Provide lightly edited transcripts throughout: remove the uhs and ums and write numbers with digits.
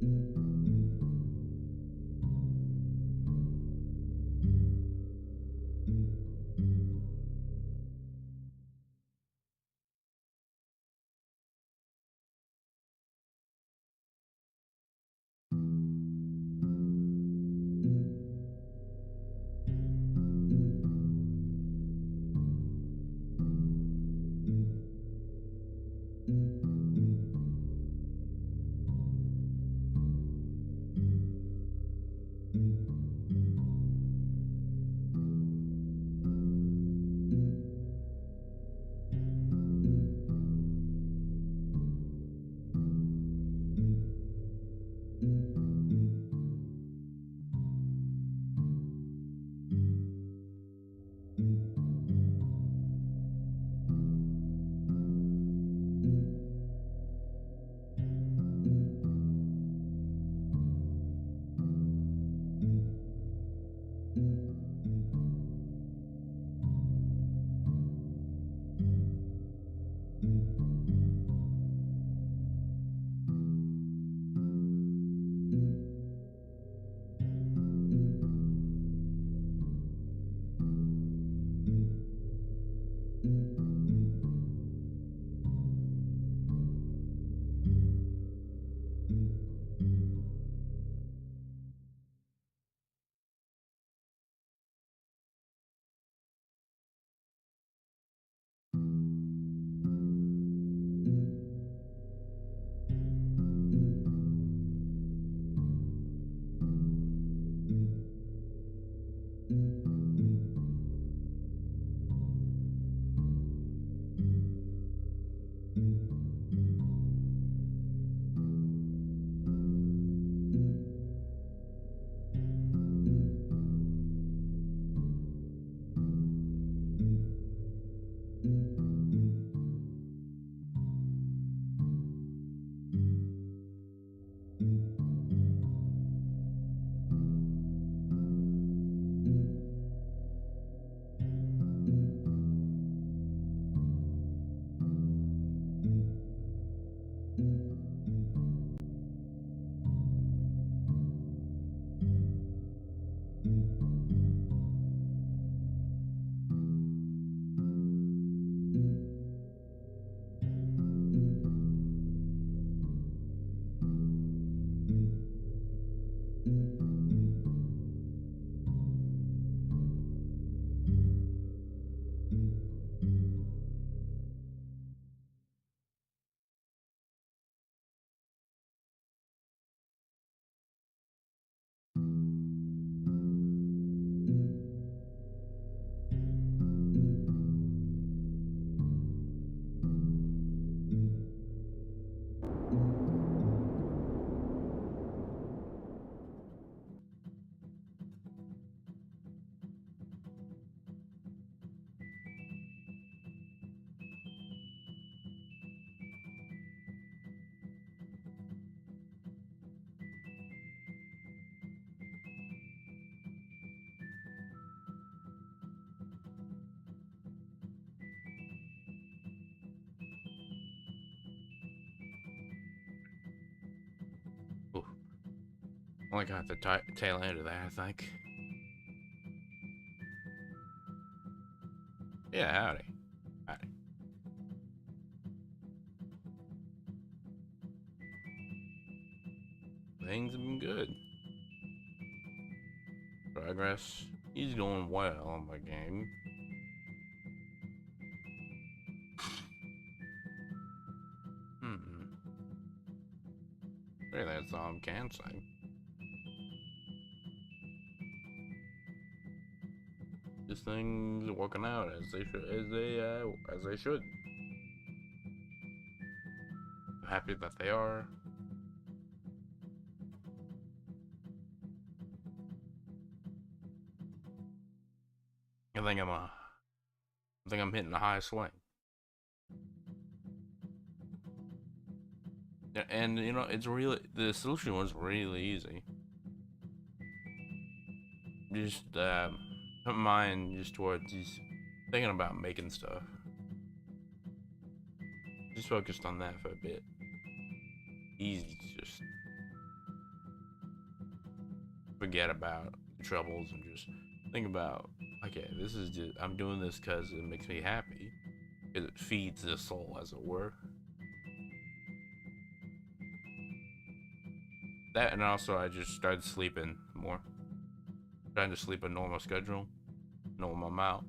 Ooh. Only got the tail end of that, I think. Yeah, howdy. Howdy. Things have been good. Progress is going well on my game. Really, that's all I can say. These things are working out as they should. As they should. I'm happy that they are. I think I'm hitting a high swing. And you know, the solution was really easy. Just put mind just towards just thinking about making stuff. Just focused on that for a bit. Easy, just forget about the troubles and just think about, okay, this is just, I'm doing this because it makes me happy. It feeds the soul, as it were. That, and also I just started sleeping more. Trying to sleep a normal schedule, normal amount,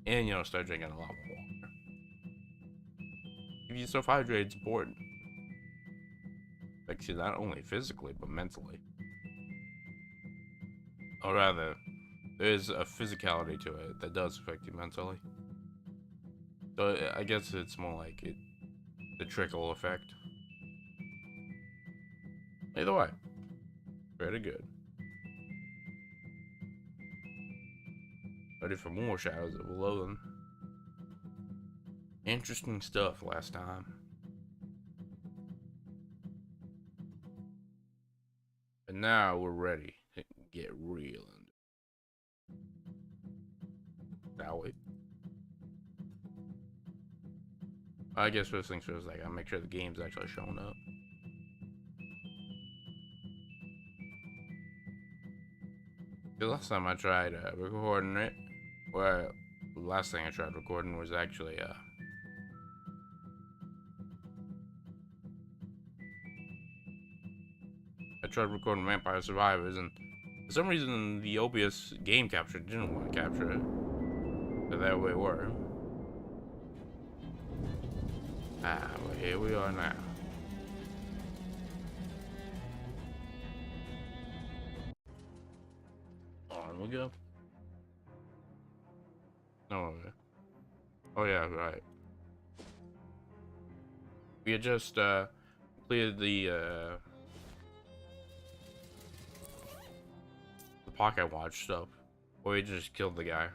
and you know, start drinking a lot more water. Keep yourself hydrated is important. Affects you not only physically but mentally. Or rather, there is a physicality to it that does affect you mentally. So I guess it's more like the trickle effect. Either way, pretty good. Ready for more Shadows of Loathing. Interesting stuff last time. But now we're ready to get real. Shall we? I guess first things first, like, I'll make sure the game's actually showing up. The last time I tried recording it, well, the last thing I tried recording was actually I tried recording Vampire Survivors, and for some reason the OBS game capture didn't want to capture it. So there we were. Well, here we are now. On we go. Oh yeah, right. We had just completed the pocket watch stuff, where we just killed the guy.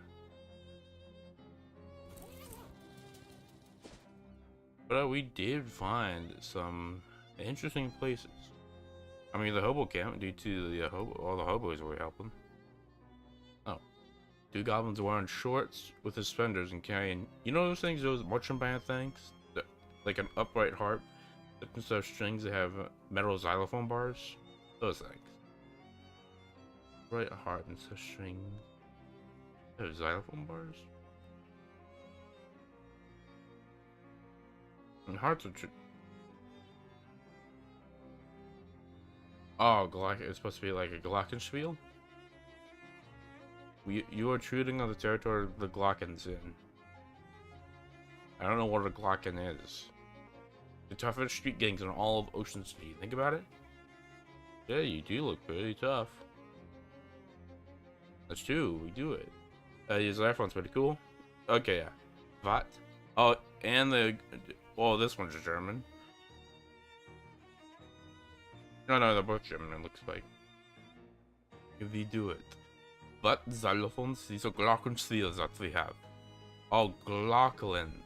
But we did find some interesting places. I mean, the hobo camp, due to the all the hobos were helping. Oh, two goblins wearing shorts with suspenders and carrying, you know those things, those marching band things, like an upright harp, instead of strings that have metal xylophone bars. Those things. Right harp instead of strings. They have xylophone bars. And hearts are oh, Glock. It's supposed to be like a glockenspiel. You are intruding on the territory of the Glockens in. I don't know what a Glocken is. The toughest street gangs in all of Ocean City. Think about it. Yeah, you do look pretty tough. That's true. We do it. His iPhone's pretty cool. Okay, yeah. What? Oh, and the. Well, this one's German. No, they're both German, it looks like. If we do it. But xylophones, these are glockenspiels that we have. Oh, Glockland.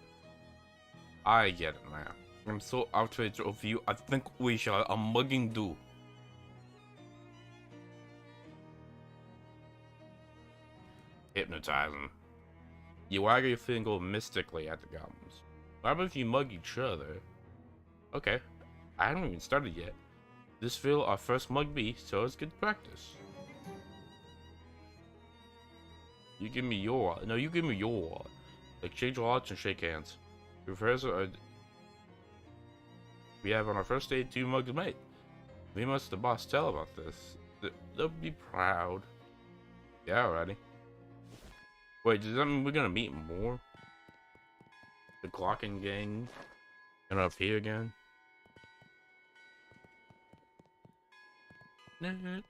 I get it now. I'm so outraged of you, I think we shall a mugging do. Hypnotizing. You wag your finger mystically at the goblins. What about if you mug each other? Okay, I haven't even started yet. This will our first mug be, so it's good practice. You give me your, no, you give me your. Exchange lots and shake hands. We have on our first day 2 mugs made. We must the boss tell about this. They'll be proud. Yeah, alrighty. Wait, does that mean we're gonna meet more? The Glocken gang and up here again. Okay,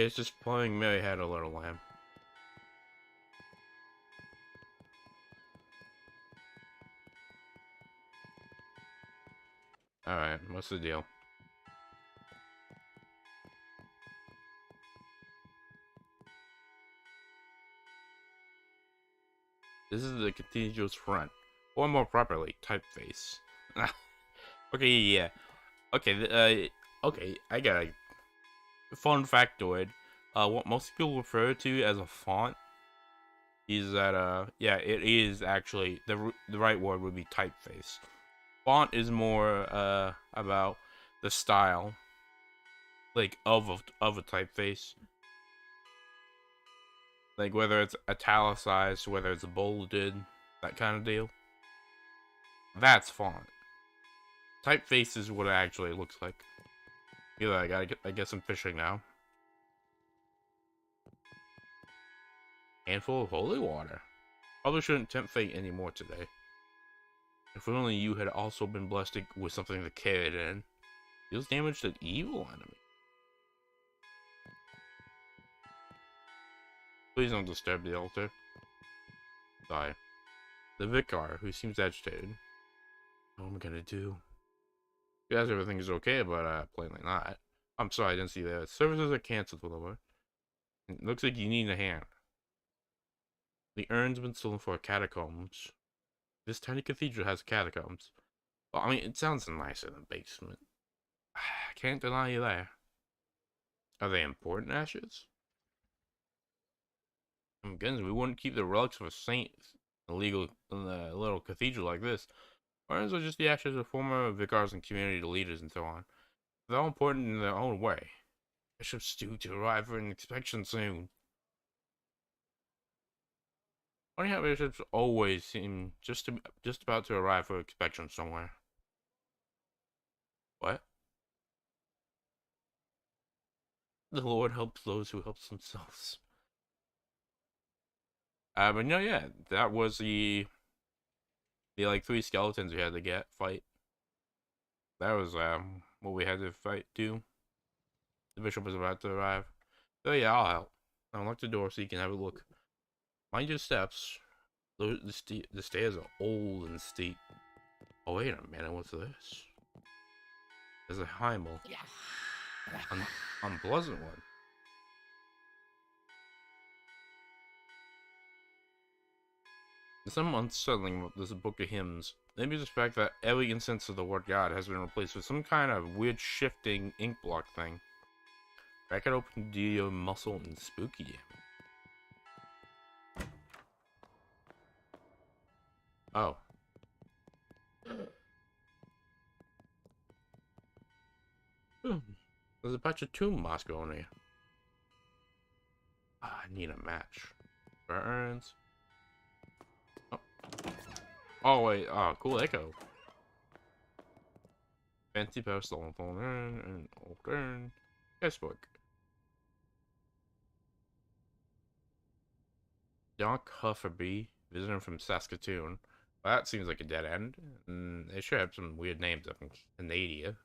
it's just playing Mary Had a Little Lamb. Alright, what's the deal? This is the contiguous front, or more properly, typeface. Okay, yeah. Okay, okay, I got a fun factoid. What most people refer to as a font is that, yeah, it is actually, the right word would be typeface. Font is more, about the style. like of a typeface. Like whether it's italicized, whether it's bolded, that kind of deal. That's font. Typeface is what it actually looks like. Yeah, I guess I'm fishing now. Handful of holy water. Probably shouldn't tempt fate anymore today. If only you had also been blessed with something to carry it in. Deals damage to evil enemy. Please don't disturb the altar. Die. The vicar, who seems agitated. What am I gonna do? He says everything is okay, but plainly not. I'm sorry, I didn't see that. Services are cancelled, whatever. It looks like you need a hand. The urn's been stolen for catacombs. This tiny cathedral has catacombs. Well, I mean, it sounds nicer than basement. I can't deny you there. Are they important ashes? Oh my goodness, we wouldn't keep the relics of a saint illegal in a little cathedral like this. Urns are just the ashes of former vicars and community leaders and so on. They're all important in their own way. Bishop's due to arrive for an inspection soon. Funny how bishops always seem just about to arrive for inspection somewhere. What? The Lord helps those who help themselves. But no, yeah, that was the like 3 skeletons we had to fight. That was what we had to do. The bishop was about to arrive. So yeah, I'll help. Unlock the door so you can have a look. Mind your steps. The stairs are old and steep. Oh wait a minute, what's this? There's a Heimel. Unpleasant one. There's some unsettling about this book of hymns. Maybe the fact that every instance of the word God has been replaced with some kind of weird shifting ink block thing. Bracket open Dio muscle and Speakeasy. Oh. There's a bunch of tomb moss going here. I need a match. Burns. Oh wait, cool echo. Fancy postal and old urn. Guestbook. Doc Hufferby, visitor from Saskatoon. Well, that seems like a dead end. They sure have some weird names up in Canada.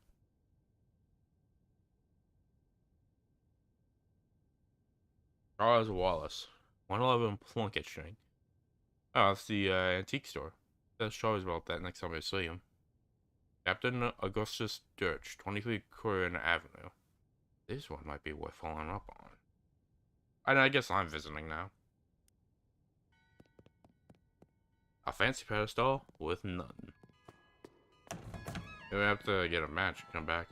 Charles Wallace. 111 Plunkett Street. Oh, it's the antique store. That's Charles about that next time I see him. Captain Augustus Dirch, 23 Corinne Avenue. This one might be worth following up on. I guess I'm visiting now. A fancy pedestal with none. We have to get a match and come back.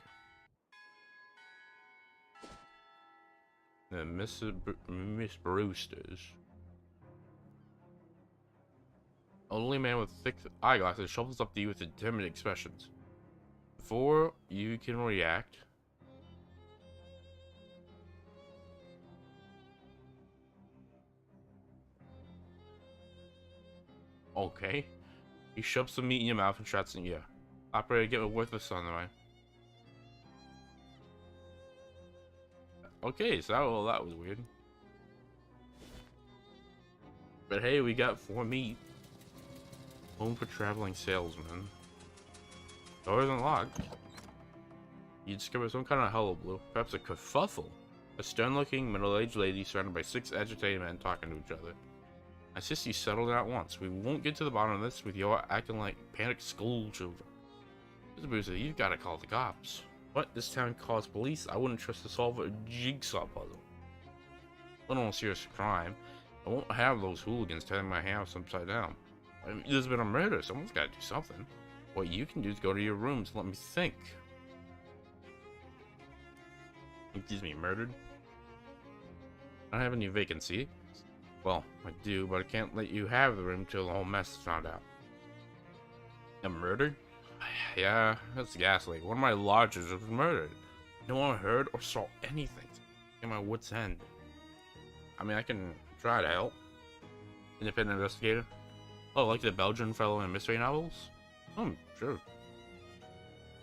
Miss Brewster's. Only man with thick eyeglasses shovels up to you with determined expressions. Before you can react, okay. He shoves some meat in your mouth and shouts in your ear. Operator, get a worthless on the way. Okay, so that was weird. But hey, we got 4 meat. Home for traveling salesman. Door isn't locked. You discover some kind of hullabaloo, perhaps a kerfuffle. A stern-looking, middle-aged lady surrounded by 6 agitated men talking to each other. I insist you settle down at once. We won't get to the bottom of this with your acting like panicked school children. Mr. Boozer, you've got to call the cops. What? This town calls police? I wouldn't trust to solve a jigsaw puzzle. Let alone a serious crime. I won't have those hooligans turning my house upside down. I mean, there's been a murder. Someone's got to do something. What you can do is go to your rooms and let me think. Excuse me, murdered? I don't have any vacancy. Well, I do, but I can't let you have the room till the whole mess is found out. A murdered? Yeah, that's ghastly. One of my lodgers was murdered. No one heard or saw anything. In my wits' end. I mean, I can try to help. Independent investigator. Oh, like the Belgian fellow in mystery novels? Sure.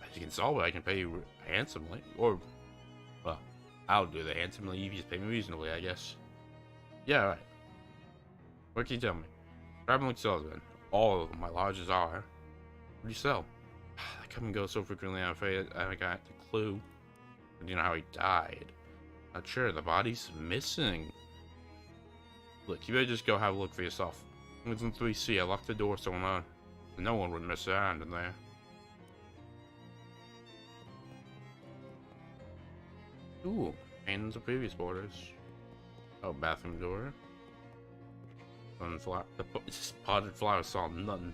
If you can solve it, I can pay you handsomely. Or, well, I'll do the handsomely if you just pay me reasonably, I guess. Yeah, alright. What can you tell me? Traveling salesman. All of my lodges are. What do you sell? I come and go so frequently, I'm afraid I got the clue. Do you know how he died? Not sure, the body's missing. Look, you better just go have a look for yourself. It's in 3C, I locked the door so no one would miss out in there. Ooh, paintings of previous borders. Oh, bathroom door. This potted flower saw nothing.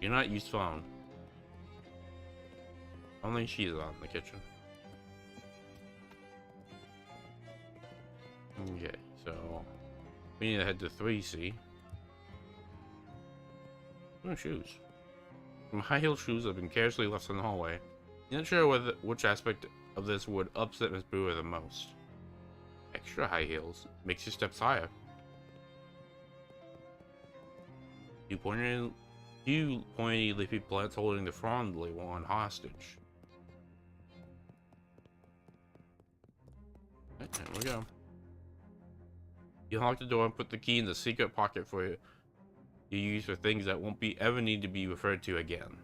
You're not used phone. Only she's on in the kitchen. Okay, so we need to head to 3C. Shoes. Some high-heeled shoes have been carelessly left in the hallway. You're not sure which aspect of this would upset Miss Brewer the most. Extra high heels makes your steps higher. Two pointy leafy plants holding the frondly one hostage. Okay, there we go. You unlock the door and put the key in the secret pocket for you. You use for things that won't ever need to be referred to again.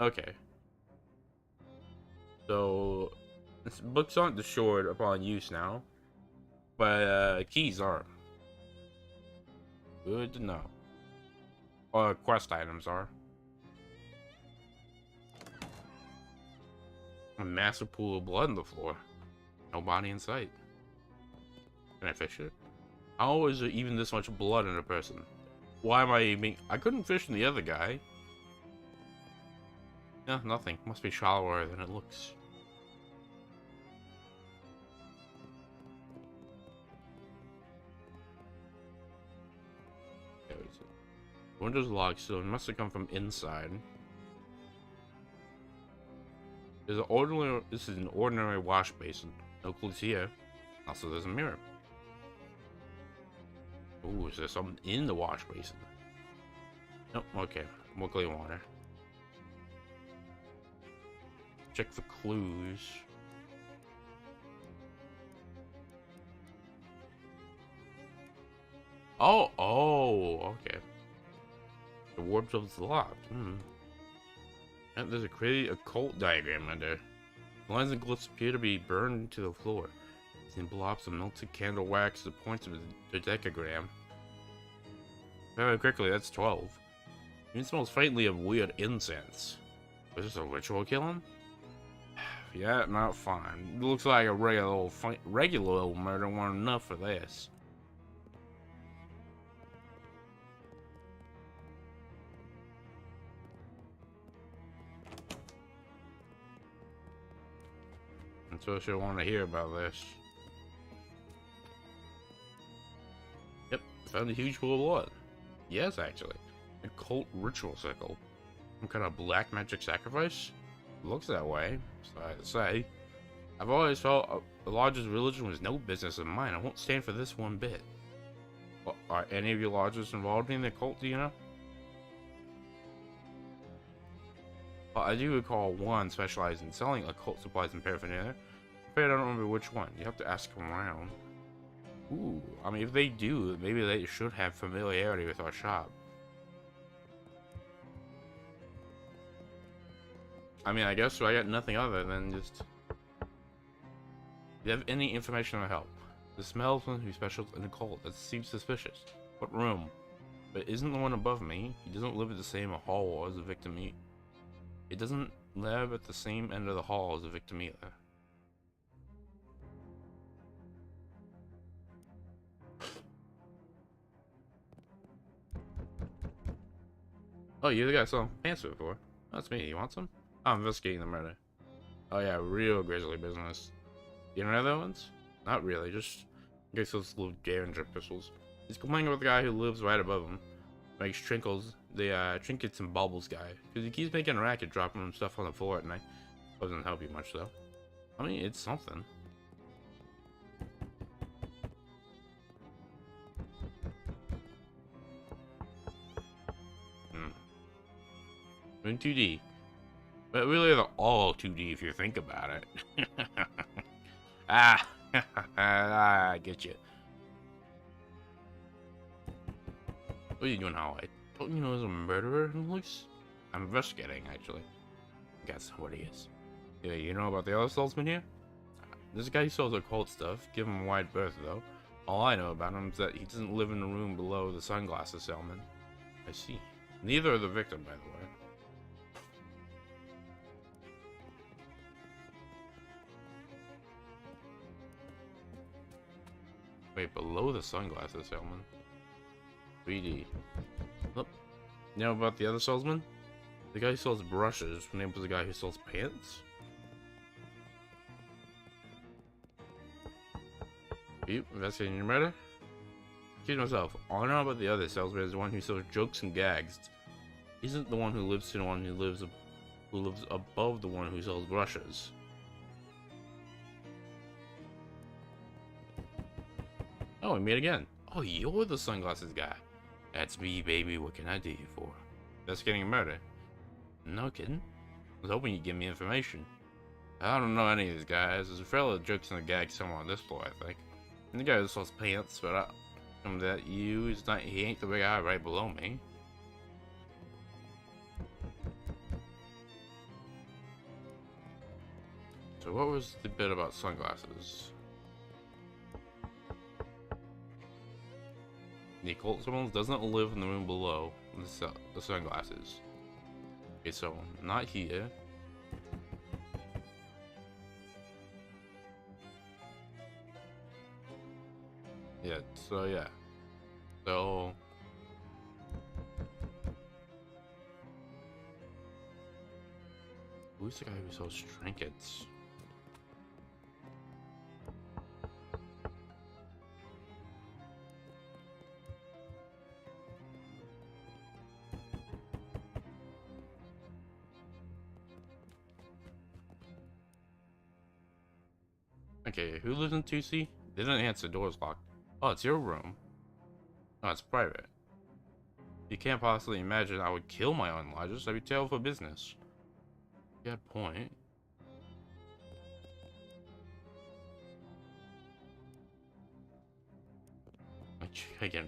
Okay. So, books aren't destroyed upon use now, but keys are. Good to know. Or quest items are. A massive pool of blood on the floor. No body in sight. Can I fish it? How is there even this much blood in a person? Why am I couldn't fish in the other guy. No, nothing. Must be shallower than it looks. Windows locked, so it must have come from inside. This is an ordinary wash basin. No clues here. Also, there's a mirror. Ooh, is there something in the wash basin? Nope, okay. More clean water. Check for clues. Oh, okay. The wardrobe's locked. And there's a crazy occult diagram under. The lines and glyphs appear to be burned into the floor. In blobs of melted candle wax, the points of the decagram. Very quickly, that's 12. It smells faintly of weird incense. Was this a ritual killing? Yeah, not fine. It looks like a regular old murder weren't enough for this. And so she'll want to hear about this. Yep, found a huge pool of blood. Yes, actually. A cult ritual cycle. Some kind of black magic sacrifice? Looks that way, sorry to say. I've always felt the lodge's religion was no business of mine. I won't stand for this one bit. Well, are any of your lodges involved in the cult, do you know? Well, I do recall one specialized in selling occult supplies and paraphernalia. I'm afraid I don't remember which one. You have to ask around. Ooh, I mean, if they do, maybe they should have familiarity with our shop. I mean, I guess so. I got nothing other than just... Do you have any information or help? The smellsman who specializes in occult, that seems suspicious. What room? But isn't the one above me? He doesn't live at the same hall as the victim. It doesn't live at the same end of the hall as the victim either. Oh, you're the guy selling pants before. That's me. You want some? I'm investigating the murder. Oh yeah, real grisly business. You know the other ones? Not really, just in case those little Derringer pistols. He's complaining about the guy who lives right above him. Makes trinkles, the trinkets and baubles guy. Because he keeps making a racket dropping him stuff on the floor at night. Doesn't help you much though. I mean, it's something. In 2D. But really, they're all 2D if you think about it. I get you. What are you doing, Howard? Don't you know he's a murderer? Looks. I'm investigating, actually. Guess what he is. Yeah, you know about the other salesman here? This guy who sells occult stuff. Give him a wide berth, though. All I know about him is that he doesn't live in the room below the sunglasses salesman. I see. Neither are the victim, by the way. Wait, below the sunglasses salesman? 3D. Look. You know about the other salesman? The guy who sells brushes. His name was the guy who sells pants? You investigating your murder? Excuse myself. All I know about the other salesman is the one who sells jokes and gags. Isn't the one who lives to the one who lives above the one who sells brushes. Oh, we meet again. Oh, you're the sunglasses guy. That's me, baby. What can I do you for? Investigating a murder. No kidding. I was hoping you'd give me information. I don't know any of these guys. There's a fellow that jokes and gags somewhere on this floor, I think. And the guy that sells pants, but that he ain't the big guy right below me. So what was the bit about sunglasses? The occult someone doesn't live in the room below the sunglasses. Okay, so not here. Yeah, so yeah. So who's the guy who sells trinkets? Okay, who lives in 2C? They didn't answer, the door's locked. Oh, it's your room. Oh, it's private. You can't possibly imagine I would kill my own lodgers. I'd be terrible for business. Good point. Again,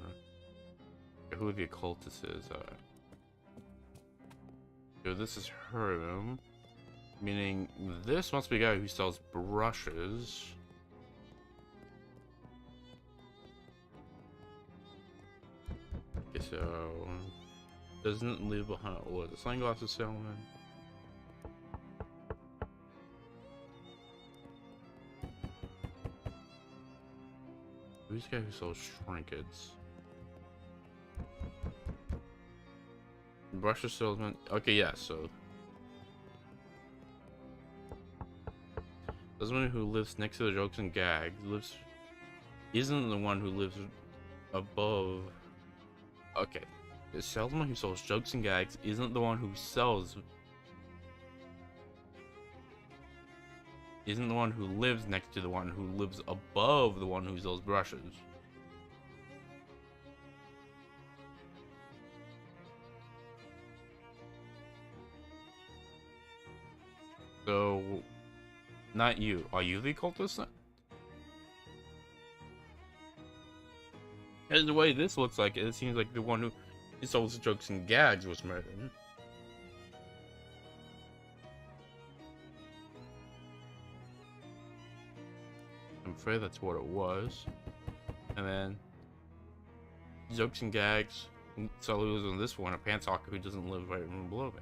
who the occultist is. So this is her room. Meaning, this must be a guy who sells brushes. Okay, so doesn't live behind the sunglasses salesman. Who's the guy who sells trinkets? Brushes salesman. Okay, yeah, so the one who lives next to the jokes and gags isn't the one who lives above. Okay, the salesman who sells jokes and gags isn't the one who lives next to the one who lives above the one who sells brushes. So, not you. Are you the occultist then? And the way this looks like it seems like the one who sells jokes and gags was murdered. I'm afraid that's what it was. And then jokes and gags. So who was on this one, a pants hawker who doesn't live right in the room below me.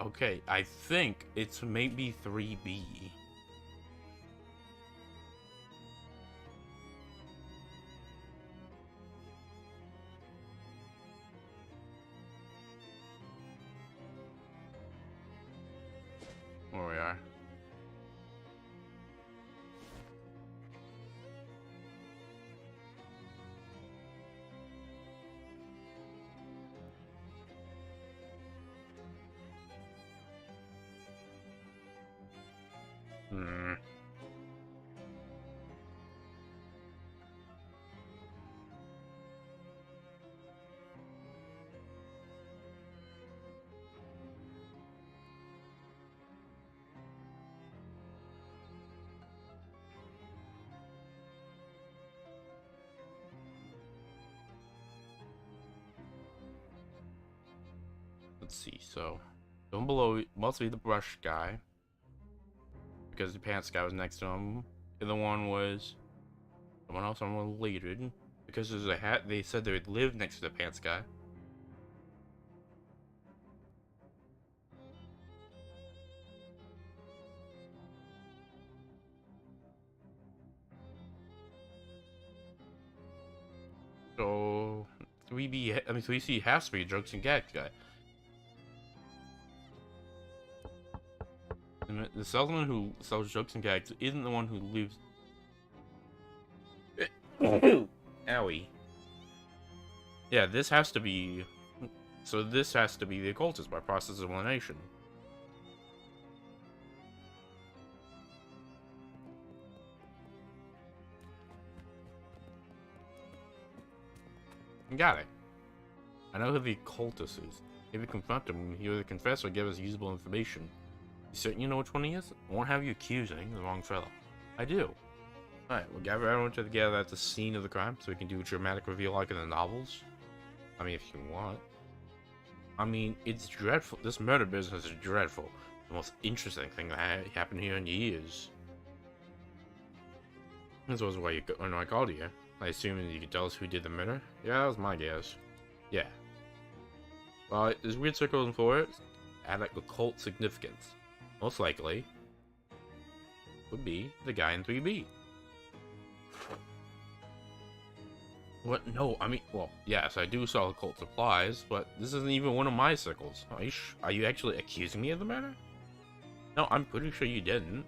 Okay, I think it's maybe 3B. Where we are. Hmm. Let's see. So, down below must be the brush guy, because the pants guy was next to him. The other one was someone else unrelated, because there's a hat. They said they would live next to the pants guy. So 3B, I mean 3C has to be jokes and gags guy. And the salesman who sells jokes and gags isn't the one who lives. Owie. Yeah, this has to be. So this has to be the occultist by process of elimination. Got it. I know who the occultist is. If you confront him, he either confess or give us usable information. You certain you know which one he is? I won't have you accusing the wrong fellow. I do. Alright, we'll gather everyone together at the scene of the crime so we can do a dramatic reveal like in the novels. I mean, if you want. I mean, it's dreadful. This murder business is dreadful. The most interesting thing that happened here in years. This was why I called you. I assume you could tell us who did the murder? Yeah, that was my guess. Yeah. Well, there's weird circles for it. Add like occult significance. Most likely would be the guy in 3B. What? No, I mean, well, yes, I do sell occult supplies, but this isn't even one of my circles. Are you actually accusing me of the murder? No, I'm pretty sure you didn't.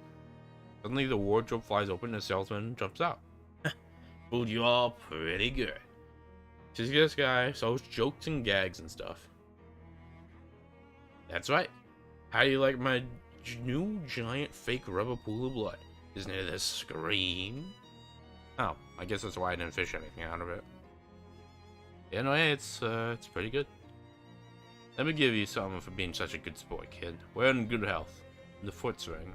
Suddenly the wardrobe flies open and the salesman jumps out. Fooled you all pretty good. This guy sells jokes and gags and stuff. That's right. How do you like my new giant fake rubber pool of blood? Isn't it a scream? Oh, I guess that's why I didn't fish anything out of it. Anyway, it's pretty good. Let me give you something for being such a good sport, kid. We're in good health. The foot's ring.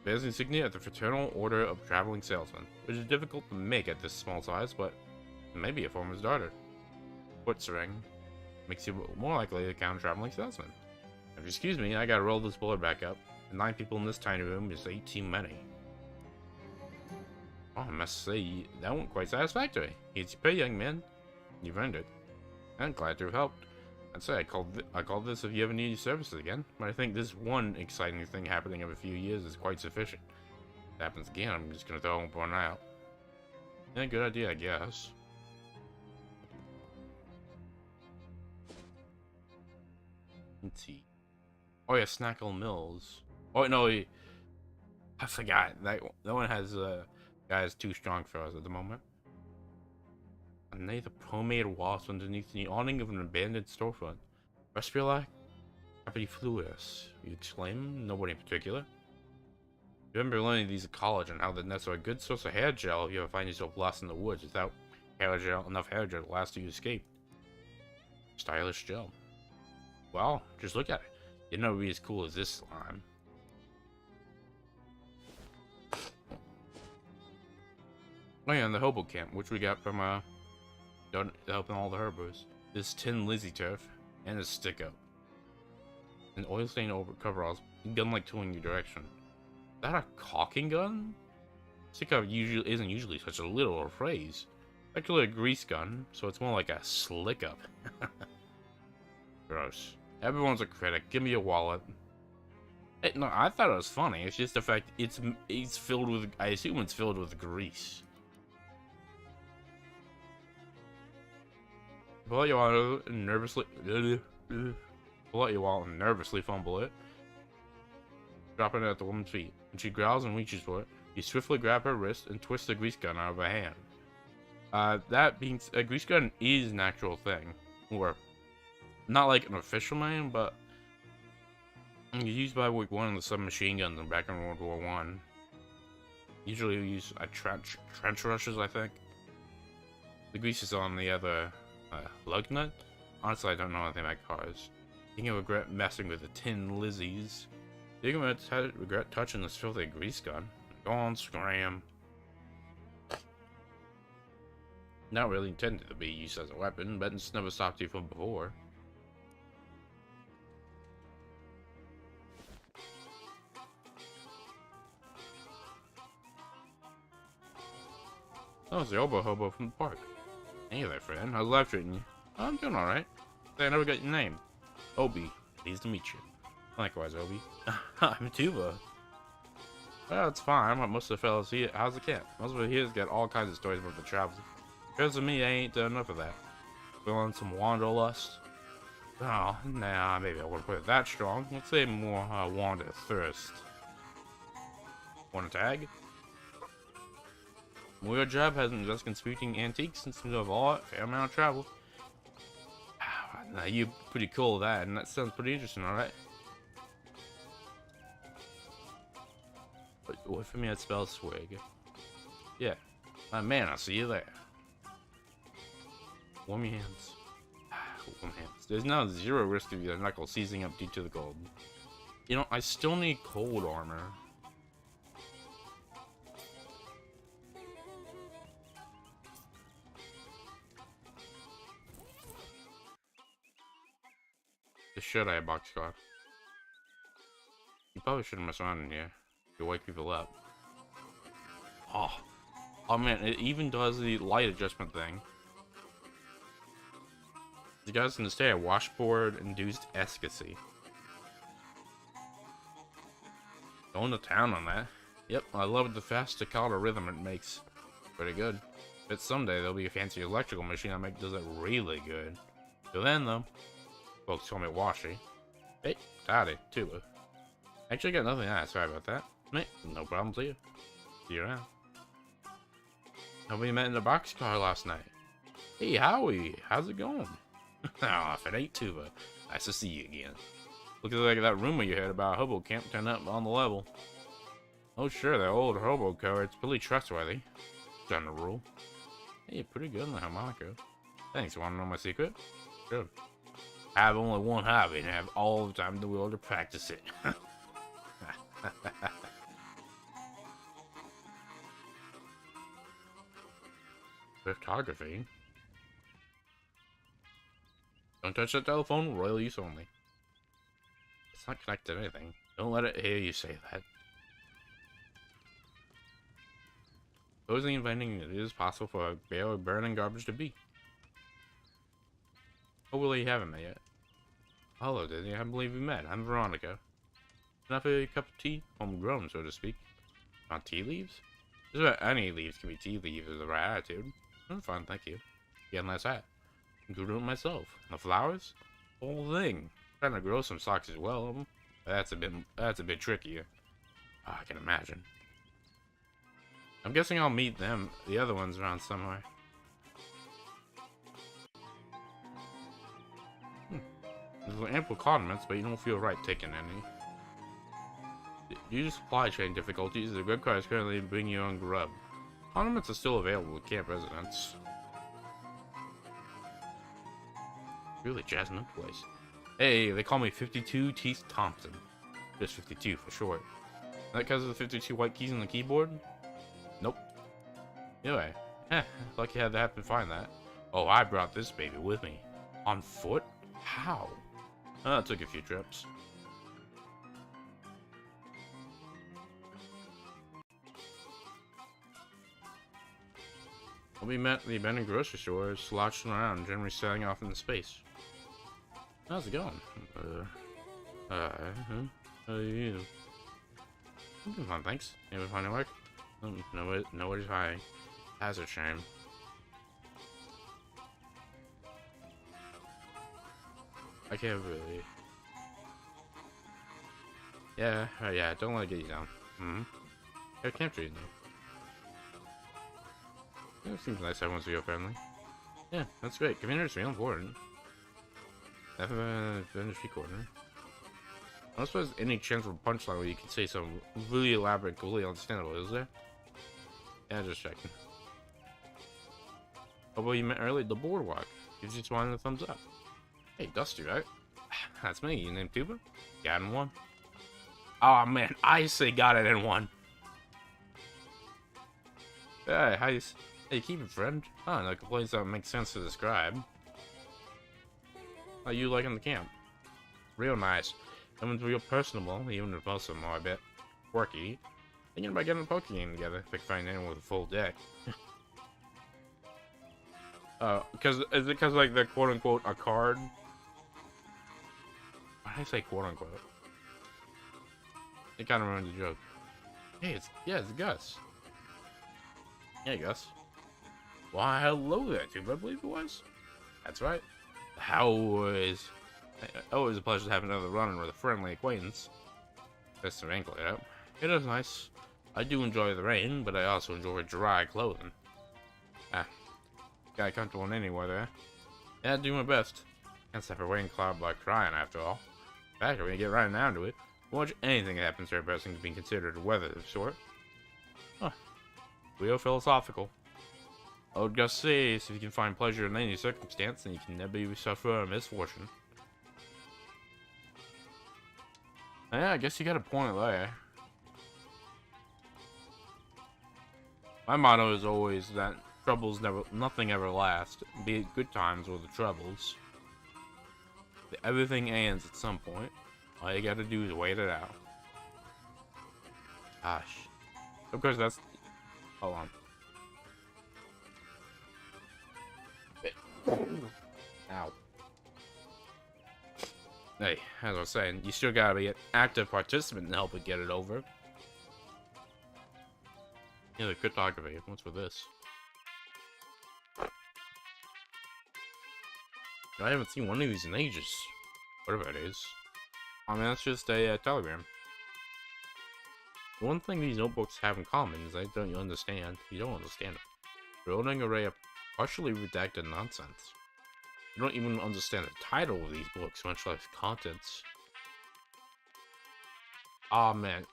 Bears insignia of the Fraternal Order of Traveling Salesmen, which is difficult to make at this small size, but it may be a form of starter. Foot's ring makes you more likely to count traveling salesman. If you excuse me, I gotta roll this board back up. And 9 people in this tiny room is 8 too many. Oh, I must say, that went quite satisfactory. It's your pay, young man. You've earned it. I'm glad to have helped. I'd say I called this if you ever need your services again, but I think this one exciting thing happening every few years is quite sufficient. If it happens again, I'm just gonna throw one out. Yeah, good idea, I guess. Let's see. Oh yeah, Snackle Mills. Oh no, I forgot. That one has guy is too strong for us at the moment. Underneath the pomade wasp underneath the awning of an abandoned storefront. Respiralac? Happy fluis, you exclaim? Nobody in particular. You remember learning these at college and how the nets are a good source of hair gel if you ever find yourself lost in the woods without enough hair gel to last you escape. Stylish gel. Well, just look at it. You'd never be as cool as this slime. Oh yeah, and the hobo camp, which we got from helping all the herbos. This tin Lizzie turf and a stick up. An oil stain over coveralls, gun like tool in your direction. Is that a caulking gun? Stick up isn't usually such a literal phrase. It's actually a grease gun, so it's more like a slick up. Gross. Everyone's a critic. Give me your wallet. Hey, no, I thought it was funny. It's just the fact it's filled with. I assume it's filled with grease. Pull out your wallet and nervously. Pull out your wallet and nervously fumble it. Dropping it at the woman's feet. When she growls and reaches for it, you swiftly grab her wrist and twist the grease gun out of her hand. That being a grease gun is an actual thing, or not like an official name, but Used by one of the submachine guns back in World War One. Usually we use trench rushes, I think. The grease is on the other lug nut. Honestly, I don't know anything about cars. You can regret messing with the Tin Lizzies. You can regret touching this filthy grease gun. Go on, scram. Not really intended to be used as a weapon, but it's never stopped you from before. Oh, it's the Obo Hobo from the park. Hey there, friend. How's life treating you? Oh, I'm doing alright. I never got your name. Obi. Pleased to meet you. Likewise, Obi. I'm Tuba. Well, it's fine. Like most of the fellas here. How's the cat? Most of the here's got all kinds of stories about the travel. Because of me, I ain't done enough of that. Feeling some wanderlust? Oh, nah, maybe I wouldn't put it that strong. Let's say more wanderthirst. Want to tag? Well, your job hasn't just conspicuting antiques and seems to have a fair amount of travel. Now, you're pretty cool with that, and that sounds pretty interesting, alright? What for me, that spells swig. Yeah. My man, I'll see you there. Warm your hands. Warm hands. There's now zero risk of your knuckles seizing up due to the gold. You know, I still need cold armor. Should I boxcar? You probably shouldn't mess around in here. You wake people up. Oh man, it even does the light adjustment thing. You guys can stay at washboard induced efficacy. Going to town on that. Yep, I love the fast staccato rhythm it makes. Pretty good. But someday there'll be a fancy electrical machine that does it really good. Till then though. Folks call me Washy. Hey, howdy, Tuba. Actually, got nothing to ask. Sorry about that. Mate, no problem to you. See you around. Nobody met in the boxcar last night. Hey, Howie, how's it going? Oh, if it ain't Tuba, nice to see you again. Looks like that rumor you heard about a hobo camp turned up on the level. Oh, sure, that old hobo card's pretty trustworthy. General rule. Hey, pretty good on the harmonica. Thanks, wanna know my secret? Sure. I have only one hobby and have all the time in the world to practice it. Cryptography? Don't touch the telephone, royal use only. It's not connected to anything. Don't let it hear you say that. Supposing and finding it is possible for a bale of burning garbage to be. Hopefully you haven't met yet. Hello, Disney. I believe we met. I'm Veronica. Can I have a cup of tea? Homegrown, so to speak. On tea leaves? Just about any leaves can be tea leaves with the right attitude. I'm fine, thank you. Again, nice hat. I can do it myself. The flowers? Whole thing. Trying to grow some socks as well. That's a bit trickier. I can imagine. I'm guessing I'll meet them, the other ones, around somewhere. There's ample condiments, but you don't feel right taking any. Due to supply chain difficulties, the grub car is currently bringing you on grub. Condiments are still available to camp residents. Really jazzing up the place. Hey, they call me 52 Teeth Thompson. Just 52 for short. Is that because of the 52 white keys on the keyboard? Nope. Anyway, lucky I had to happen to find that. Oh, I brought this baby with me. On foot? How? It took a few trips. We met at the abandoned grocery store, slouching around, generally staring off into space. How's it going? How are you? I'm doing fine, thanks. You ever find any work? Nobody's hiring. That's a shame. I can't really. Yeah, yeah, don't let it get you down. I can't treat you. Yeah, it seems nice everyone's real friendly. Yeah, that's great. Community is real important. Industry corner. I don't suppose any chance of a punchline where you can say something really elaborate, completely understandable, is there? Yeah, just checking. Oh, well, you met earlier, the boardwalk. Gives you one a thumbs up. Hey, Dusty, right? That's me. You named Tuba? Got in one. Oh man, I say got it in one. Hey, how you keep it, friend? Oh, no complaints that make sense to describe. How you liking the camp? Real nice. Everyone's real personable, even if most of them are a bit quirky. Thinking about getting a poker game together if I can find anyone with a full deck. Is it because like they're quote unquote a card? Why did I say quote unquote? It kind of ruined the joke. Hey, it's Gus. Hey, Gus. Why, hello there, Tuba, I believe it was. That's right. Always a pleasure to have another run-in with a friendly acquaintance. That's the rain cleared up. It is nice. I do enjoy the rain, but I also enjoy dry clothing. Got comfortable in any weather. Yeah, I do my best. Can't stop a rain cloud by crying, after all. In fact, when you get right down to it, watch anything that happens to a person to be considered a weather of sort. Huh. Real philosophical. I would just say, if you can find pleasure in any circumstance, then you can never suffer a misfortune. Yeah, I guess you got a point there. My motto is always that nothing ever lasts, be it good times or the troubles. Everything ends at some point. All you gotta do is wait it out. Gosh. Of course, that's... Hold on. Ow. Hey, as I was saying, you still gotta be an active participant to help it get it over. Yeah, the cryptography. What's with this? I haven't seen one of these in ages. Whatever it is. I mean, that's just a telegram. The one thing these notebooks have in common is they don't understand. You don't understand it. They're holding an array of partially redacted nonsense. You don't even understand the title of these books, much less contents. Aw, man.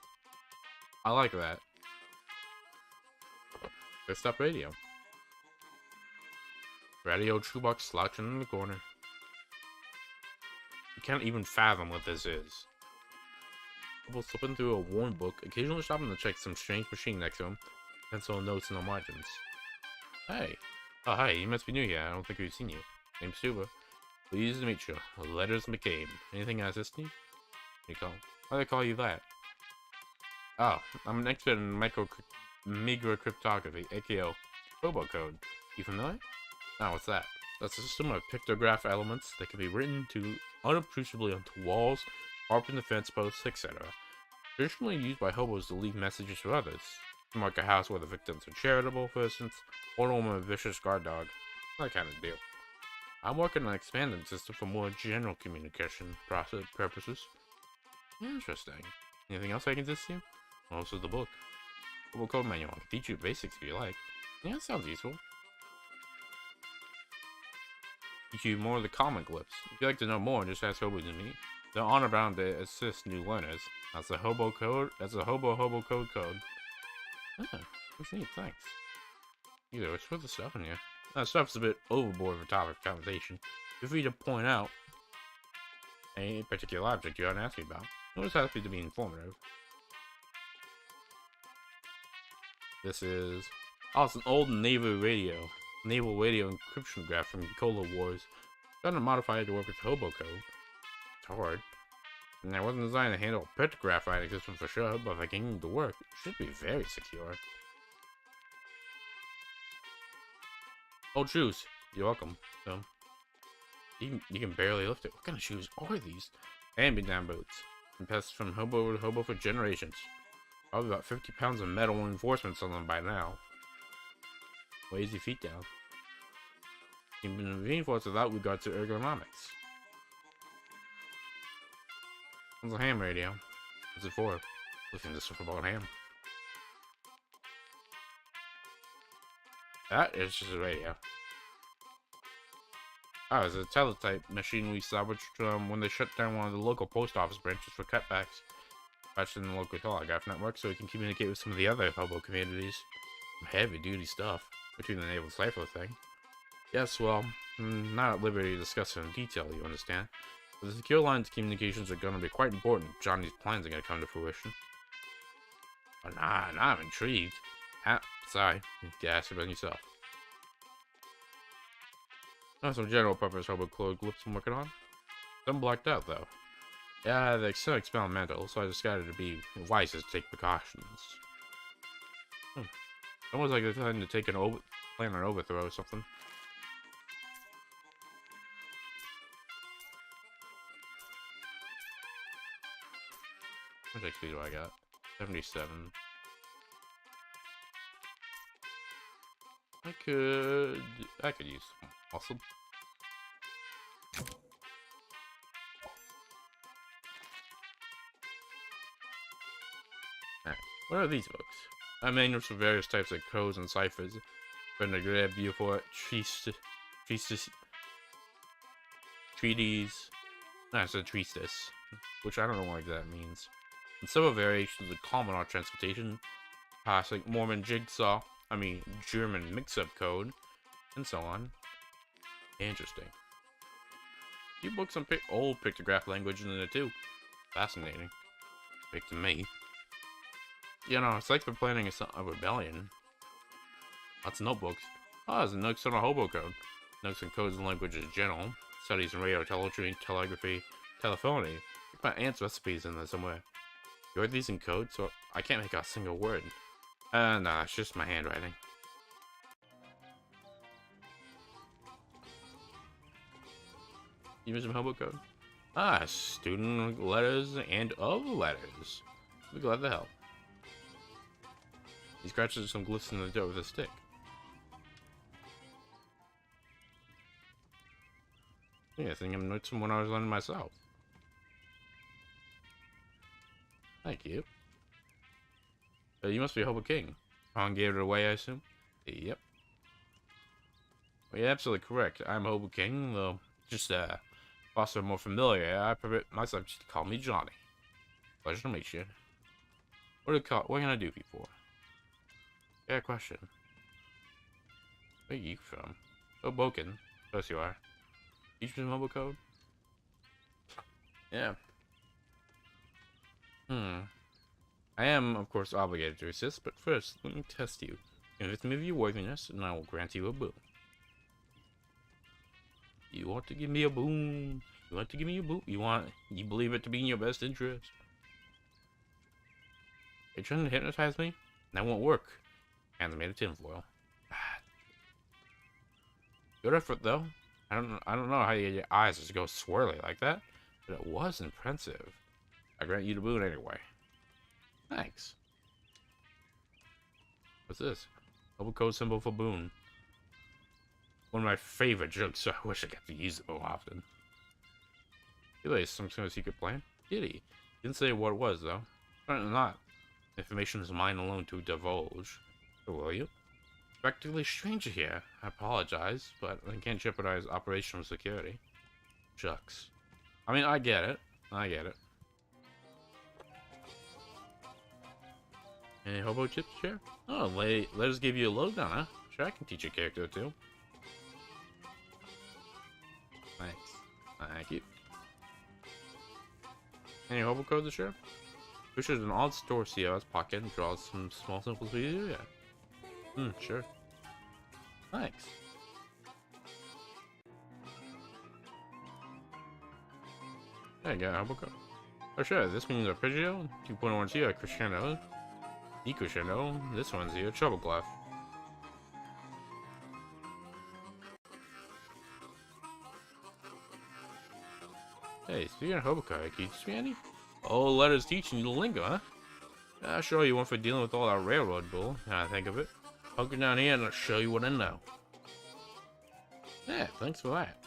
I like that. West of Radio. Radio shoebox slouching in the corner. You can't even fathom what this is. People slipping through a worn book, occasionally stopping to check some strange machine next to him, pencil and notes in the margins. Hey. Oh, hi, you must be new here. I don't think we've seen you. Name's Tuba. Pleased to meet you. Letters McCabe. Anything I assist you? Why do they call you that? Oh, I'm an expert in microcryptography, aka Hobo code. You familiar? Oh, what's that? That's a system of pictograph elements that can be written to unobtrusively onto walls, carpet and fence posts, etc. Traditionally used by hobos to leave messages for others. To mark a house where the victims are charitable, for instance, or a woman with a vicious guard dog. That kind of deal. I'm working on an expanded system for more general communication purposes. Interesting. Anything else I can assist you? Also the book. Hobo code manual. I can teach you basics if you like. Yeah, that sounds useful. Teach you more of the common glyphs. If you'd like to know more, just ask hobos and me. They're honor bound to assist new learners. That's the hobo code. That's a hobo code. Ah, that's neat, thanks. Either way, what's the stuff in here? That stuff's a bit overboard for topic of conversation. Feel free to point out any particular object you want to ask me about. Notice happy to be informative. This is... Oh, it's an old naval radio encryption graph from Cola Wars. Trying to modify it to work with hobo code. It's hard. And I wasn't designed to handle a pictograph writing system for sure, but if I can get it to work, it should be very secure. Old shoes. You're welcome. So, you can barely lift it. What kind of shoes are these? Hand-me-down boots. Been passed from hobo to hobo for generations. Probably about 50 pounds of metal reinforcements on them by now. Weighs your feet down. You've been reinforced without regard to ergonomics. What's a ham radio? What's it for? Listen to stuff about ham. That is just a radio. Oh, it's a teletype machine we salvaged when they shut down one of the local post office branches for cutbacks. Patched in the local telegraph network so we can communicate with some of the other hobo communities. Some heavy-duty stuff between the naval cipher thing. Yes, well, not at liberty to discuss it in detail, you understand. But the secure lines of communications are going to be quite important if Johnny's plans are going to come to fruition. Oh, nah, I'm intrigued. Sorry, you asked about yourself. Not some general purpose hobo clone clips I'm working on. Some blacked out, though. Yeah, they're so experimental, so I decided to be wise to take precautions. Almost like they're trying to take plan an overthrow or something. How much XP do I got? 77. I could use some. Awesome. Alright, what are these books? Manuals for various types of codes and ciphers. Grab you for treaties. No, it's a treatise, which I don't know what that means. And several variations of common art transportation, classic Mormon German mix-up code, and so on. Interesting. Few books on old pictograph language in there too. Fascinating. Big to me. You know, it's like they're planning a rebellion. Lots of notebooks. Oh, there's notes on a hobo code. Notes and codes and languages in general. Studies in radio, telemetry, telegraphy, telephony. You can find ants recipes in there somewhere. You write these in code, so I can't make out a single word. Nah, it's just my handwriting. You use some hobo code? Ah, student letters and of letters. Be glad to help. He scratches some glyphs in the dirt with a stick. Yeah, I think I'm notes from when I was learning myself. Thank you. You must be a hobo king. Pong gave it away, I assume? Yep. Well, you're absolutely correct. I'm hobo king, though just also more familiar. I permit myself just to call me Johnny. Pleasure to meet you. What can I do for you for? Yeah, question. Where are you from? Hoboken. Of course you are. You use mobile code? Yeah. I am, of course, obligated to assist, but first, let me test you. Convince me of your worthiness, and I will grant you a boon. You want to give me a boon? You want to give me a boon? You believe it to be in your best interest? Are you trying to hypnotize me? That won't work. Hands made of tinfoil. Good effort, though. I don't know how your eyes just go swirly like that, but it was impressive. I grant you the boon anyway. Thanks. What's this? Double code symbol for boon. One of my favorite jokes, so I wish I got to use it more often. He lays some sort of secret plan. Did he? Didn't say what it was, though. Apparently not. Information is mine alone to divulge. So will you? Practically stranger here. I apologize, but I can't jeopardize operational security. Shucks. I mean, I get it. Any hobo tips, Chair? Oh, let us give you a lowdown, huh? Sure, I can teach your character too. Thanks. Thank you. Any hobo codes, Chair? Pushes an odd store CEO out of his pocket and draws some small symbols for you. Yeah. Sure. Thanks. There you go, hobo code. Oh sure, this means arpeggio, 2.1 here, crescendo, decrescendo, this one's here, treble clef. Hey, speaking of hobo code, can you teach me any? Oh, letters teaching you the lingo, huh? I'll show you one for dealing with all that railroad bull, now I think of it. Hunker down here and I'll show you what I know. Yeah, thanks for that.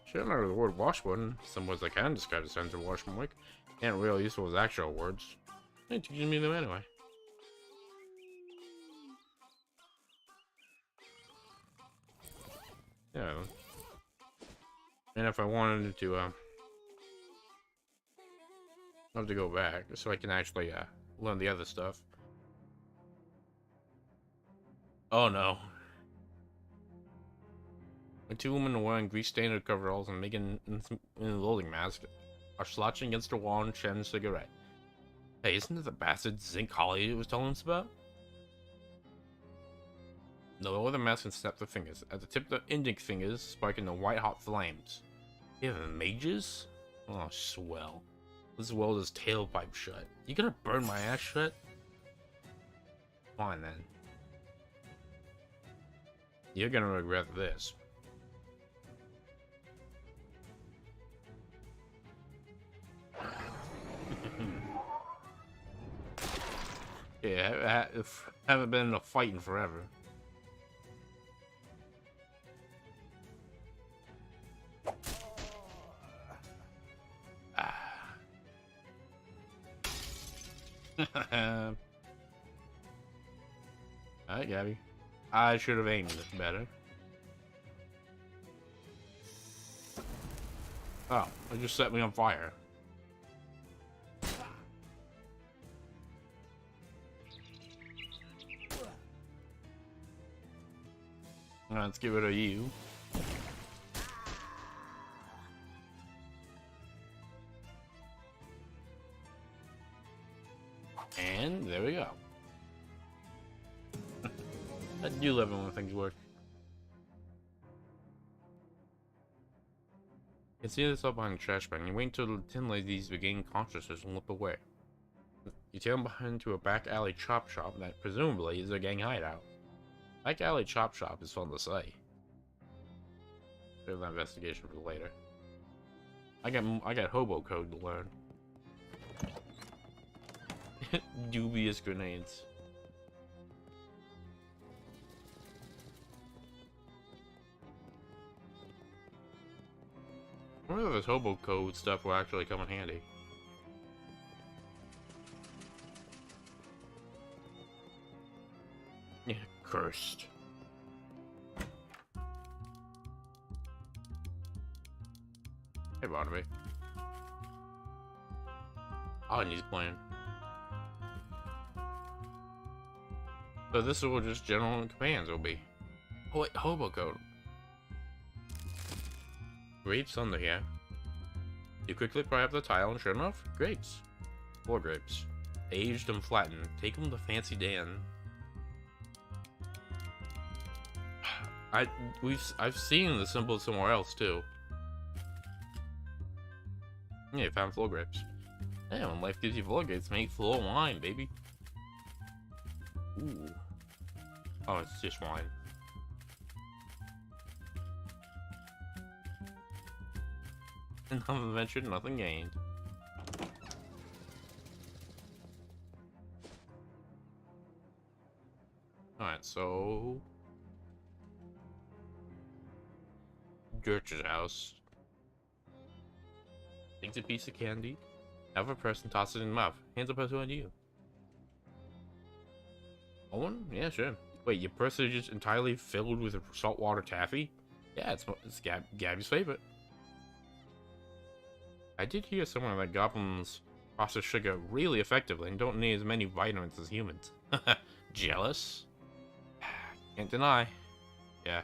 Should remember the word washboard. Some words I can describe the sense of washboard like. Can't really use those actual words. Hey, teaching me them anyway. Yeah. And if I wanted to, I have to go back so I can actually, learn the other stuff. Oh no. The two women wearing grease-stained coveralls and making in a loading mask are slouching against the wall and sharing a cigarette. Hey, isn't it the bastard Zinc Holly was telling us about? The lower the mask and snap their fingers. At the tip of the index fingers, sparking the white-hot flames. You have mages? Oh, swell. This world is tailpipe shut. You gonna burn my ass shut? Fine, then. You're gonna regret this. Yeah, haven't been in a fight in forever. Alright, Gabby. I should have aimed this better. Oh, it just set me on fire. Let's get rid of you. And there we go. I do love it when things work. You can see this up behind the trash bin. You wait until the tin ladies regain consciousness and look away. You tail them behind to a back alley chop shop that presumably is a gang hideout. Back alley chop shop is fun to say. Save that investigation for later. I got hobo code to learn. Dubious grenades. I wonder if this hobo code stuff will actually come in handy. Yeah, cursed. Hey, Barnaby. Oh, and he's playing. So this is what just general commands will be. Oh wait, hobo code. Grapes under here. You quickly pry up the tile and sure enough, grapes. 4 grapes. Aged and flattened. Take them to Fancy Dan. I've seen the symbol somewhere else too. Yeah, you found floor grapes. Yeah, when life gives you floor grapes, make floor wine, baby. Ooh. Oh, it's just wine. Nothing ventured, nothing gained. Alright, so... Gertrude's house. Takes a piece of candy, have a person toss it in the mouth, hands the person on you. Owen? Yeah, sure. Wait, your purse is just entirely filled with saltwater taffy? Yeah, it's Gabby's favorite. I did hear somewhere that goblins process sugar really effectively and don't need as many vitamins as humans. Jealous? Can't deny. Yeah.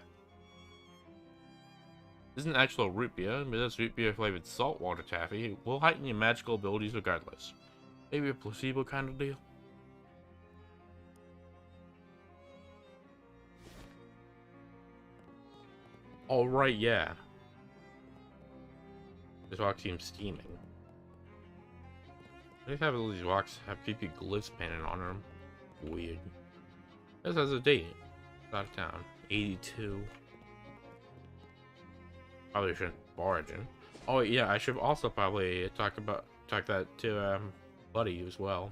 This isn't actual root beer, but this root beer flavored saltwater taffy will heighten your magical abilities regardless. Maybe a placebo kind of deal? Alright, yeah. This rock seems steaming. They have all these rocks have creepy glyphs painted on them. Weird. This has a date. It's out of town. 82. Probably shouldn't origin. Oh yeah, I should also probably talk that to Buddy as well.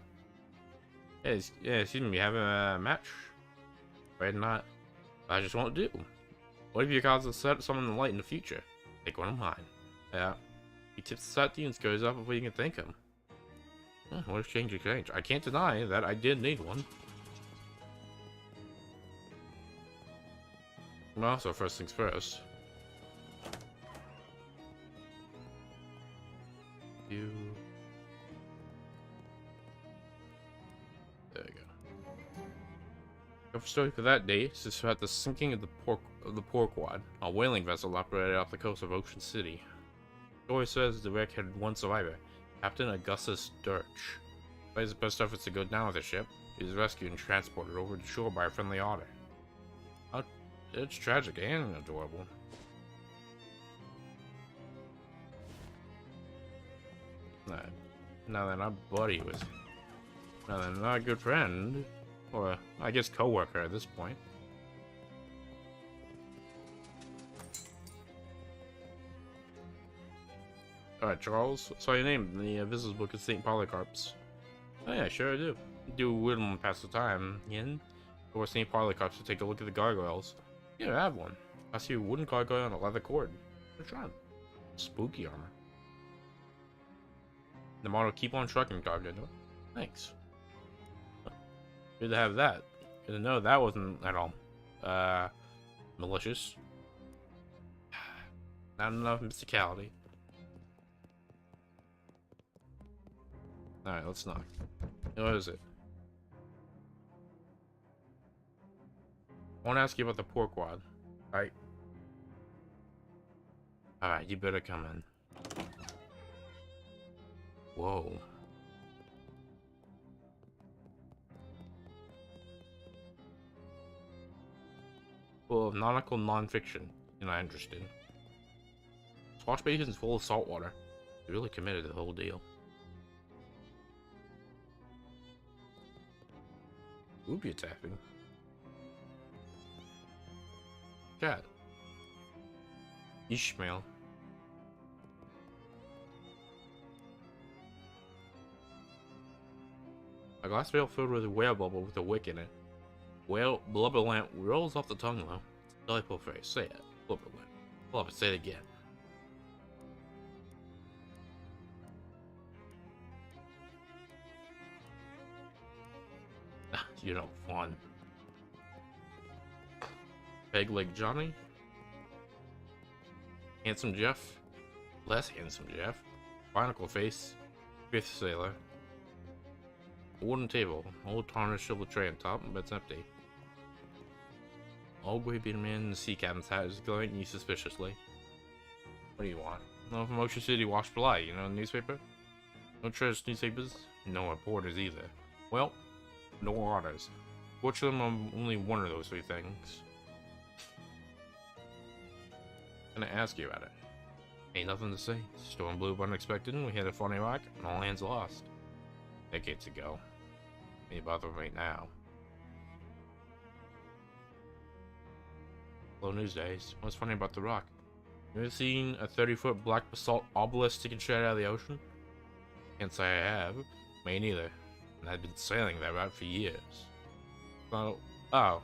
Yeah, excuse me, having a match? Afraid not. I just won't do. What if you cause a set someone in the light in the future? Take one of mine. Yeah. He tips the side and goes up before you can thank him. What exchange? I can't deny that I did need one. Well, so first things first. you. There we go. The story for that day is about the sinking of the Porkwad, a whaling vessel operated off the coast of Ocean City. The story says the wreck had one survivor, Captain Augustus Dirch. Despite his best efforts to go down with the ship, he was rescued and transported over the shore by a friendly otter. It's tragic and adorable. Now that our buddy was... Now that not a good friend, or I guess co-worker at this point. Alright, Charles, saw your name in the visitors book of St. Polycarp's. Oh yeah, sure I do. Do a weird one to pass the time, Yin. Or St. Polycarp's to take a look at the gargoyles. Yeah, I have one. I see a wooden gargoyle on a leather cord. Good job. Spooky armor. The motto, keep on trucking, Gargoyle. Thanks. Good to have that. Good to know that wasn't at all, malicious. Not enough mysticality. Alright, let's knock. What is it? I want to ask you about the Porkwad. Alright. Alright, you better come in. Whoa. Full of nautical non-fiction. You're not interested. Wash basin's full of salt water. You're really committed to the whole deal. Booby attacking. Cat. Ishmael. A glass pail filled with a whale bubble with a wick in it. Whale blubber lamp rolls off the tongue though. Delightful phrase. Say it. Blubber lamp. Blubber. Say it again. You know, fun. Peg leg Johnny. Handsome Jeff. Less handsome Jeff. Barnacle face. Fifth sailor. A wooden table. Old tarnished silver tray on top, but it's empty. Old gray-bearded man in the sea captain's hat is glowing at you suspiciously. What do you want? No, from Ocean City, Wash July. You know the newspaper? No trust newspapers? No reporters either. Well, no orders. Fortunately, I'm only one of those three things. Gonna ask you about it. Ain't nothing to say. Storm blew up unexpected, and we had a funny rock, and all hands lost. Decades ago. Ain't bother right now. Slow news days. What's funny about the rock? You ever seen a 30-foot black basalt obelisk sticking straight out of the ocean? Can't say I have. Me neither. And I've been sailing that route for years. So, oh.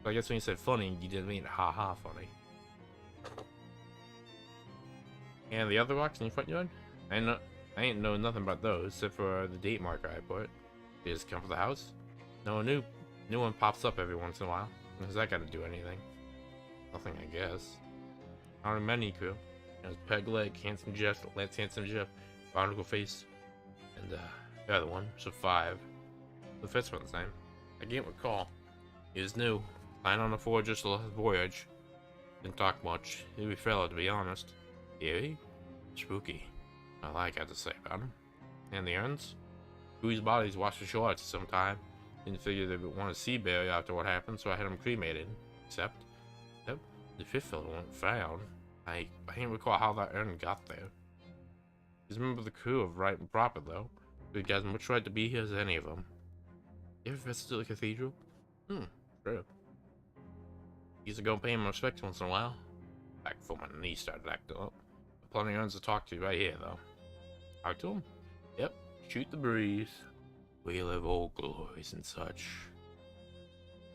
So I guess when you said funny, you didn't mean ha-ha funny. And the other rocks in your front yard? I ain't know nothing about those, except for the date marker I put. They just come for the house? No, new one pops up every once in a while. What does that got to do anything? Nothing, I guess. Not a many crew. There's Peg Leg, Handsome Jeff, Lance Handsome Jeff, Barnacle Face, and the other one, so 5. The fifth one's name. I can't recall. He was new. Flying on the forge just the last voyage. Didn't talk much. He was a fellow, to be honest. Eerie? Spooky. All I got to say about him. And the urns? Whose bodies washed ashore at some time. Didn't figure they would want to sea bury after what happened, so I had him cremated. Except the fifth fellow wasn't found. I can't recall how that urn got there. He's a member of the crew of Right and Proper, though. We've got as much right to be here as any of them. You ever visited the cathedral? True. Used to go and pay him respect once in a while. Back before my knee started acting up. Plenty of urns to talk to right here, though. Talk to him? Yep. Shoot the breeze. We live old glories and such.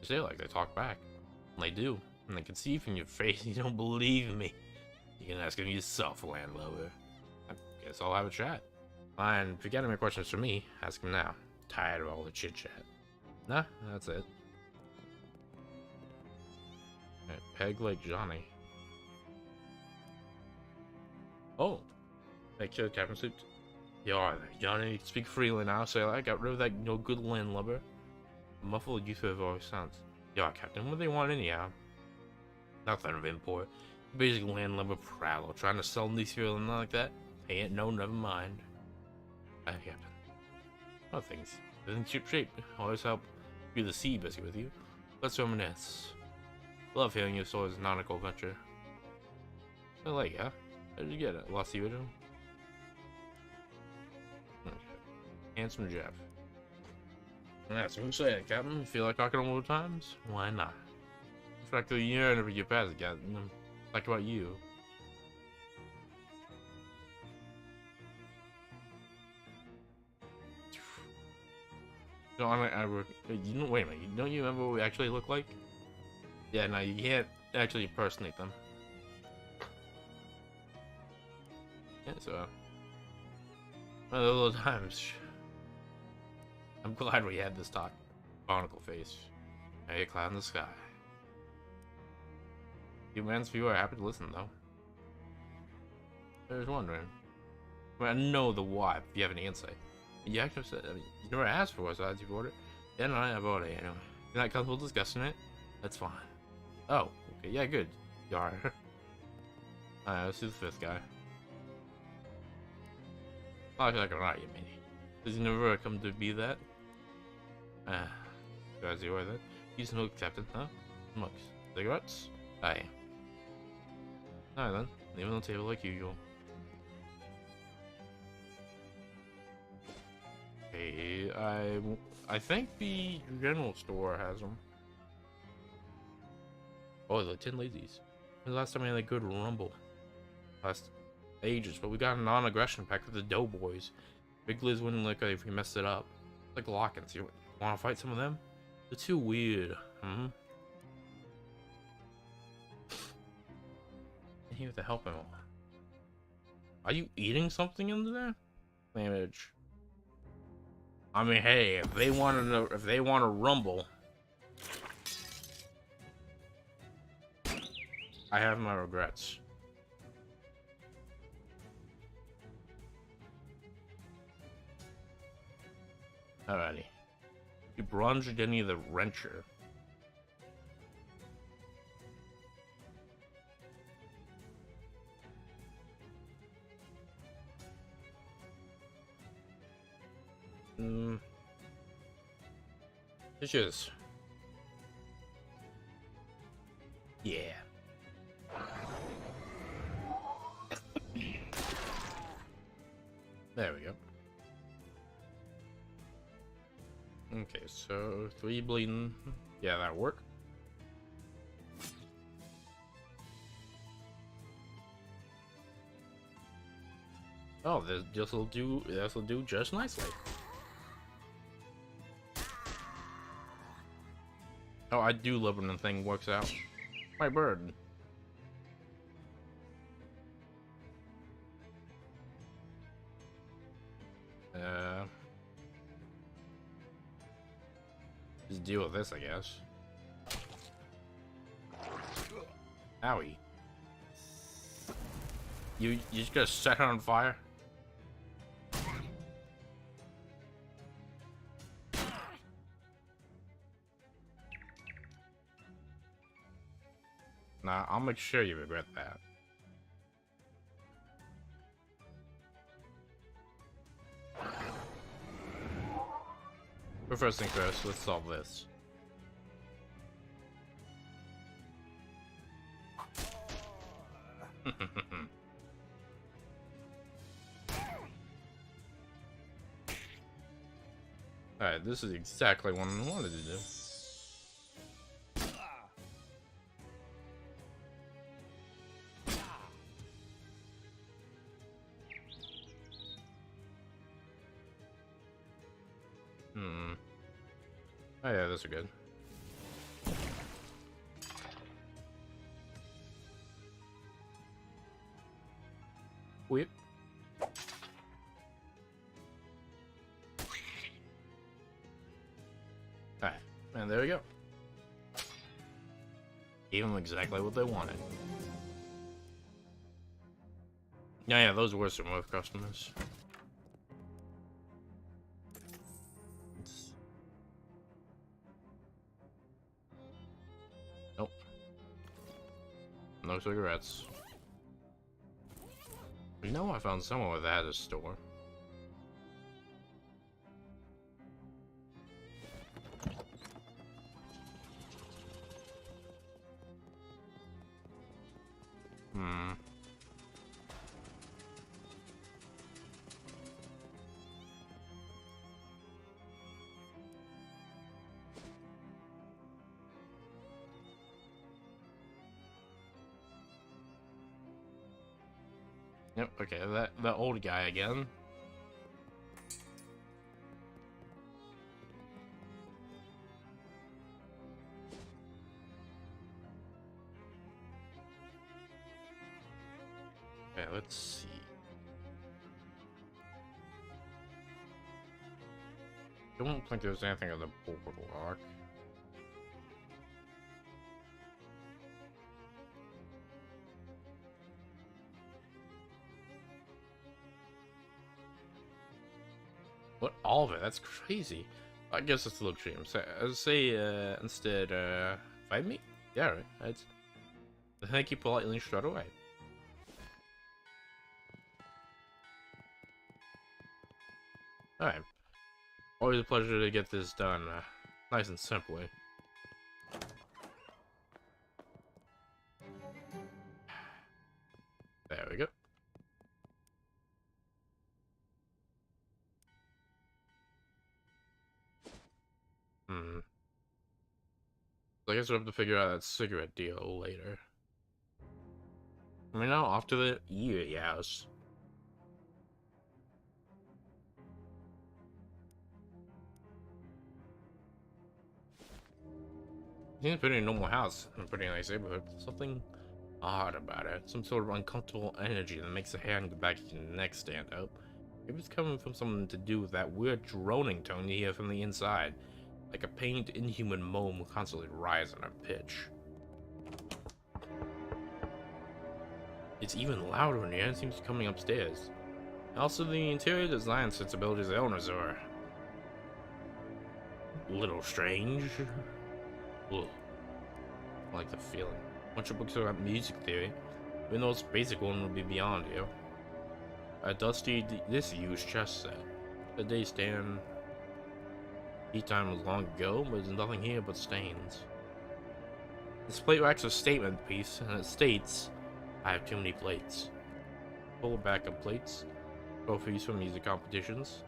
They say like they talk back. And they do. And I can see from your face you don't believe me. You can ask him yourself, landlubber. I guess I'll have a chat. Fine, if you got any more questions for me, ask him now. Tired of all the chit-chat. Nah, that's it. Right, Peg like Johnny. Oh! Make sure the captain suit. Yeah, Johnny, speak freely now. Say, I got rid of that no good landlubber. A muffled youth of voice sounds. Yeah, Captain, what do they want anyhow? Nothing of import. Basic landlubber prowler trying to sell these feeling like that. Ain't no, never mind. Captain. Oh, things in ship shape. Always help you the sea busy with you. Let's reminisce. Love hearing your stories nautical venture. I like it, huh? How did you get it? Lost you with Okay. Handsome Jeff. That's what I'm saying, Captain. You feel like talking all the times? Why not? In fact, the year never get past it, Captain. Like about you. No, you know, wait a minute. Don't you remember what we actually look like? Yeah, no, you can't actually impersonate them. Yeah, so one of those times. I'm glad we had this talk. Barnacle face. Hey, a cloud in the sky. You man's few are happy to listen, though. I was wondering. I mean, I know the why, if you have any insight. You actually said, I mean, you never asked for it, so you bought it. Yeah, no, I bought it anyway. You're not comfortable discussing it? That's fine. Oh, okay, yeah, good. You are. Alright, let's do the fifth guy. Oh, I feel like I'm not, you mean. Does he never come to be that? Guys, you are that? You smoke, Captain, huh? Smokes. Cigarettes? Aye. Alright then, leave it on the table like usual. Okay, I think the general store has them. Oh, the 10 lazies. The last time we had a good rumble. Last ages, but we got a non-aggression pack with the Doughboys. Big Liz wouldn't look like if we messed it up. Like Lockins, you wanna fight some of them? They're too weird. And he have to help him. Are you eating something in there? Damage. I mean, hey, if they want to rumble, I have my regrets. Alrighty. You bronzed any of the wrencher. Dishes. Yeah. There we go. Okay, so 3 bleeding. Yeah, that'll work. Oh, this'll do just nicely. Oh, I do love when the thing works out. My bird. Just deal with this, I guess. Owie. You just gonna set her on fire? Nah, I'll make sure you regret that. But first thing first, let's solve this. Alright, this is exactly what I wanted to do. Oh yeah, those are good. Whip. Alright, and there we go. Gave them exactly what they wanted. Yeah, those were some of customers. no cigarettes. You know, I found somewhere that had a store. Yep, okay, that old guy again. Okay, let's see. I don't think there's anything in the boardwalk. What? All of it? That's crazy. I guess it's a little dream. So, say instead, fight me? Yeah, right. That's... Thank you politely straight away. Alright. Always a pleasure to get this done, nice and simply. There we go. So I guess we'll have to figure out that cigarette deal later. I mean, now off to the yes. Seems pretty normal house in a pretty nice neighborhood. Something odd about it. Some sort of uncomfortable energy that makes the hair on the back of your neck stand up. Maybe it's coming from something to do with that weird droning tone you hear from the inside. Like a pained, inhuman moan will constantly rise in a pitch. It's even louder when the end seems coming upstairs. Also, the interior design sensibilities of the owners are a little strange. Ugh. I like the feeling. Bunch of books about music theory. Even though its basic one would be beyond you. A dusty, disused chess set. The day stand. Tea time was long ago, but there's nothing here but stains. This plate racks a statement piece, and it states, I have too many plates. Full backup plates. Trophies for music competitions.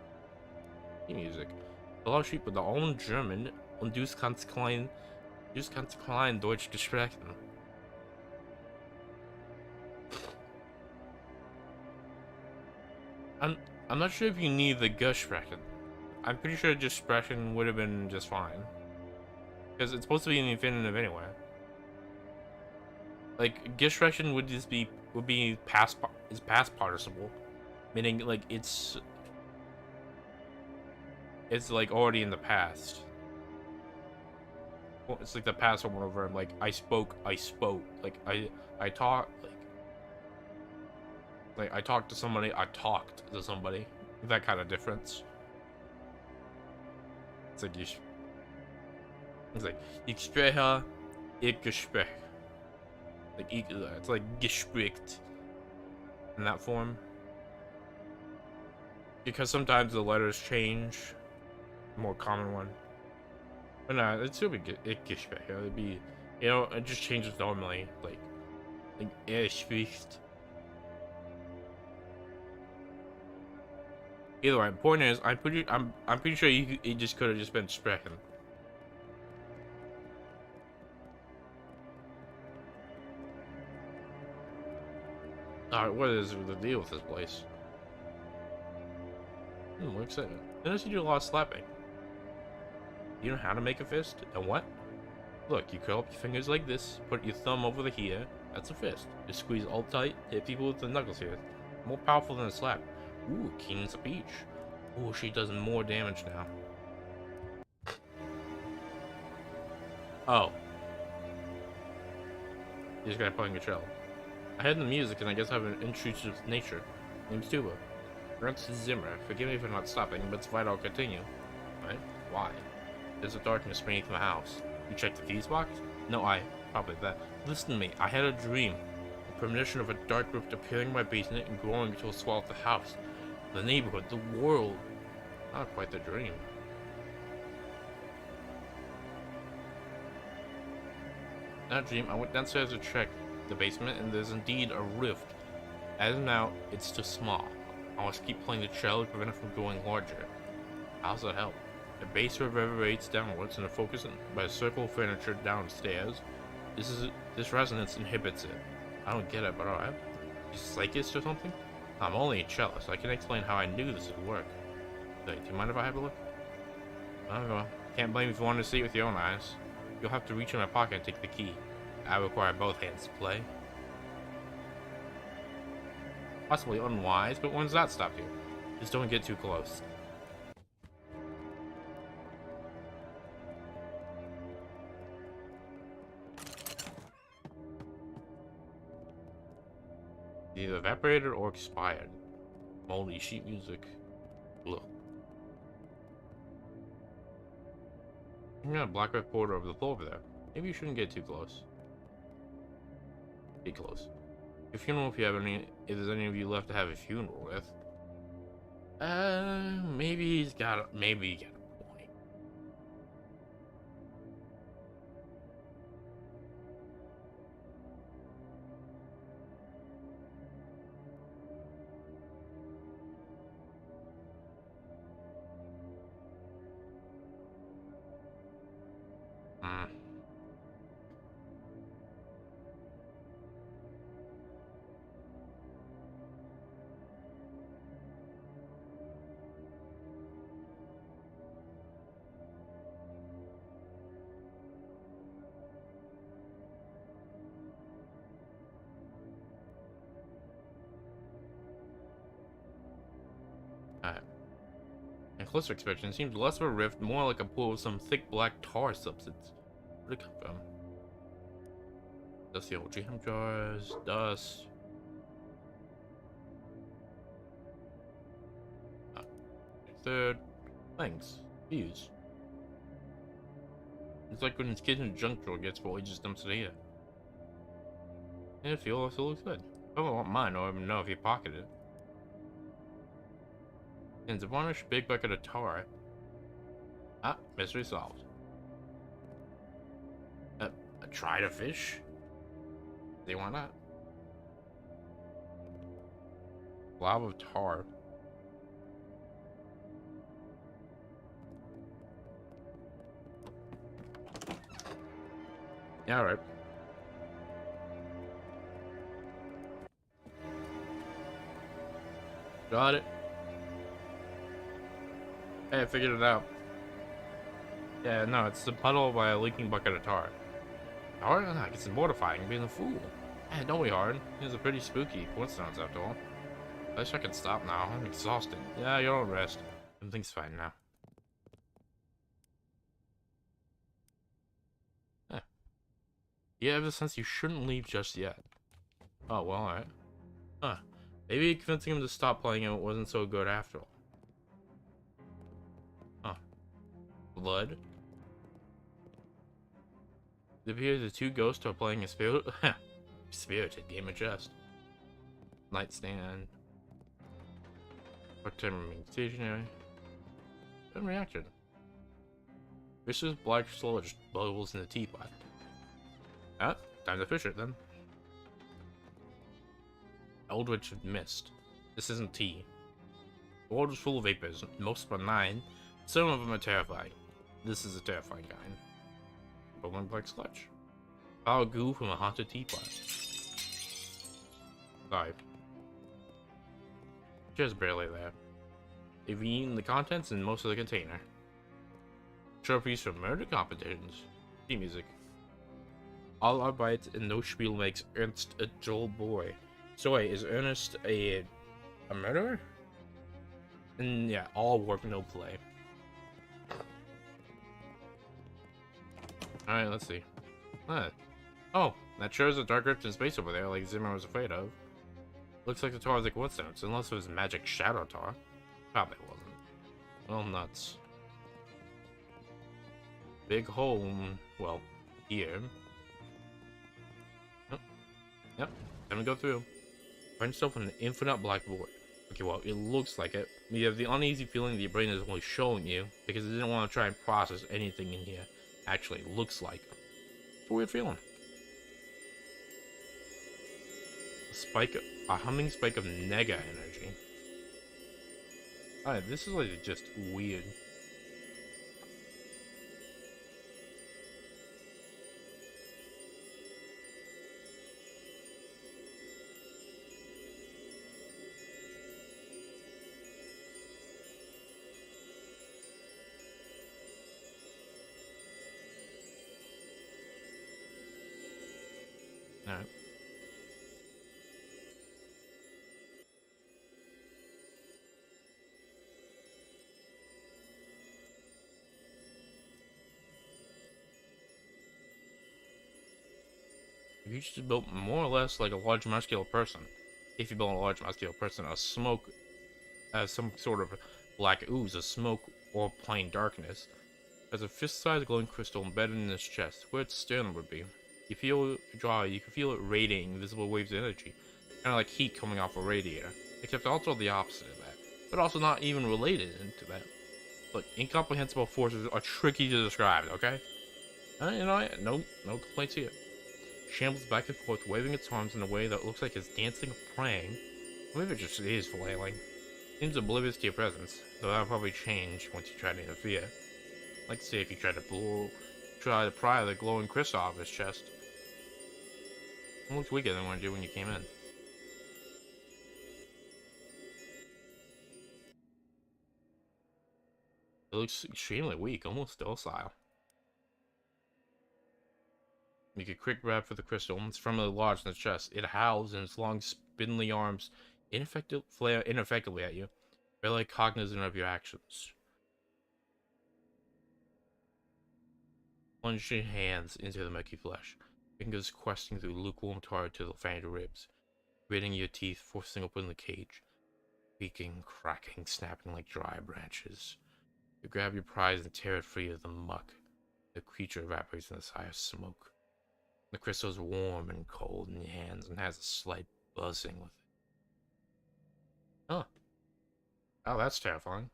Music. The law sheet with the own German und du kannst klein Deutsch gesprochen. I'm not sure if you need the gesprochen. I'm pretty sure just sprechen would have been just fine. Because it's supposed to be an infinitive anyway. Like, gesprochen would just be past participle. Meaning like it's like already in the past. Well, it's like the past over and over. I'm like I spoke. Like I talk. Like I talked to somebody. I talked to somebody. That kind of difference. It's like it's like ich spreche, ich gesprech. Like it's like gespricht in that form. Because sometimes the letters change. More common one. But no, it'd still be ich gesprech. It'd be, you know, it just changes normally. Like spricht. Either way, the point is, I'm pretty sure it just could have just been sprechen. Alright, what is the deal with this place? What excitement. Notice you do a lot of slapping. You know how to make a fist? And what? Look, you curl up your fingers like this, put your thumb over the here, that's a fist. Just squeeze all tight, hit people with the knuckles here. More powerful than a slap. Ooh, keen as a peach. Ooh, she does more damage now. Oh. You just gotta play your I heard the music and I guess I have an intrusive nature. Name's Tuba. Grunts Zimmer. Forgive me for not stopping, but it's vital I'll continue. Right? Why? There's a darkness beneath my house. You checked the fuse box? No, probably that. Listen to me. I had a dream. premonition of a dark rift appearing in my basement and growing until it swallowed the house, the neighborhood, the world. Not quite the dream. That dream, I went downstairs to check the basement, and there's indeed a rift. As of now, it's too small. I must keep playing the cello to prevent it from growing larger. How's that help? The bass reverberates downwards and the focus by a circle of furniture downstairs. This resonance inhibits it. I don't get it, but alright. You psychist or something? I'm only a cellist. I can explain how I knew this would work. Wait, do you mind if I have a look? Oh well. Can't blame you if you want to see it with your own eyes. You'll have to reach in my pocket and take the key. I require both hands to play. Possibly unwise, but when does that stop you? Just don't get too close. Either evaporated or expired. Moldy sheet music. Look. You got a black reporter over the floor over there. Maybe you shouldn't get too close. Get close. Your funeral, if there's any of you left to have a funeral with. Maybe he got a point. And closer inspection seems less of a rift, more like a pool of some thick black tar substance. Where'd it come from? Dusty old jam jars, dust. Third, things, views. It's like when his kitchen junk drawer gets full, he just dumps it here. And it still looks good. I don't want mine, or even know if he pocketed it. And a varnished big bucket of tar. Ah, mystery solved. Try to fish? They want that. Blob of tar. Yeah, alright. Got it. Hey, I figured it out. Yeah, no, it's the puddle by a leaking bucket of tar. Tar? No, it's mortifying being a fool. Hey, don't be hard. It was a pretty spooky coincidence after all. I wish I could stop now. I'm exhausted. Yeah, you don't rest. Everything's fine now. Huh. You have the sense you shouldn't leave just yet. Oh, well, alright. Huh. Maybe convincing him to stop playing it wasn't so good after all. Huh. Blood? It appears the two ghosts are playing a spirited game of chess. Nightstand. What time remaining stationary? Good reaction. Vicious black sludge bubbles in the teapot. Ah, time to fish it then. Eldritch Mist. This isn't tea. The world is full of vapors, most benign. Some of them are terrifying. This is a terrifying kind. Bubbling black sludge. Foul goo from a haunted teapot. Sorry. Just barely there. They've eaten the contents and most of the container. Trophies from murder competitions. Theme music. All our bites and no spiel makes Ernst a dull boy. So wait, is Ernest a murderer? And yeah, all work, no play. Alright, let's see. Huh. Oh, that shows a dark rift in space over there, like Zimmer was afraid of. Looks like the tar is a coincidence, unless it was magic shadow tar. Probably wasn't. Well, nuts. Big hole, well, here. Oh, yep. Let me go through. Find yourself an infinite black void. Okay, well, it looks like it. You have the uneasy feeling that your brain is only showing you because it didn't want to try and process anything in here. Actually, it looks like. It's a weird feeling. A humming spike of nega energy. Alright, this is like just weird. Alright. You just built more or less like a large muscular person. If you build a large muscular person, a smoke, some sort of black ooze, a smoke, or plain darkness, has a fist-sized glowing crystal embedded in his chest, where its sternum would be. You feel dry, you can feel it radiating invisible waves of energy, kind of like heat coming off a radiator, except also the opposite of that, but also not even related to that. Look, incomprehensible forces are tricky to describe, okay? You know, no complaints here. Shambles back and forth, waving its arms in a way that looks like it's dancing or praying. Or maybe it just is flailing. Seems oblivious to your presence, though that'll probably change once you try to interfere. Like say if you try to pry the glowing crystal out of his chest. It looks weaker than what it did when you came in. It looks extremely weak, almost docile. Make a quick grab for the crystal. It's firmly lodged in the chest. It howls and its long, spindly arms flare ineffectively at you, barely cognizant of your actions. Plunge your hands into the murky flesh, fingers questing through lukewarm tar to the fanged ribs, gritting your teeth, forcing open the cage, creaking, cracking, snapping like dry branches. You grab your prize and tear it free of the muck. The creature evaporates in a sigh of smoke. The crystal is warm and cold in your hands and has a slight buzzing with it. Huh. Oh, that's terrifying.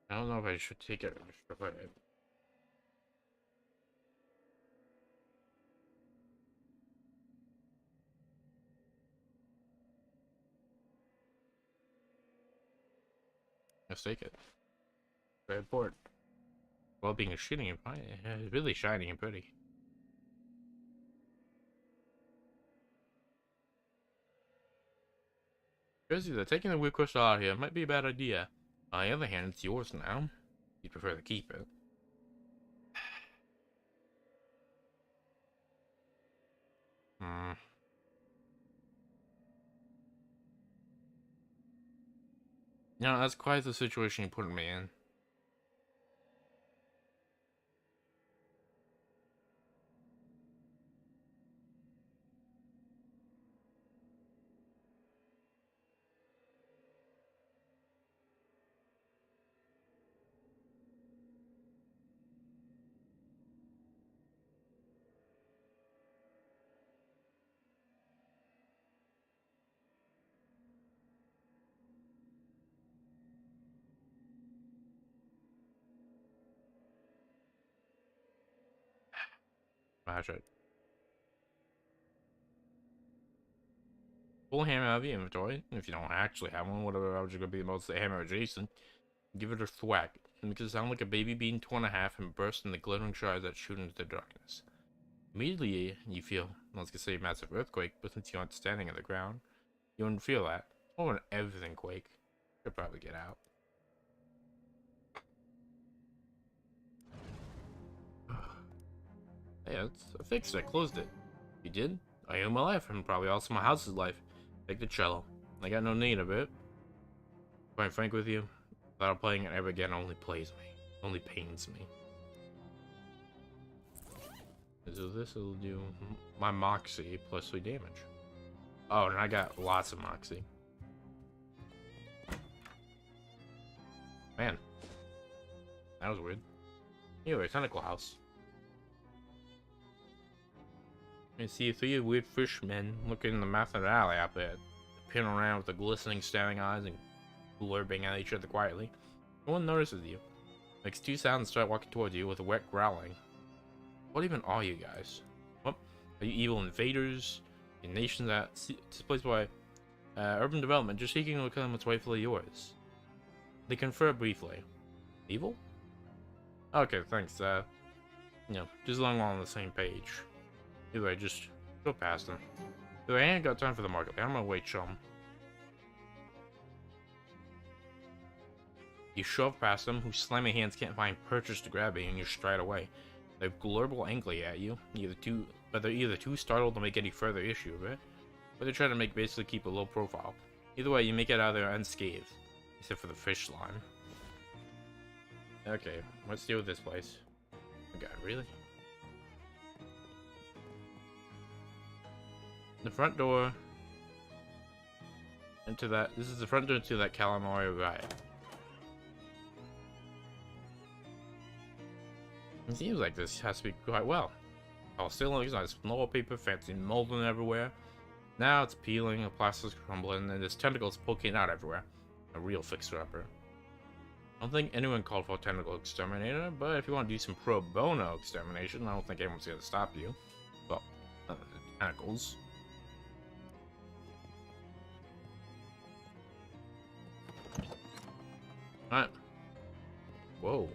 I don't know if I should take it or destroy it. Let's take it. Very important. Well, being shitty and fine, it's really shiny and pretty. Crazy that taking the weird crystal out of here might be a bad idea. On the other hand, it's yours now. You'd prefer to keep it. Hmm. No, that's quite the situation you put me in. Smash it. Pull a hammer out of the inventory. If you don't actually have one, whatever else you're gonna be the most hammer adjacent. Give it a thwack. It makes it sound like a baby being torn in half and burst in the glittering shards that shoot into the darkness. Immediately, you feel, I was gonna say a massive earthquake, but since you aren't standing on the ground, you wouldn't feel that. Or an everything quake. You'll probably get out. Yeah, I fixed it. I closed it. You did? I owe my life, and probably also my house's life. Take the cello. I got no need of it. Quite frank with you, without playing it ever again only only pains me. So this will do my Moxie plus 3 damage. Oh, and I got lots of Moxie. Man, that was weird. Anyway, Tentacle House. You see 3 weird fishmen looking in the mouth of the alley out there, peering around with the glistening, staring eyes and blurting at each other quietly. No one notices you. Makes 2 sounds and start walking towards you with a wet growling. What even are you guys? What? Are you evil invaders? In nations that displaced by urban development, just seeking to become what's rightfully yours? They confer briefly. Evil? Okay, thanks. You know, just along on the same page. Anyway, just go past them. Anyway, I ain't got time for the market. I'm gonna wait, chum. You shove past them, whose slimy hands can't find purchase to grab you, and you stride away. They global angry at you, but they're either too startled to make any further issue of it, or they're trying to basically keep a low profile. Either way, you make it out of there unscathed, except for the fish slime. Okay, let's deal with this place. Oh god, really? The front door into that. This is the front door to that calamari riot. It seems like this has to be quite well. All ceilings, nice wallpaper, fancy molding everywhere. Now it's peeling, the plaster's crumbling, and there's tentacles poking out everywhere. A real fixer-upper. I don't think anyone called for a tentacle exterminator, but if you want to do some pro bono extermination, I don't think anyone's gonna stop you. Well, tentacles. Alright. Whoa.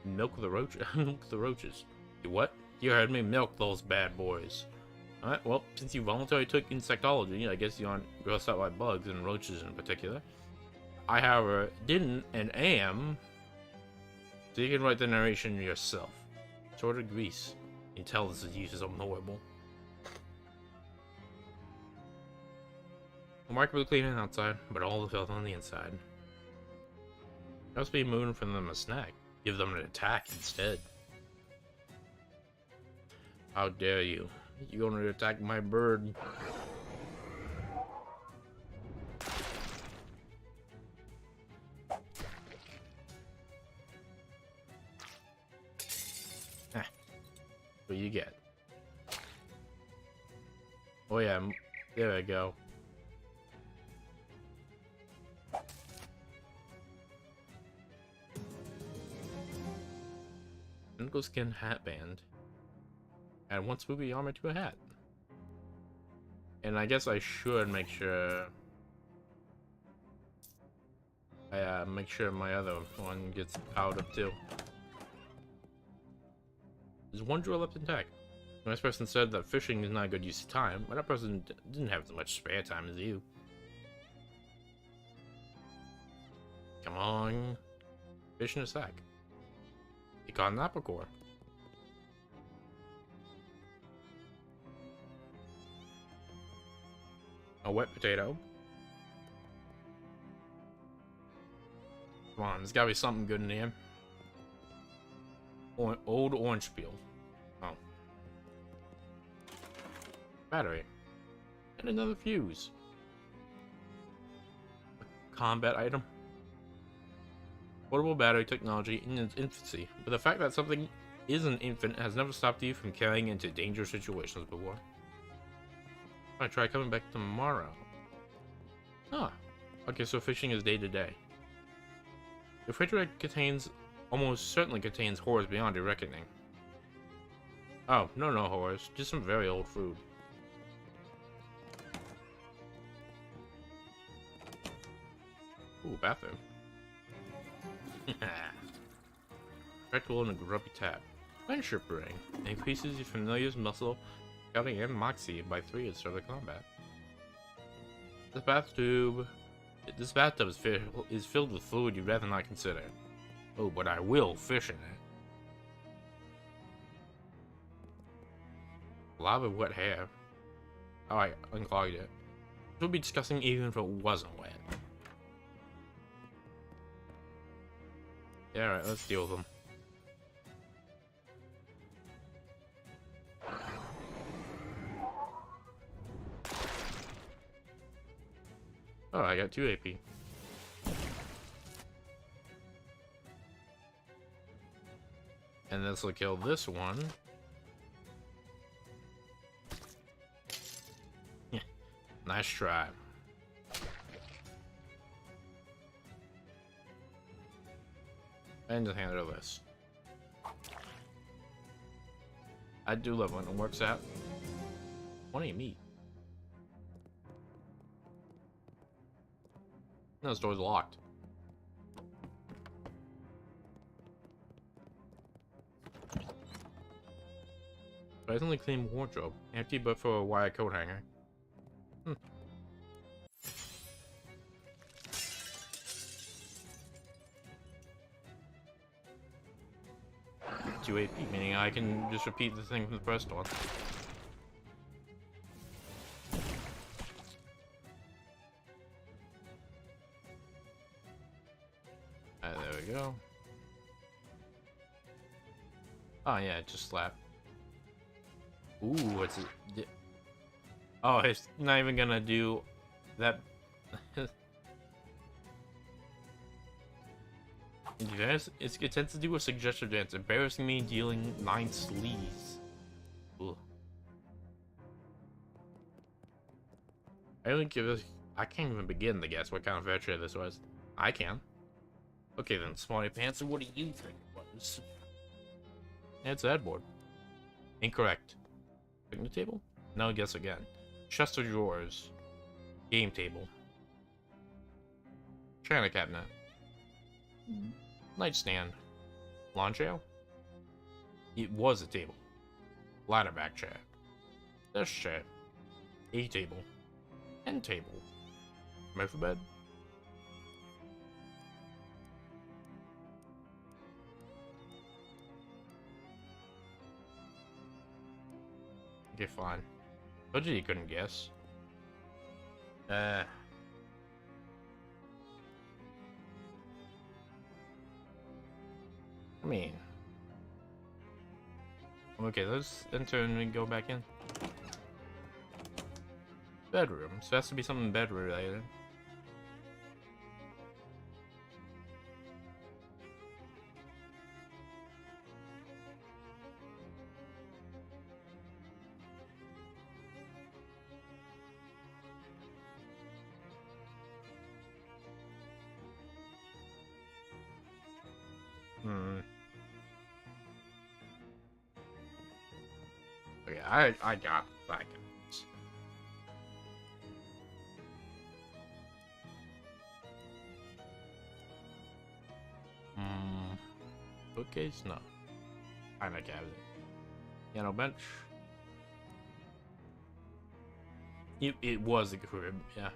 Milk the roach. Milk the roaches. You what? You heard me. Milk those bad boys. Alright, well, since you voluntarily took insectology, I guess you aren't grossed out by bugs and roaches in particular. I, however, didn't and am. So you can write the narration yourself. Sort of grease. You can tell this use is unknowable. Remarkably clean on the outside, but all the filth on the inside. Must be moving from them a snack. Give them an attack instead. How dare you? You're gonna attack my bird. What you get? Oh yeah, there we go. Tentacle skin hat band. Add 1 spooky armor to a hat. And I guess I should make sure I make sure my other one gets out of too. There's 1 drill left intact. The nice person said that fishing is not a good use of time, but that person didn't have as much spare time as you. Come on. Fish in a sack. You caught an apple core. A wet potato. Come on, there's gotta be something good in here. Old orange peel. Oh. Battery. And another fuse. A combat item. Portable battery technology in its infancy, but the fact that something is an infant has never stopped you from carrying into dangerous situations before. I try coming back tomorrow. Ah, okay, so fishing is day to day. The refrigerator almost certainly contains horrors beyond your reckoning. Oh, no horrors, just some very old food. Ooh, bathroom. Practical and a grubby tap. Friendship ring. Increases your familiar's muscle, scouting, and moxie by 3 at the start of combat. This bathtub is filled with fluid you'd rather not consider. Oh, but I will fish in it. Lava wet hair. Oh, I unclogged it. This would be disgusting even if it wasn't wet. Yeah, alright, let's deal with them. Oh, I got 2 AP. And this will kill this one. Yeah, nice try. And just handle this. I do love when it works out. What do you mean? No, this door's locked. Surprisingly clean wardrobe. Empty but for a wire coat hanger. 2 AP, meaning I can just repeat the thing from the first one. There we go. Oh yeah, just slap. Ooh, what's it? Oh, it's not even gonna do that. It tends to do a suggestive dance, embarrassing me, dealing 9 sleaze. Ooh. I don't give a. I can't even begin to guess what kind of adventure this was. I can. Okay then, Smarty Pants, what do you think it was? It's a headboard. Incorrect. Picnic table? No, guess again. Chest of drawers. Game table. China cabinet. Nightstand. Lawn chair? It was a table. Ladder back chair. Desk chair. A table. End table. Sofa bed. Okay, fine. Told you couldn't guess. I mean... Okay, let's enter and go back in. Bedroom. So it has to be something bedroom related. Okay, I got seconds. Bookcase? No. Kinda cabinet. Piano bench. It was a crib, yeah.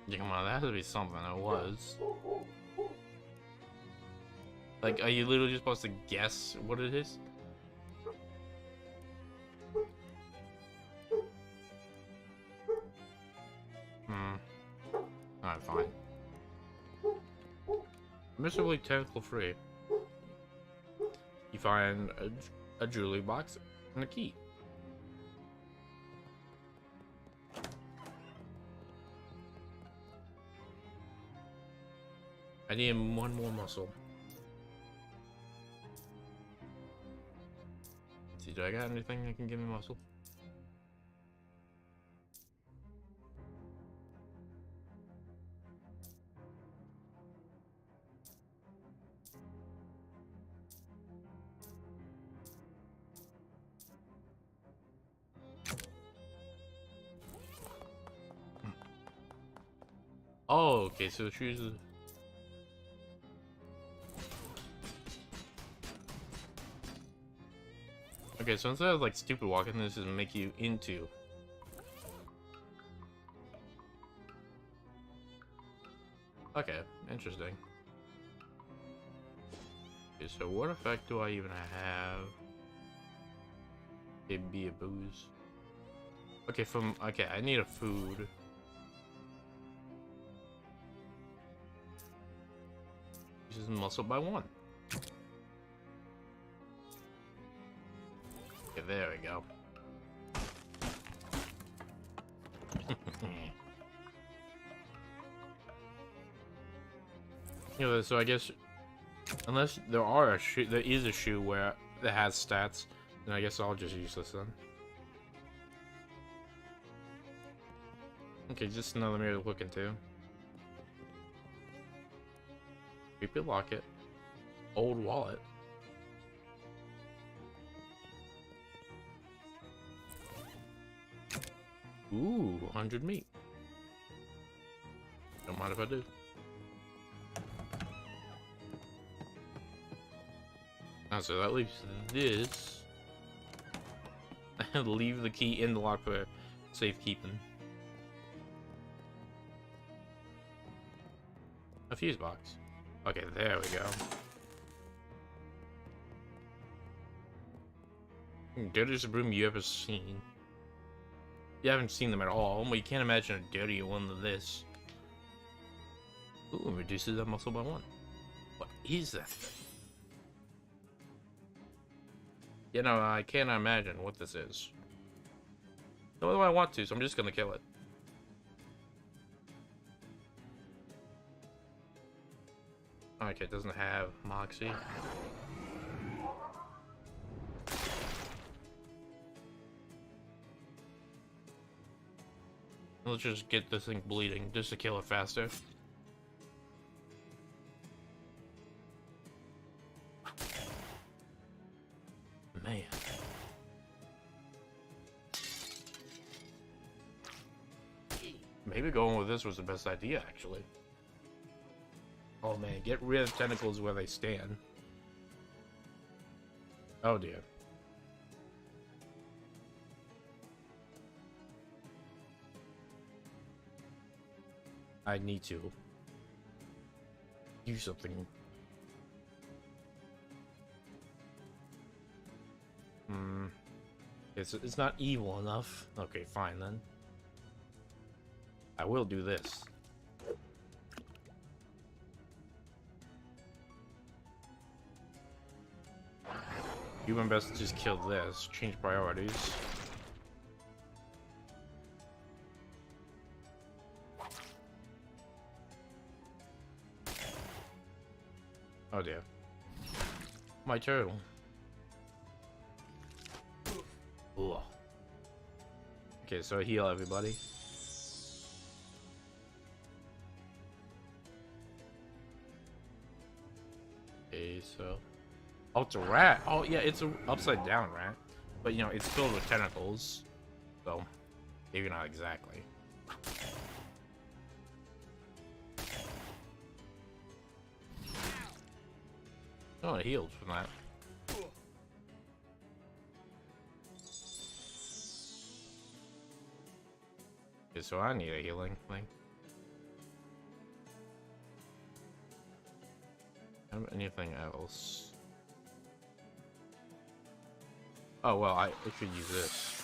Yeah, come on, that has to be something. It was. Like, are you literally just supposed to guess what it is? Alright, fine. Miserably tentacle free. You find a jewelry box and a key. I need one more muscle. Let's see, do I got anything that can give me muscle? Oh, okay, so choose a... Okay, so instead of like stupid walking, this is make you into. Okay, interesting. Okay, so what effect do I even have? It'd be a booze. Okay, okay, I need a food. This is muscle by 1. Okay, there we go. You know, so I guess unless there is a shoe where that has stats, then I guess I'll just use this then. Okay, just another mirror to look into. Creepy locket. Old wallet. Ooh, 100 meat. Don't mind if I do. Oh, so that leaves this. And leave the key in the lock for safekeeping. A fuse box. Okay, there we go. Dirtiest broom you ever seen. You haven't seen them at all. Well, you can't imagine a dirtier one than this. Ooh, reduces that muscle by 1. What is that thing? You know, I can't imagine what this is. Nor do I want to, so I'm just gonna kill it. Okay, it doesn't have Moxie. Let's just get this thing bleeding, just to kill it faster. Man. Maybe going with this was the best idea, actually. Oh man, get rid of tentacles where they stand. Oh dear. I need to do something. It's not evil enough. Okay, fine then. I will do this. Do my best to just kill this. Change priorities. Oh dear. My turtle. Ugh. Okay, so heal everybody. Okay, so... Oh, it's a rat! Oh, yeah, it's an upside down rat. But, you know, it's filled with tentacles. So, maybe not exactly. Oh, it healed from that. Okay, so I need a healing thing. Anything else? Oh, well, I should use this.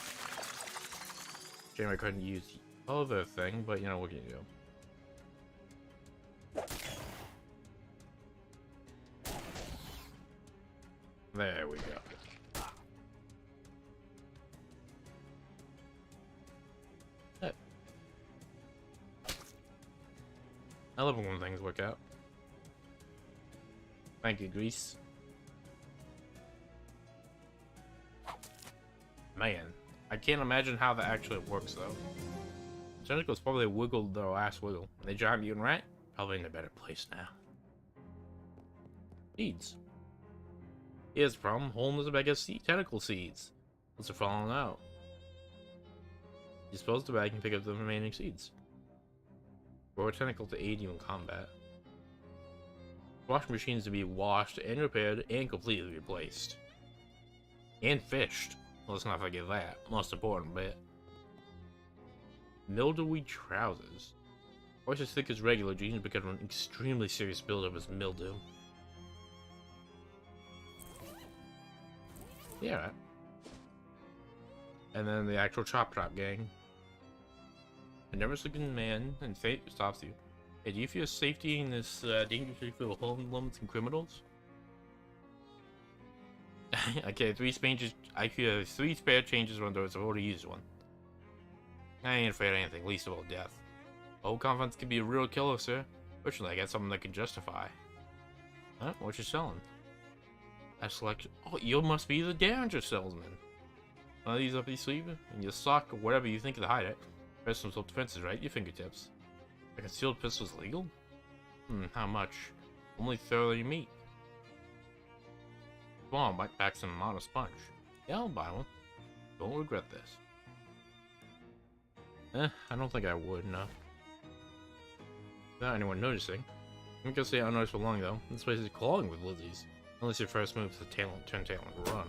Shame I couldn't use the other thing, but you know, what can you do? There we go. Hey. I love when things work out. Thank you, Grease. Man, I can't imagine how that actually works, though. Tentacles probably wiggled their last wiggle. The giant mutant rat? Probably in a better place now. Seeds. Here's the problem. Holding this bag of tentacle seeds. Those are falling out. Dispose the bag and pick up the remaining seeds. Grow a tentacle to aid you in combat. Washing machines to be washed and repaired and completely replaced. And fished. Well, let's not forget that. Most important bit. Mildewy trousers. Twice as thick as regular jeans become an extremely serious buildup as mildew. Yeah, right. And then the actual Chop Chop gang. A nervous-looking man and fate stops you. Hey, do you feel safety in this dangerously full of hoodlums and criminals? Okay, 3 changes. I feel 3 spare changes when there's already used one. I ain't afraid of anything, least of all death. Old confidence can be a real killer, sir. Fortunately, I got something that can justify. Huh? What you selling? I select. Oh, you must be the Derringer salesman. One of these up your sleeve, and your sock, or whatever you think to hide it. Personal self-defense is right. Your fingertips. A concealed pistol is legal? How much? Only thoroughly meat. Small, might pack some amount of sponge. Yeah, I'll buy one. Don't regret this. I don't think I would, no. Without anyone noticing. I'm gonna say unnoticed for long, though. This place is clogging with lizzies. Unless your first move is to turn tail and run.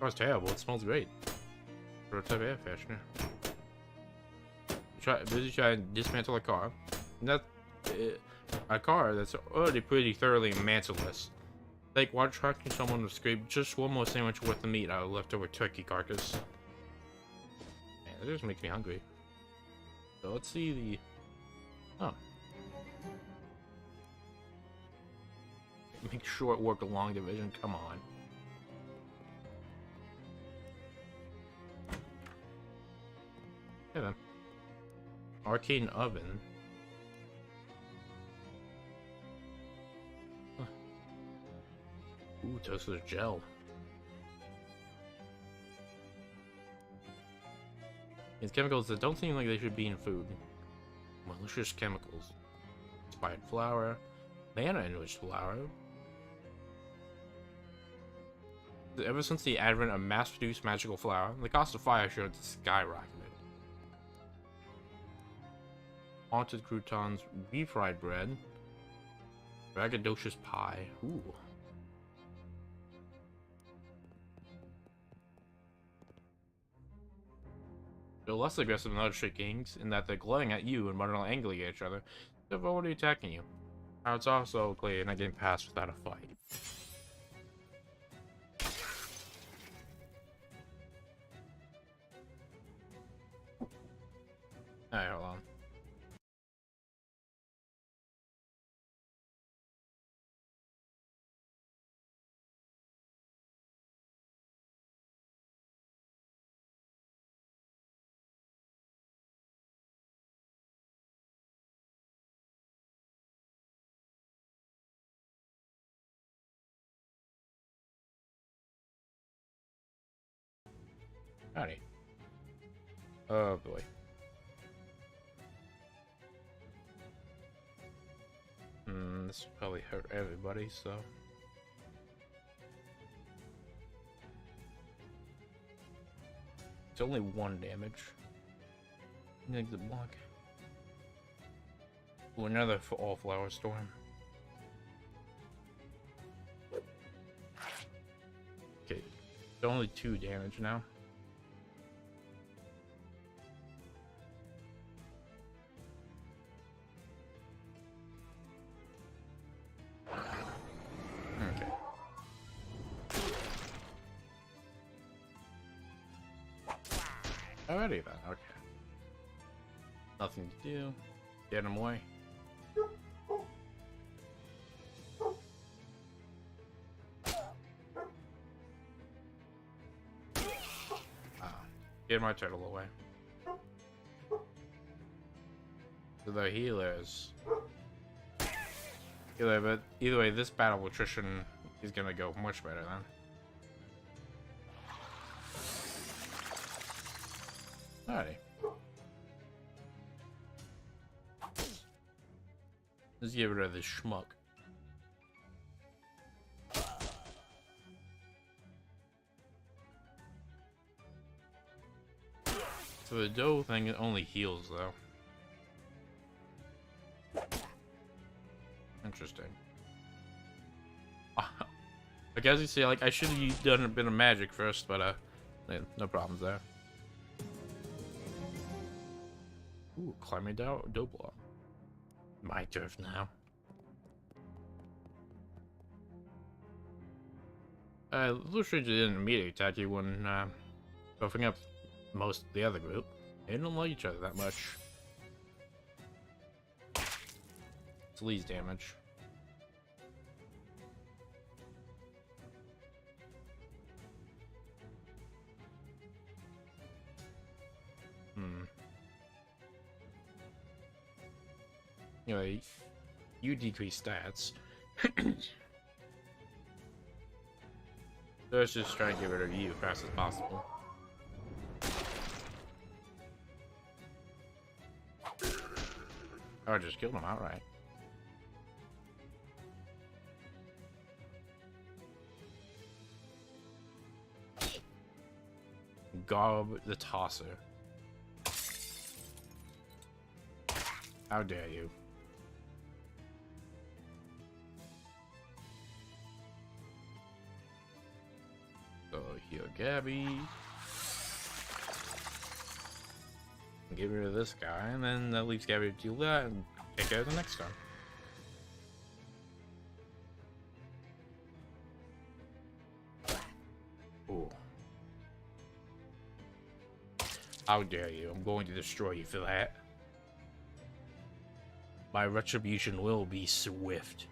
Oh, it's terrible. It smells great. Prototype air freshener. Busy trying to dismantle a car. And a car that's already pretty thoroughly mantleless. Like while tracking someone to scrape just one more sandwich worth of meat out of leftover turkey carcass. Man, that just makes me hungry. So let's see the... Oh. Make short work a long division, come on. Yeah then. Arcane oven. Huh. Ooh, toasted gel. These chemicals that don't seem like they should be in food. Malicious chemicals. Expired flour. Mana enriched flour. Ever since the advent of mass-produced magical flour, the cost of fire sure to skyrocketed. Haunted croutons, refried bread, braggadocious pie. Ooh. They're less aggressive than other street gangs in that they're glaring at you and running angrily at each other. They're already attacking you. Now it's also clear you're not getting past without a fight. Alright, hold on. Howdy. Oh boy. This will probably hurt everybody, so. It's only 1 damage. Exit block. Ooh, another all-flower storm. Okay, it's only 2 damage now. Okay. Alrighty then, okay. Nothing to do. Get him away. Get my turtle away. So the healers. But either way, this battle attrition is gonna go much better then. Alrighty. Let's get rid of this schmuck. So the dough thing only heals though. Interesting. Like, as you say, like, I should have done a bit of magic first, but, yeah, no problems there. Ooh, climbing down dope block. My turf now. Little stranger didn't immediately attack you when, buffing up most of the other group. They don't like each other that much. It's least damage. Anyway, you decrease stats. So let's just try and get rid of you as fast as possible. Oh, I just killed him outright. Gob the Tosser. How dare you? So heal Gabby. Get rid of this guy, and then that leaves Gabby to deal that and take care of the next time. Ooh. How dare you? I'm going to destroy you for that. My retribution will be swift.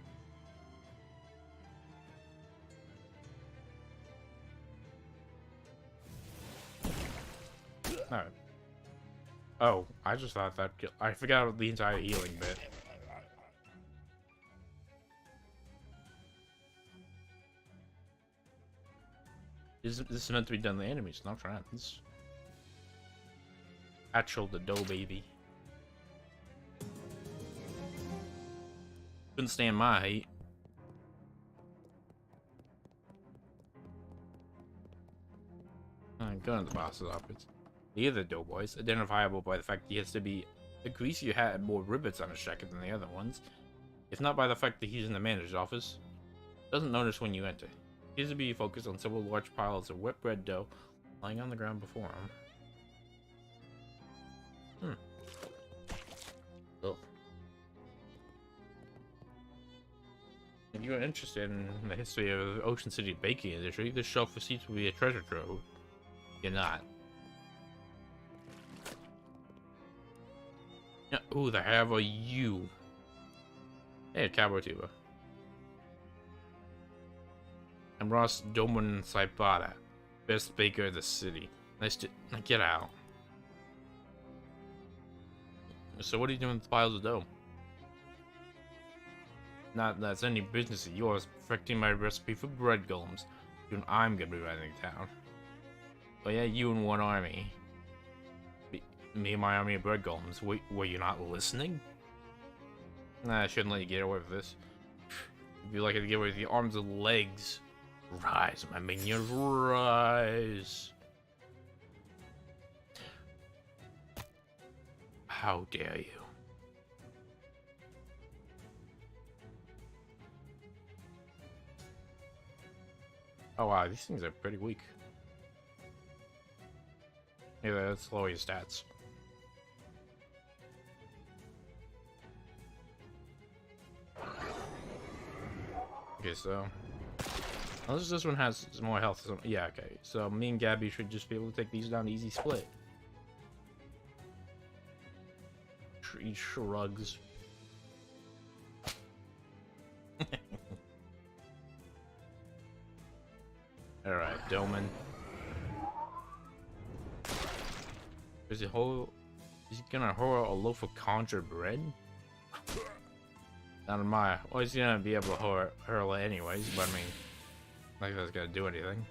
Alright. Oh, I just thought that I forgot the entire healing bit. This is meant to be done to enemies, not friends. Actual the dough baby. Couldn't stand my hate. Go into the boss's office. The other doughboys, identifiable by the fact he has to be a greasier hat and more rivets on his jacket than the other ones, if not by the fact that he's in the manager's office, doesn't notice when you enter. He has to be focused on several large piles of wet bread dough lying on the ground before him. Ugh. If you are interested in the history of the Ocean City baking industry, this shelf receipts will be a treasure trove. You're not. Yeah, who the hell are you? Hey, CowboyTuba. I'm Ross Doman Saipata, best baker of the city. Nice to get out. So what are you doing with the piles of dough? Not that it's any business of yours, perfecting my recipe for bread golems. Soon I'm gonna be running town. But yeah, you and one army. Me and my army of bread golems. Were you not listening? Nah, I shouldn't let you get away with this. If you like it to get away with your arms and legs. Rise, my minions, rise. How dare you? Oh wow, these things are pretty weak. Yeah, let's lower your stats. Okay, so unless this one has more health, so, yeah, okay. So me and Gabby should just be able to take these down easy split. He shrugs. Alright, Doman. Is he gonna hurl a loaf of conjured bread? Not in my. Well, he's gonna be able to hurl it anyways, but I mean, I think that's gonna do anything.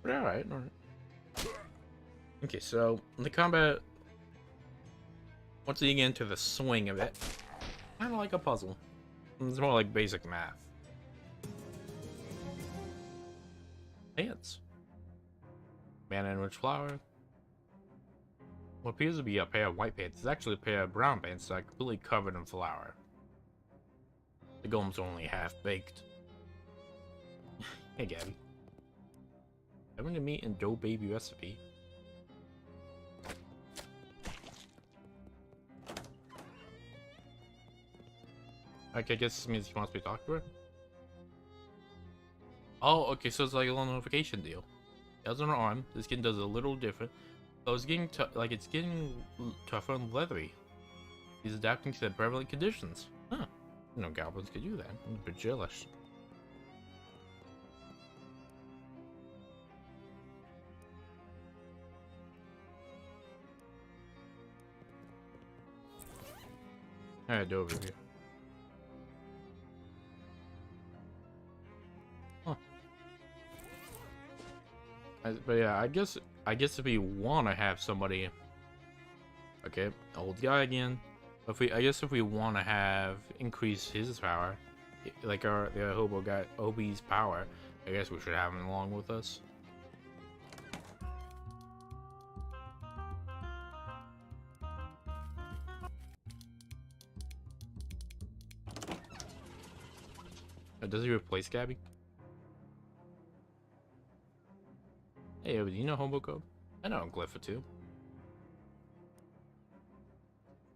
But alright. Okay, so in the combat, once you get into the swing of it, kind of like a puzzle. It's more like basic math. Pants. Banana and rich flour. What appears to be a pair of white pants is actually a pair of brown pants that are completely covered in flour. The golem's only half baked. Hey, Gabby. Having a meat and dough baby recipe. Okay, I guess this means he wants me to talk to her. Oh, okay, so it's like a little notification deal. It has on her arm. The skin does a little different. So it's getting it's getting tougher and leathery. He's adapting to the prevalent conditions. Huh. You know, goblins could do that. I'm a bit jealous. Alright, over here. Huh. But yeah, I guess if we want to have somebody, okay, old guy again. I guess if we want to have increase his power, like the hobo guy, Obi's power, I guess we should have him along with us. Does he replace Gabby? Hey, Obi, do you know Hobo Code? I know Glypha too.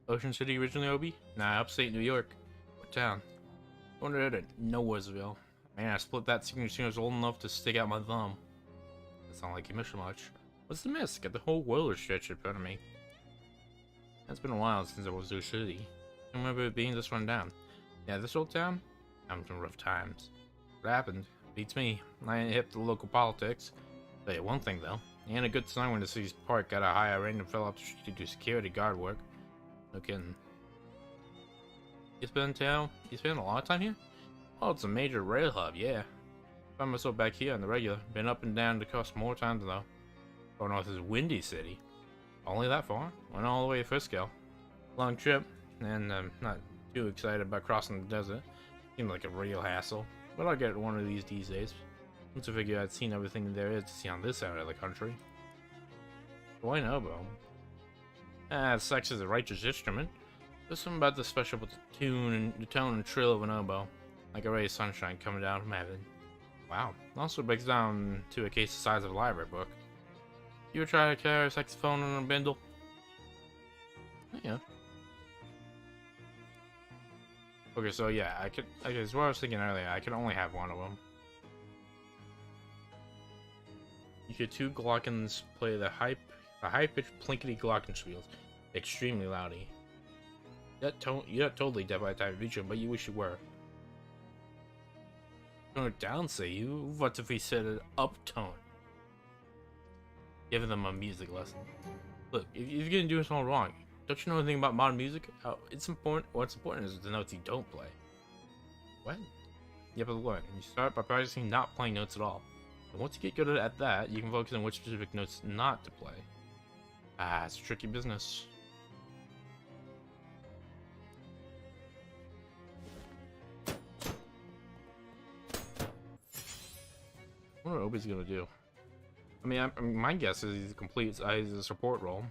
Ocean City originally, Obi? Nah, upstate New York. What town? Wonder at Nowheresville. Man, I split that signature. I was old enough to stick out my thumb. It's not like you miss much. What's the miss? Got the whole world stretched in front of me. It's been a while since I was so shitty. I remember it being this run down. Yeah, this old town? Having some rough times. What happened? Beats me. I ain't hip to local politics. Tell you one thing though, he ain't a good sign when the city's park got a higher rank and fell off the street to do security guard work. No kidding. You spend a lot of time here? Oh, it's a major rail hub, yeah. Find myself back here on the regular. Been up and down the coast more times though. Going north is Windy City. Only that far? Went all the way to Frisco. Long trip, and I'm not too excited about crossing the desert. Seemed like a real hassle, but I'll get it one of these days. Once I figure I'd seen everything there is to see on this side of the country. Why no, bro? Sex is a righteous instrument. There's something about the special with the tone and trill of an oboe, like a ray of sunshine coming down from heaven. Wow. Also breaks down to a case the size of a library book. You ever try to carry a saxophone on a bindle? Yeah. Okay, so yeah, I guess what I was thinking earlier, I can only have one of them. You hear two Glockens play the high-pitched plinkety glockenspiels, extremely loudy. You're not totally deaf by the time you reach them, but you wish you were. Tone it down, say you? What if we said an uptone? Giving them a music lesson. Look, if you're gonna do something wrong, don't you know anything about modern music? It's important. What's important is the notes you don't play. What? You have to learn. You start by practicing not playing notes at all. And once you get good at that, you can focus on which specific notes not to play. It's a tricky business. I wonder what Obi's gonna do. I mean, my guess is he completes as a support role.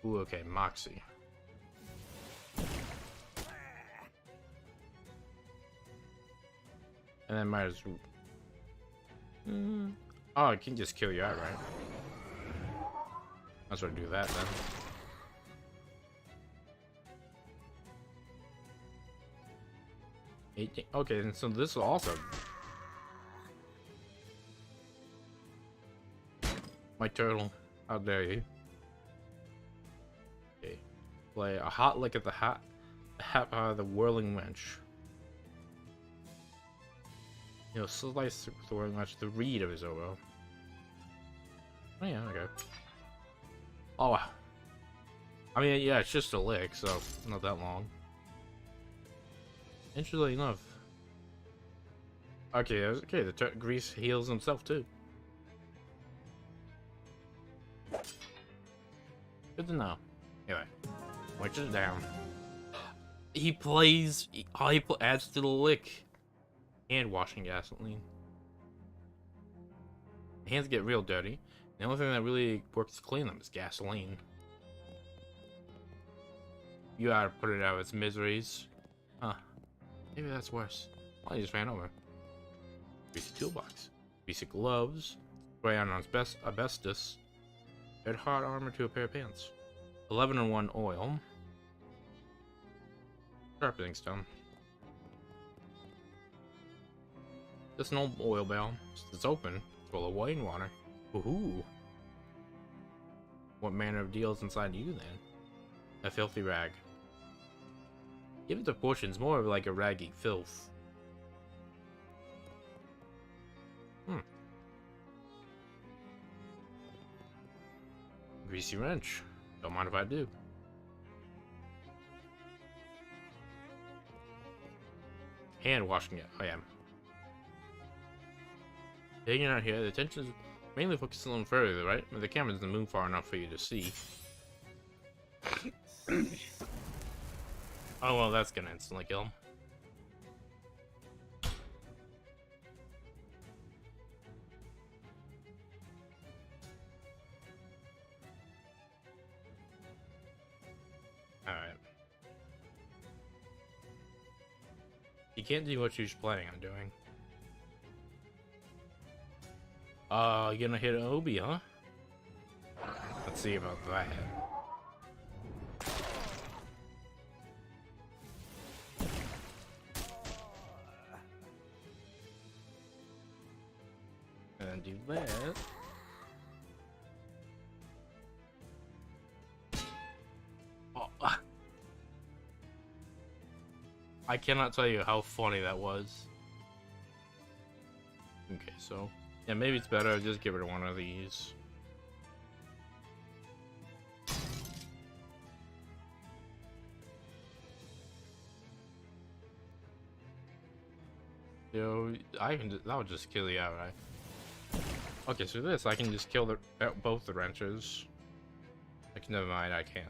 Ooh, okay, Moxie. And then might as well... Oh, it can just kill you outright. Might as well do that then. Okay, and so this is also... My turtle, how dare you? Okay, play a hot lick at the the whirling winch. He'll slice with the whirling winch the reed of his oboe. Oh yeah, okay. Oh wow. I mean, yeah, it's just a lick, so not that long. Interestingly enough. Okay, the grease heals himself too. Good to know. Anyway, which is down. He plays. He adds to the lick. Hand washing gasoline. Hands get real dirty. The only thing that really works to clean them is gasoline. You gotta put it out of its miseries. Huh. Maybe that's worse. Well, I just ran over. Greasy toolbox. Greasy gloves. Spray on asbestos. Red hot armor to a pair of pants. 11-in-1 oil. Sharpening stone. Just an old oil barrel. It's open. It's full of wine water. Ooh. What manner of deal is inside you then? A filthy rag. Give it the portions more of like a raggy filth. Greasy wrench. Don't mind if I do. Hand washing it. I am. Hanging out here, the attention is mainly focused a little further, right? The camera doesn't move far enough for you to see. Oh well, that's gonna instantly kill him. Alright. You can't do what you're planning on doing. You're gonna hit an Obi, huh? Let's see about that. And do that. Oh. I cannot tell you how funny that was. Okay, so yeah, maybe it's better to just get rid of one of these. Yo, that would just kill you outright. Okay, so this I can just kill both the wrenches. Never mind, I can't.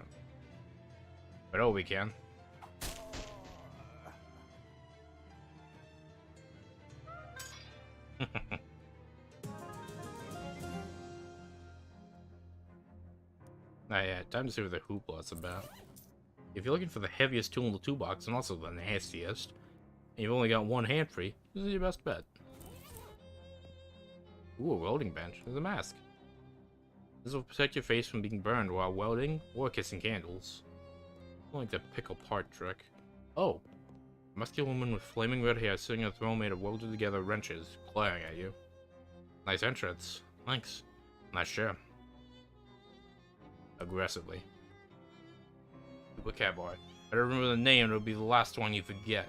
But oh, we can. Yeah, time to see what the hoopla is about. If you're looking for the heaviest tool in the toolbox and also the nastiest, and you've only got one hand free, this is your best bet. Ooh, a welding bench. There's a mask. This will protect your face from being burned while welding or kissing candles. I like the pick apart trick. Oh! A muscular woman with flaming red hair sitting on a throne made of welded together wrenches, glaring at you. Nice entrance. Thanks. Nice chair. Aggressively. Super cowboy. Better remember the name, it'll be the last one you forget.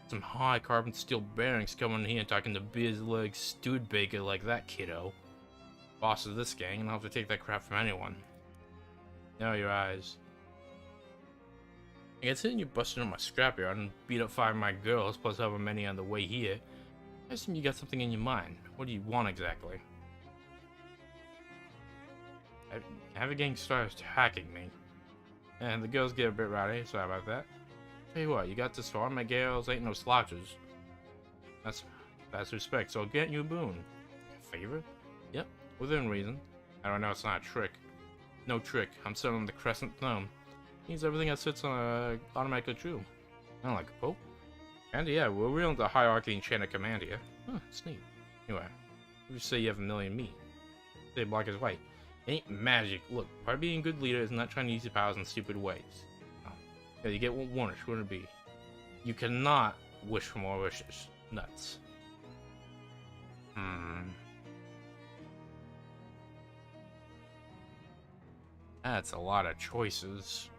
Some high carbon steel bearings coming in here and talking to Biz Leg Studebaker like that kiddo. Boss of this gang, and I'll have to take that crap from anyone. Now your eyes. I consider you busting up my scrapyard and beat up 5 of my girls, plus however many on the way here. I assume you got something in your mind. What do you want exactly? I have a gang started hacking me. And the girls get a bit rowdy, sorry about that. Tell you what, you got this far, my girls ain't no slouches. That's respect, so I'll get you a boon. A favor? Yep, within reason. I don't know, it's not a trick. No trick, I'm sitting on the crescent thumb. Means everything that sits on automatically true. I don't like a pope. And yeah, we're real into hierarchy and chain of command here. Huh, it's neat. Anyway, you say you have a million meat. Say black is white. It ain't magic. Look, part of being a good leader is not trying to use your powers in stupid ways. Oh. Yeah, you get one wish, wouldn't it be? You cannot wish for more wishes. Nuts. That's a lot of choices.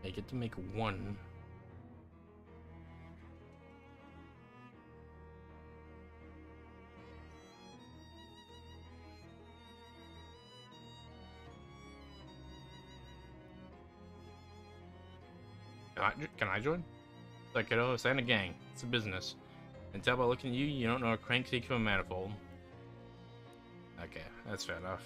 I get to make one. Can I join? Like, kiddo, it's in a gang. It's a business. And tell by looking at you, you don't know a crank seek from a manifold. Okay, that's fair enough.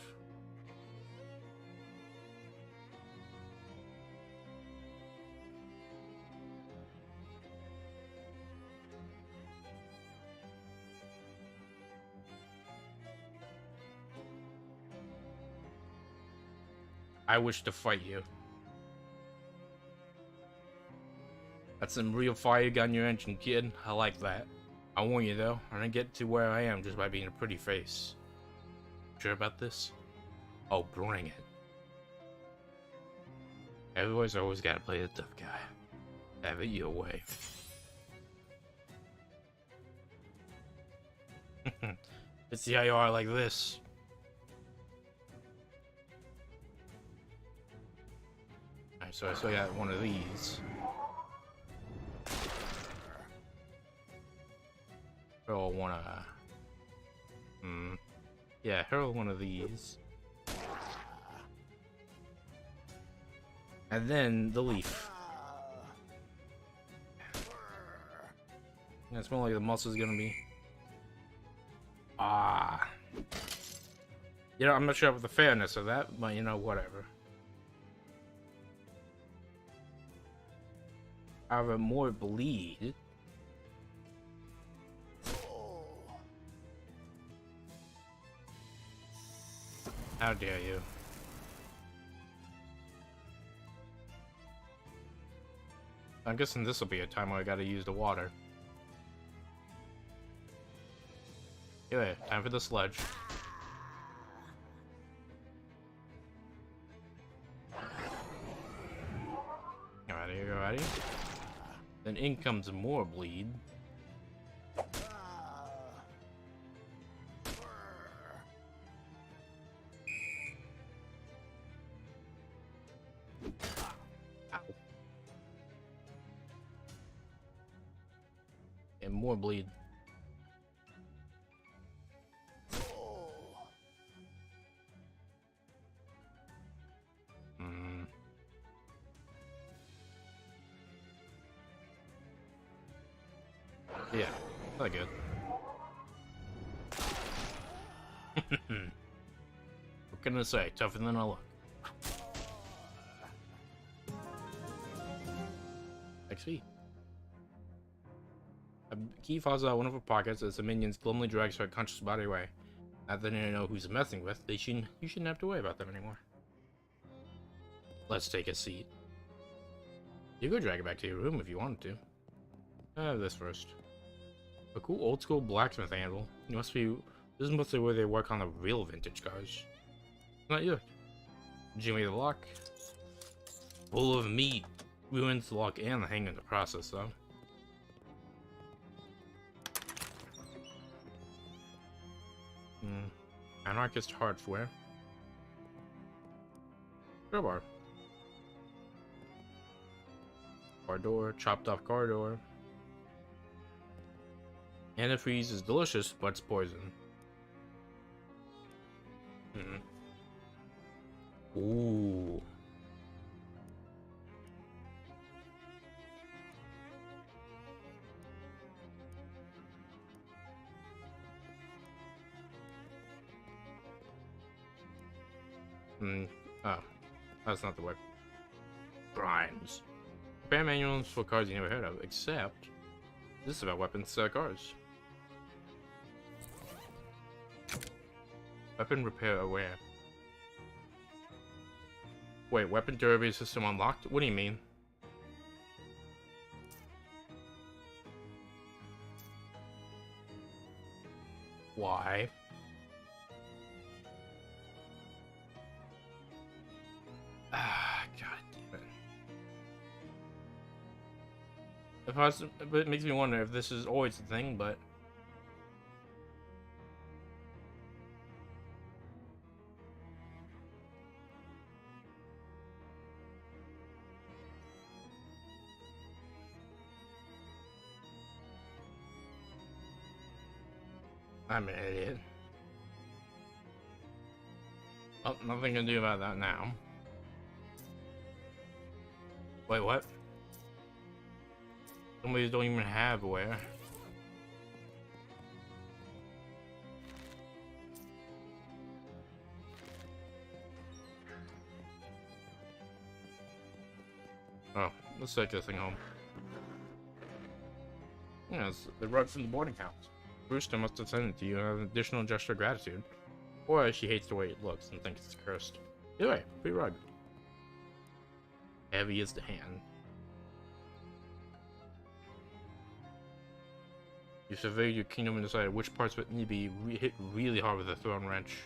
I wish to fight you. That's some real fire you got in your engine, kid. I like that. I warn you though, I didn't get to where I am just by being a pretty face. Sure about this? Oh, bring it. Everybody's always gotta play the tough guy. Have it your way. Let's see how you are like this. Alright, so I still got one of these. Hurl one yeah, hurl one of these. And then the leaf. That's more like the muscle's gonna be. Ah. You know, I'm not sure about the fairness of that, but you know, whatever. However, more bleed. How dare you? I'm guessing this will be a time where I gotta use the water. Anyway, time for the sludge. Alrighty. Then in comes more bleed. And more bleed. Yeah, not good. What can I say? Tougher than I look. XP. A key falls out of one of her pockets as the minions glumly drags her unconscious body away. Now that they know who's messing with, you shouldn't have to worry about them anymore. Let's take a seat. You could drag it back to your room if you wanted to. Have this first. A cool old school blacksmith handle. This is mostly where they work on the real vintage cars. Not you. Jimmy the lock. Full of meat. Ruins the lock and the hang in the process though. Anarchist hardware. Crowbar. Car door. Chopped off car door. Antifreeze is delicious, but it's poison. Ooh. Oh. That's not the word. Primes. Repair manuals for cars you never heard of, except this is about weapons cars. Weapon repair aware. Wait, weapon durability system unlocked? What do you mean? Why? Ah, god damn it. It makes me wonder if this is always the thing, but I'm an idiot. Oh, nothing to do about that now. Wait, what? Some of these don't even have where. Oh, let's take this thing home. Yes, the rug from the boarding house. Brewster must have sent it to you as an additional gesture of gratitude. Or she hates the way it looks and thinks it's cursed. Either way, free rug. Heavy is the hand. You surveyed your kingdom and decided which parts would need to be hit really hard with a thrown wrench.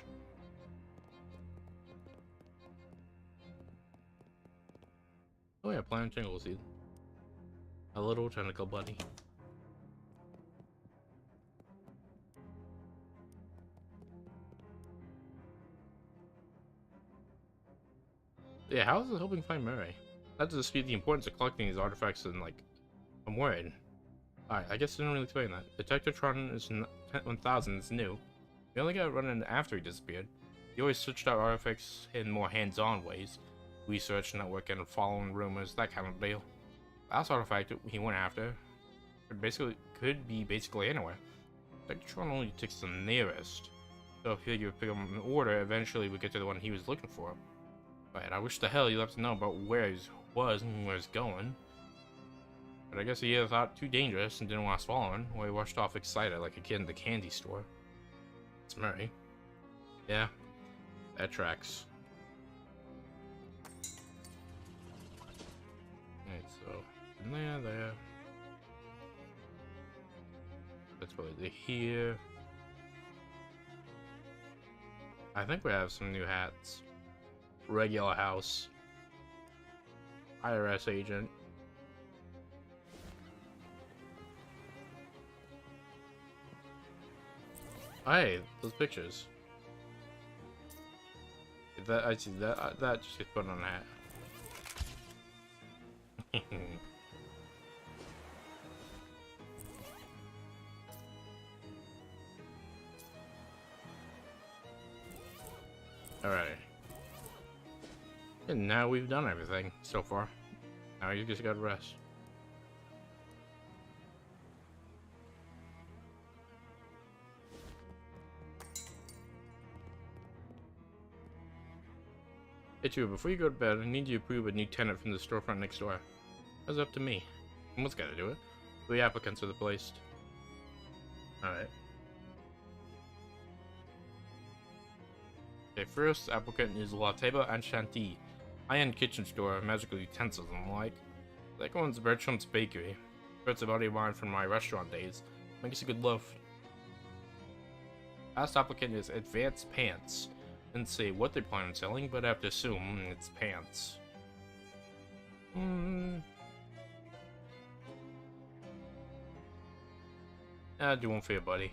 Oh yeah, plant tingle seed. A little tentacle buddy. Yeah, how is it helping find Murray? Not to dispute the importance of collecting these artifacts and, like, I'm worried. Alright, I guess I didn't really explain that. Detectortron is 1000 is new. We only got running after he disappeared. He always switched out artifacts in more hands-on ways. Research, networking, following rumors, that kind of deal. Last artifact he went after could be basically anywhere. Detectortron only takes the nearest. So if you pick him in order, eventually we get to the one he was looking for. But I wish the hell you'd have to know about where he was and where he's going. But I guess he either thought too dangerous and didn't want us following, or he rushed off excited like a kid in the candy store. It's Murray. Yeah, that tracks. Alright, so there. That's probably here. I think we have some new hats. Regular house. IRS agent. Hey, those pictures. That I see that just gets put on a hat. Alright. And now we've done everything so far. Now you just gotta rest. Hey, Tuba, before you go to bed, I need you to approve a new tenant from the storefront next door. That's up to me. Someone's gotta do it. 3 applicants are placed. Alright. Okay, first applicant is La Table Enchanté, high-end kitchen store, magical utensils and the like. Second one's Bertram's Bakery. It's a buddy of mine from my restaurant days. Makes a good loaf. Last applicant is Advanced Pants. Didn't say what they plan on selling, but I have to assume it's pants. Do one for you, buddy.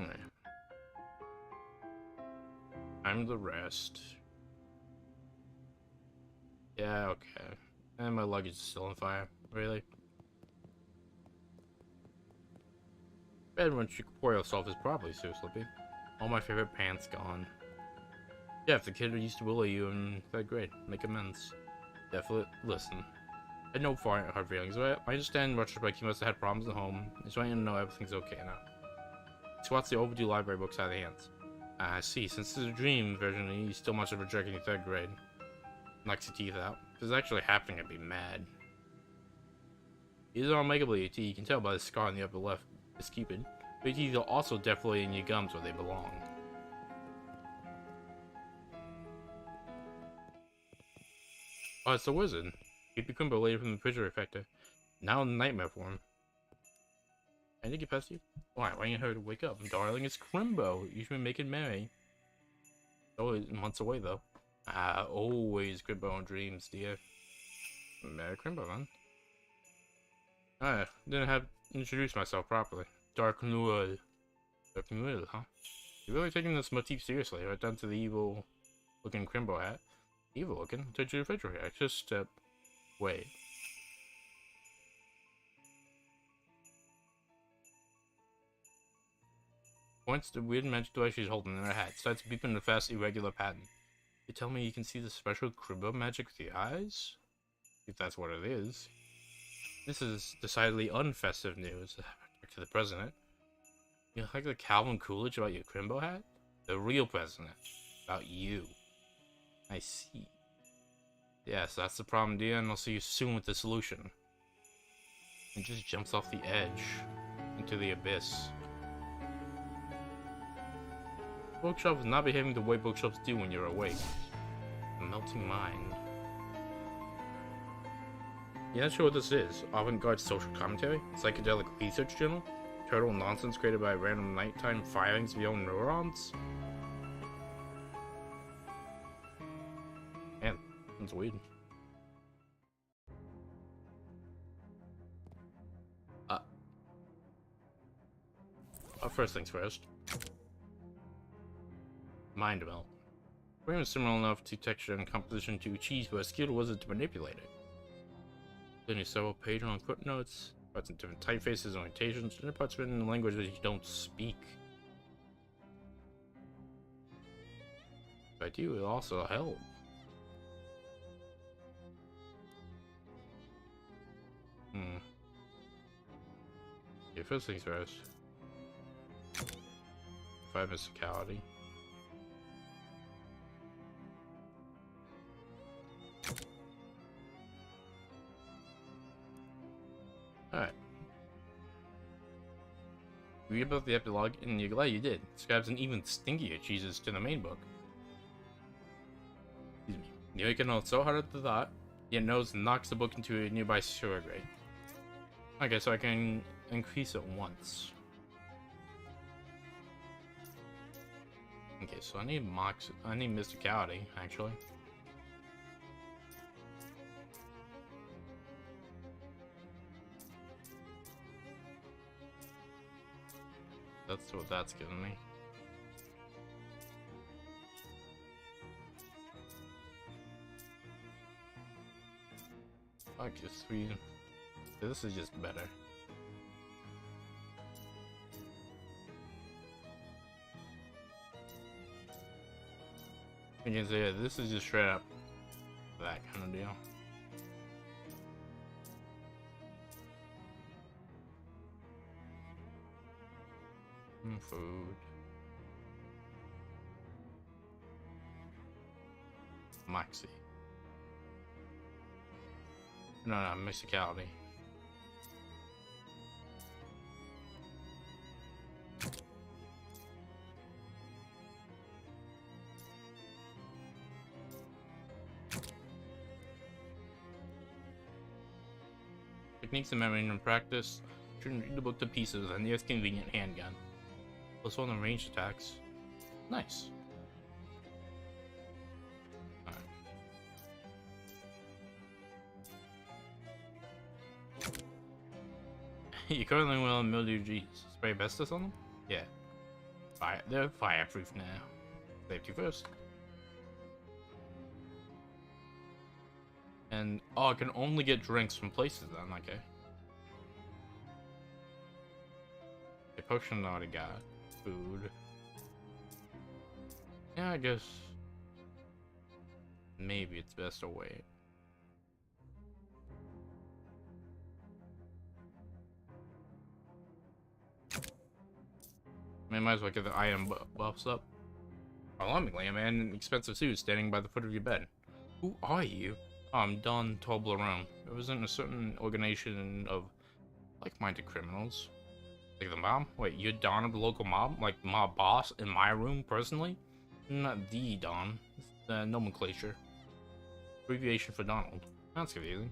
Alright. Time to rest. Yeah, okay. And my luggage is still on fire. Really? Bed once you pour yourself is probably so slippy. All my favorite pants gone. Yeah, if the kid who used to bully you in 3rd grade, make amends. Definitely listen. I had no hard feelings, but I understand in retrospect he must have had problems at home. I just want you to know everything's okay now. Swats the overdue library books out of the hands. I see, since this is a dream version, he still must have rejected in 3rd grade. Knocks your teeth out. If this is actually happening, I'd be mad. These are unmakeably your teeth, you can tell by the scar on the upper left. Just keep it. But your teeth are also definitely in your gums where they belong. Oh, it's the wizard. Keep your Crimbo later from the refrigerator factor. Now in nightmare form. I think you past you? Why? Why ain't her to wake up? Darling, it's Crimbo. You should be making merry. Always months away though. Always Crimbo in dreams, dear. Merry Crimbo, man. Didn't have introduced myself properly. Dark Noel. Dark Noel, huh? You're really taking this motif seriously, right down to the evil looking Crimbo hat. Evil looking? Touch your refrigerator. Just step away. Points the weird magic device she's holding in her hat. Starts beeping a fast, irregular pattern. You tell me you can see the special Crimbo magic with your eyes? If that's what it is. This is decidedly unfestive news. Back to the president. You like the Calvin Coolidge about your Crimbo hat? The real president. About you. I see. Yes, that's the problem, dear, and I'll see you soon with the solution. And just jumps off the edge into the abyss. Bookshelf is not behaving the way bookshelves do when you're awake. A melting mind. You're not sure what this is. Avant-garde social commentary? Psychedelic research journal? Total nonsense created by random nighttime firings of your own neurons? Man, that's weird. First things first. Mind melt. Frame is similar enough to texture and composition to achieve for a skilled wizard to manipulate it. Then several pages on footnotes, parts in different typefaces and orientations, and parts written in a language that you don't speak. If I do, it also help. Okay, first things first. 5 mysticality. Alright. Read about the epilogue, and you're glad you did. Describes an even stinkier Jesus to the main book. Excuse me. You make a note so hard at the thought, yet knows knocks the book into a nearby sewer grate. Okay, so I can increase it once. Okay, so I need mysticality, actually. That's what that's giving me. Fuck, just 3. This is just better. You can say, yeah, this is just straight up that kind of deal. Food. Moxie. No, mysticality. Techniques of memory and practice. Shouldn't read the book to pieces and the convenient handgun. Plus 1 on ranged attacks. Nice. Alright. You currently will mildew G's. Spray asbestos on them? Yeah. They're fireproof now. Safety first. And I can only get drinks from places then, okay. A potion I already got. Food. Yeah, I guess maybe it's best to wait. I might as well get the item buffs up. Alarmingly, a man in an expensive suit standing by the foot of your bed. Who are you? Oh, I'm Don Toblerone. I was in a certain organization of like-minded criminals. Like the mob? Wait, you're Don of the local mob? Like the mob boss in my room personally? Not the Don. It's the nomenclature. Abbreviation for Donald. That's confusing.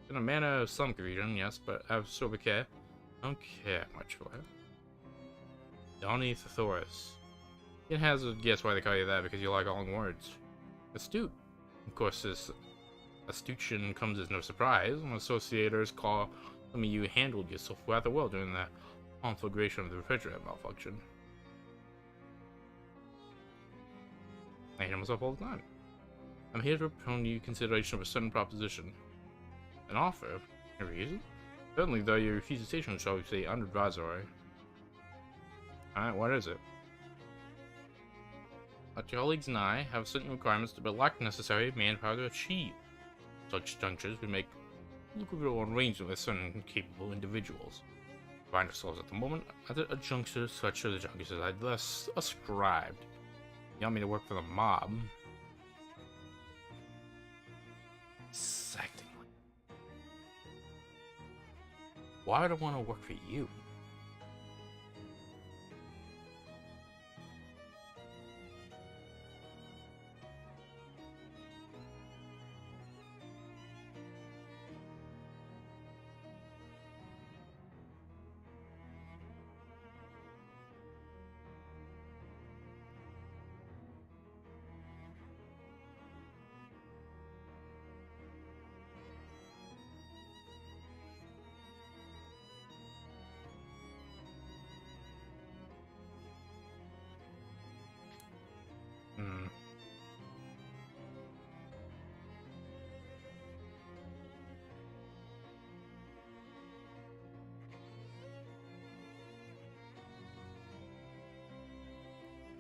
In a manner of some confusion, yes, but I have sober care. I don't care much for it. Donny Thesaurus. You can hazard guess why they call you that, because you like long words. Astute. Of course, this astution comes as no surprise. Associators call some of you handled yourself rather well during the conflagration of the refrigerator malfunction. I hear myself all the time. I'm here to propose you consideration of a certain proposition. An offer? A reason? Certainly, though your refutation shall we say unadvisory. Alright, what is it? Our colleagues and I have certain requirements but lack necessary manpower to achieve. Such junctures we make lucrative arrangements with certain capable individuals. We find ourselves at the moment at a juncture such as the junctures I'd thus ascribed. You want me to work for the mob? Exactly. Why would I want to work for you?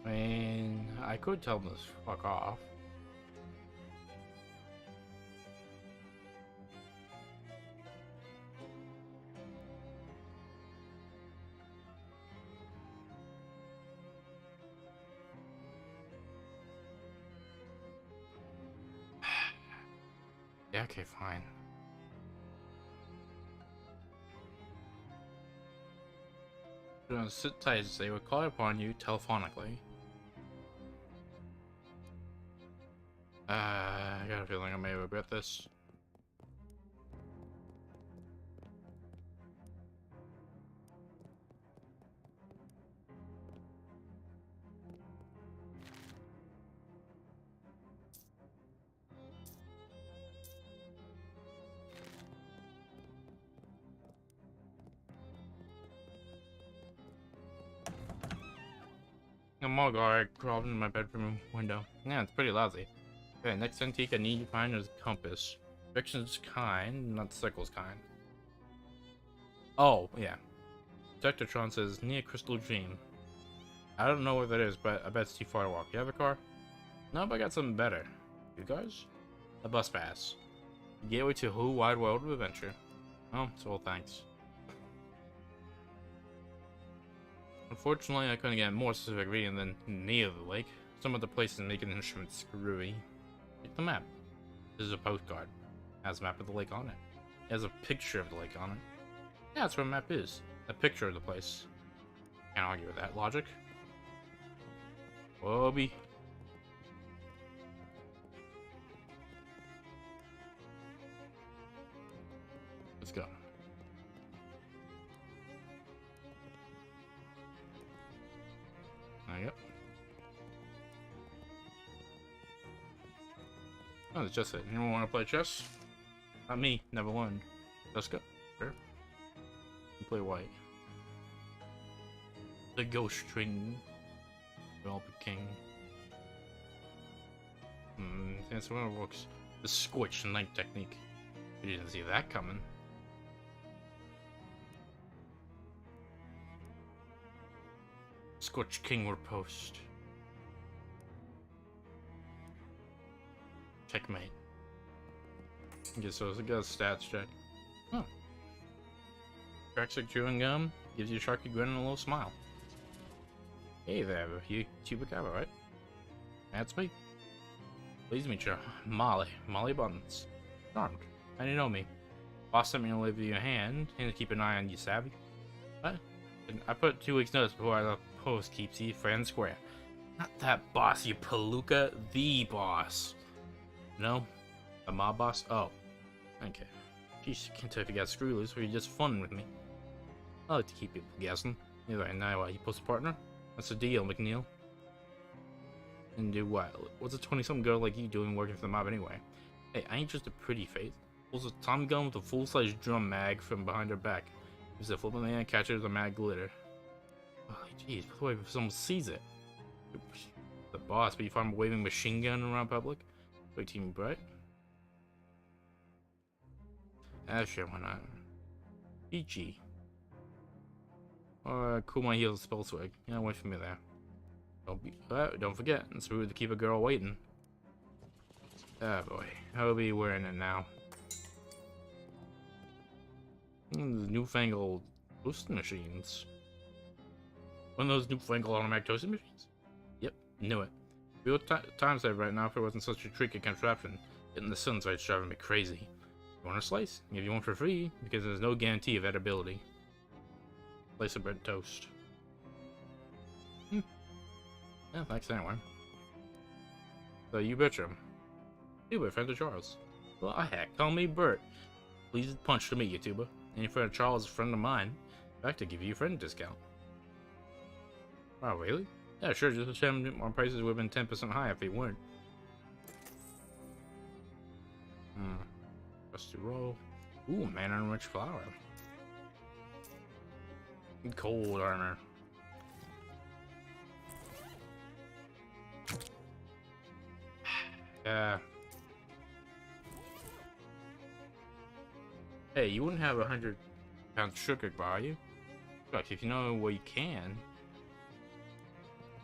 I mean, I could tell them to fuck off. Yeah, okay, fine. Sit tight as they would call upon you telephonically. I got a feeling I may regret this. A mug crawled in my bedroom window. Yeah, it's pretty lousy. Okay, next antique I need to find is a compass. Directions kind, not Sickle's kind. Oh, yeah. Detectatron says near Crystal Dream. I don't know where that is, but I bet it's too far to walk. You have a car? Nope, I got something better. You guys? A bus pass. Gateway to a whole wide world of adventure. Oh, so thanks. Unfortunately, I couldn't get more specific reading than near the lake. Some of the places make an instrument screwy. Take the map. This is a postcard. It has a map of the lake on it. It has a picture of the lake on it. Yeah, that's what a map is. A picture of the place. Can't argue with that logic. Whoa-bee. Let's go. Yep. Oh, it's just it. Anyone want to play chess? Not me. Never learned. Let's go. Sure. You play white. The ghost string. Develop a king. That's one of works. The scorch knight technique. You didn't see that coming. Scorch king riposte. Checkmate. Okay, so it's a good stats check. Huh. Cracks like chewing gum, gives you a sharky grin and a little smile. Hey there, you Chupacabra, right? That's me. Please meet you, Molly Abundance. Charmed. How do you know me? Boss sent me to leave you a hand and to keep an eye on you, savvy. What? I put 2 weeks notice before I left post, Keepsy, fair and square. Not that boss, you palooka, the boss. No? A mob boss? Oh. Okay. Jeez, can't tell if you got screw loose or you're just fun with me. I like to keep people guessing. Anyway, now you post a partner? What's the deal, McNeil? And do what? What's a 20-something girl like you doing working for the mob anyway? Hey, I ain't just a pretty face. Pulls a Tommy gun with a full-size drum mag from behind her back. Gives a flipping man, catches the mag glitter. Oh, jeez, by the way, if someone sees it. The boss, but you find him waving machine gun around public? Wait, team bright? Ah, sure, why not? Peachy. Cool my heels spell swag. Yeah, wait for me there. Don't forget, it's rude to keep a girl waiting. Ah, boy. I'll be wearing it now. The newfangled toasting machines. One of those newfangled automatic toasting machines? Yep, knew it. Real times that right now if it wasn't such a tricky contraption. Getting the sun's right driving me crazy. You want a slice? I'll give you one for free, because there's no guarantee of edibility. Slice of bread toast. Yeah, thanks anyway. So you betcha. Tuba, friend of Charles. Well, heck, call me Bert. Please punch to meet you, Tuba. Any friend of Charles is a friend of mine. In fact, to give you a friend discount. Wow, really? Yeah, sure, just a shame our prices would have been 10% higher if they weren't. Rusty roll. Ooh, man and rich flower. Cold armor. Yeah. Hey, you wouldn't have 100-pound sugar bar, you? Look, if you know where you can.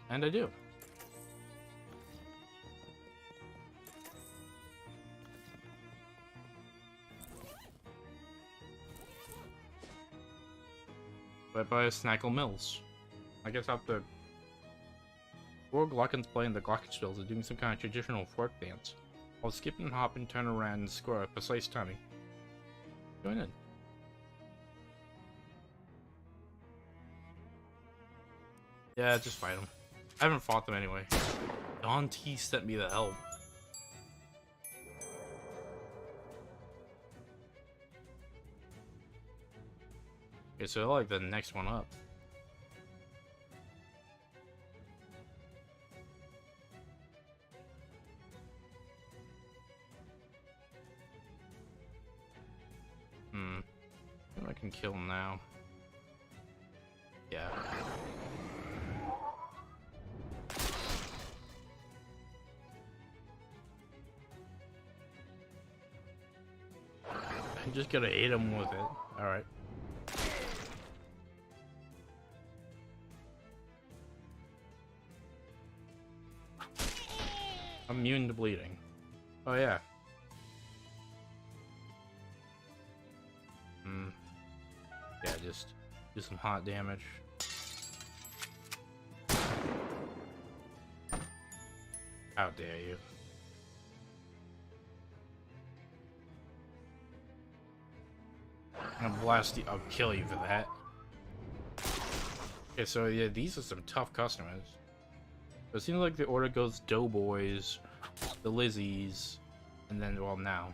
And I do. met by Snackle Mills. I guess after 4 Glockens playing the Glockenspiels are doing some kind of traditional folk dance. I'll skip and hop and turn around and score a precise timing. Join in. Yeah, just fight them. I haven't fought them anyway. Don T sent me the help. Okay, so they're like the next one up. I can kill him now. Yeah. I'm just gonna hit him with it. Alright. I'm immune to bleeding. Oh yeah. Yeah, just do some hot damage. How dare you? I'm gonna blast you. I'll kill you for that. Okay, so yeah, these are some tough customers. So it seems like the order goes Doughboys, the Lizzies, and then, well, now.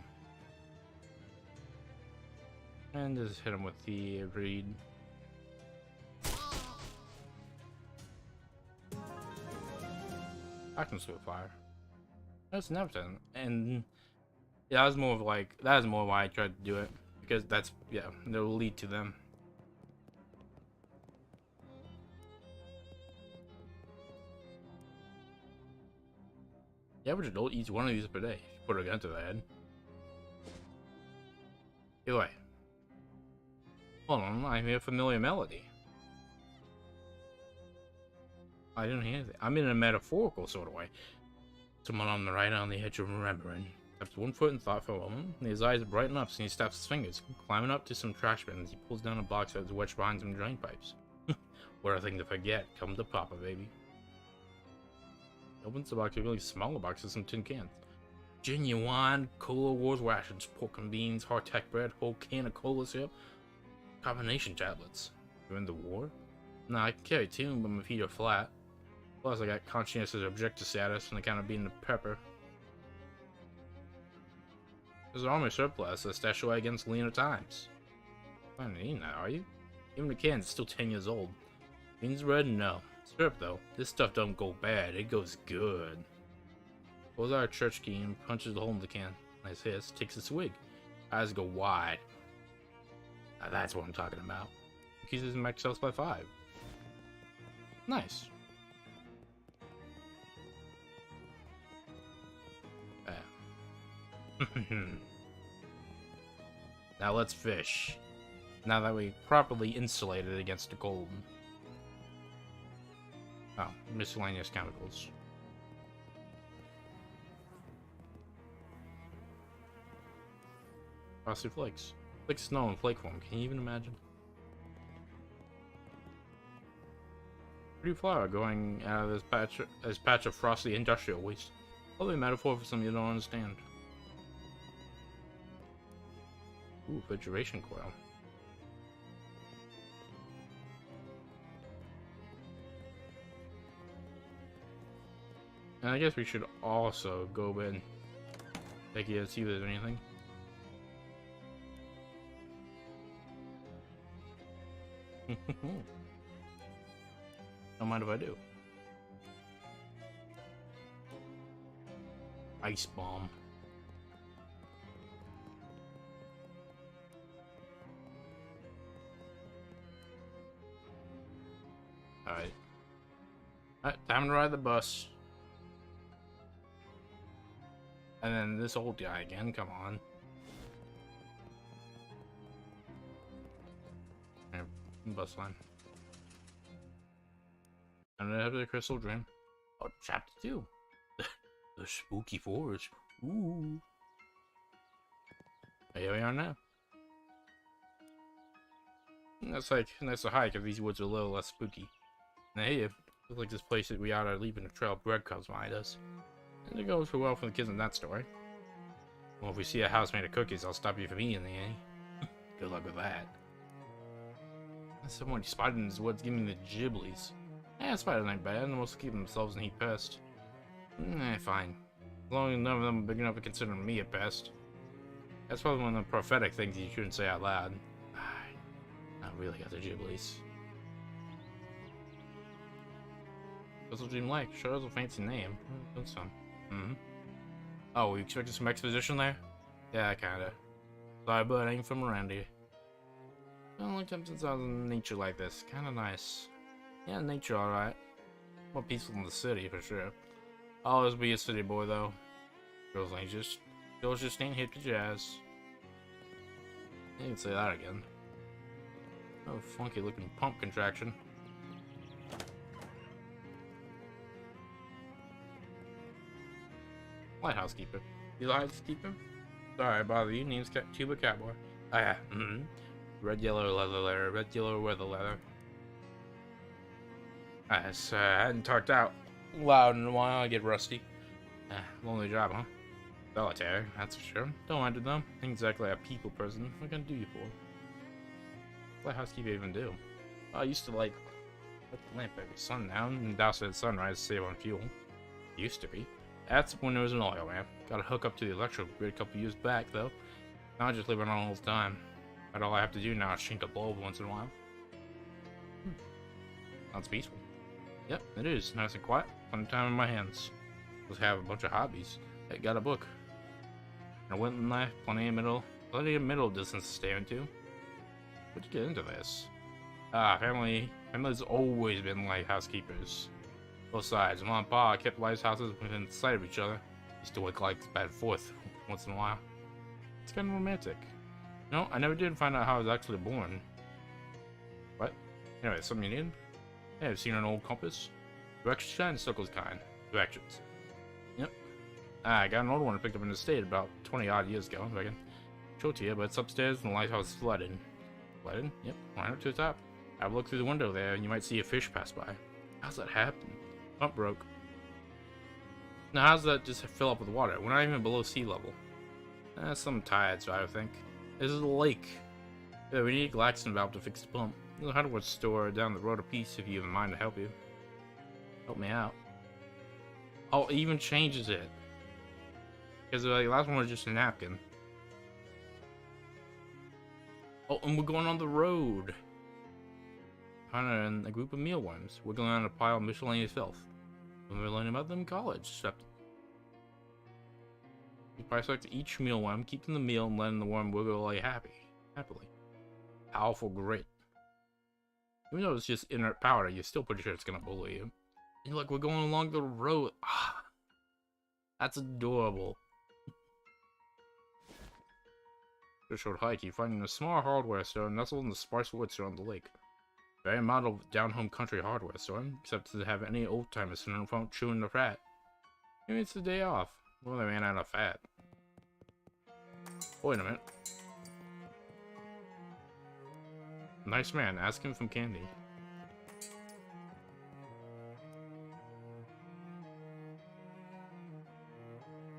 And just hit him with the reed. Action Swift Fire. That's Neptune. And yeah, that was more of like, that is more why I tried to do it. Because that's, yeah, that will lead to them. The average adult eats one of these per day. Put a gun to their head. Either way. Hold on, I hear a familiar melody. I didn't hear that. I'm in a metaphorical sort of way. Someone on the right on the edge of remembering. Steps 1 foot in thought for a moment, and his eyes brighten up, and he snaps his fingers. Climbing up to some trash bins, he pulls down a box that's wedged behind some drain pipes. What a thing to forget. Come to Papa, baby. He opens the box, a really smaller box with some tin cans. Genuine Cola Wars rations, pork and beans, hardtack bread, whole can of cola syrup, combination tablets. During the war? Nah, I can carry 2, but my feet are flat. Plus, I got conscientious objector status on account of being a prepper. There's an army surplus that's stashed away against leaner times. You're not eating that, are you? Even the can's still 10 years old. Beans bread? No. Syrup, though. This stuff don't go bad. It goes good. Pulls out a church key and punches the hole in the can. Nice hiss. Takes a swig. Eyes go wide. Now that's what I'm talking about. Increases max health by 5. Nice. Now let's fish. Now that we properly insulated against the cold. Oh, miscellaneous chemicals. Frosty flakes. Like snow in flake form. Can you even imagine? Pretty flower going out of this patch of frosty industrial waste. Probably a metaphor for something you don't understand. Ooh, refrigeration coil. And I guess we should also go in. Take it, see if there's anything. Don't mind if I do. Ice bomb. Alright. Alright, time to ride the bus. And then this old guy again, come on. Here, bus line. And then have the crystal dream. Oh, chapter 2. The spooky forest. Ooh. Here we are now. That's like nice to hike if these woods are a little less spooky. Now here, looks like this place that we ought to leave in a trail of breadcrumbs behind us. And it goes for well for the kids in that story. Well, if we see a house made of cookies, I'll stop you from eating the eh? Good luck with that. Someone spotted in his woods giving me the giblies. Spiders ain't bad, and most keep themselves in heat pest. Fine. As long as none of them are big enough to consider me a pest. That's probably one of the prophetic things you shouldn't say out loud. I really got the giblies. What's the dream like? Sure has a fancy name. That's some. Oh, we expected some exposition there? Yeah, kinda. Sorry, but I ain't from around here. I don't like time since I was in nature like this. Kinda nice. Yeah, nature alright. More peaceful than the city, for sure. I'll always be a city boy, though. Girls just ain't hip to jazz. You can say that again. Oh, funky looking pump contraction. Lighthouse keeper. You lighthouse keeper? Sorry, I bother you. Name's Tuba Cowboy. Oh yeah. Red, yellow, leather leather. Red, yellow, weather leather. I hadn't talked out loud in a while. I get rusty. Lonely job, huh? Solitary, that's for sure. Don't mind it though. Ain't exactly a people person. What can I do you for? What housekeeper even do? I used to like put the lamp every sundown and douse it at sunrise to save on fuel. Used to be. That's when there was an oil lamp. Got to hook up to the electrical grid a couple years back though. Now I just leave it on all the time. But all I have to do now is change a bulb once in a while. Sounds peaceful. Yep, it is. Nice and quiet. Fun time in my hands. Just have a bunch of hobbies. Hey, got a book. And a Winton knife, plenty of middle distance to stay into. How'd you get into this? Family's always been lighthouse keepers. Both sides. Mom and Pa kept lighthouses within sight of each other. Used to wake lights back and forth once in a while. It's kind of romantic. No, I never did find out how I was actually born. What? Anyway, something you need? Hey, I've seen an old compass. Directions and circles kind. Directions. Yep. I got an old one I picked up in the state about 20 odd years ago, if I can show it to you, but it's upstairs and the lighthouse is flooded. Flooded? Yep. Right up to the top. Have a look through the window there and you might see a fish pass by. How's that happen? Pump broke. Now how's that just fill up with water? We're not even below sea level. Some tides, I think. This is a lake. Yeah, we need a Glaxton valve to fix the pump. There's a hardware store down the road a piece if you have in mind to help you. Help me out. Oh, it even changes it. Because the last one was just a napkin. Oh, and we're going on the road. Found a group of mealworms wiggling on a pile of miscellaneous filth. When we were learning about them in college, except you bisect each mealworm, keep them the meal, and letting the worm wiggle away happily. Powerful grit. Even though it's just inert powder, you're still pretty sure it's gonna bully you. And look, we're going along the road. That's adorable. For a short hike, you find a small hardware store nestled in the sparse woods around the lake. Very model down-home country hardware store, except to have any old-timers sitting in front chewing the fat. Maybe it's the day off. Well, they ran out of fat. Wait a minute. Nice man, ask him from candy.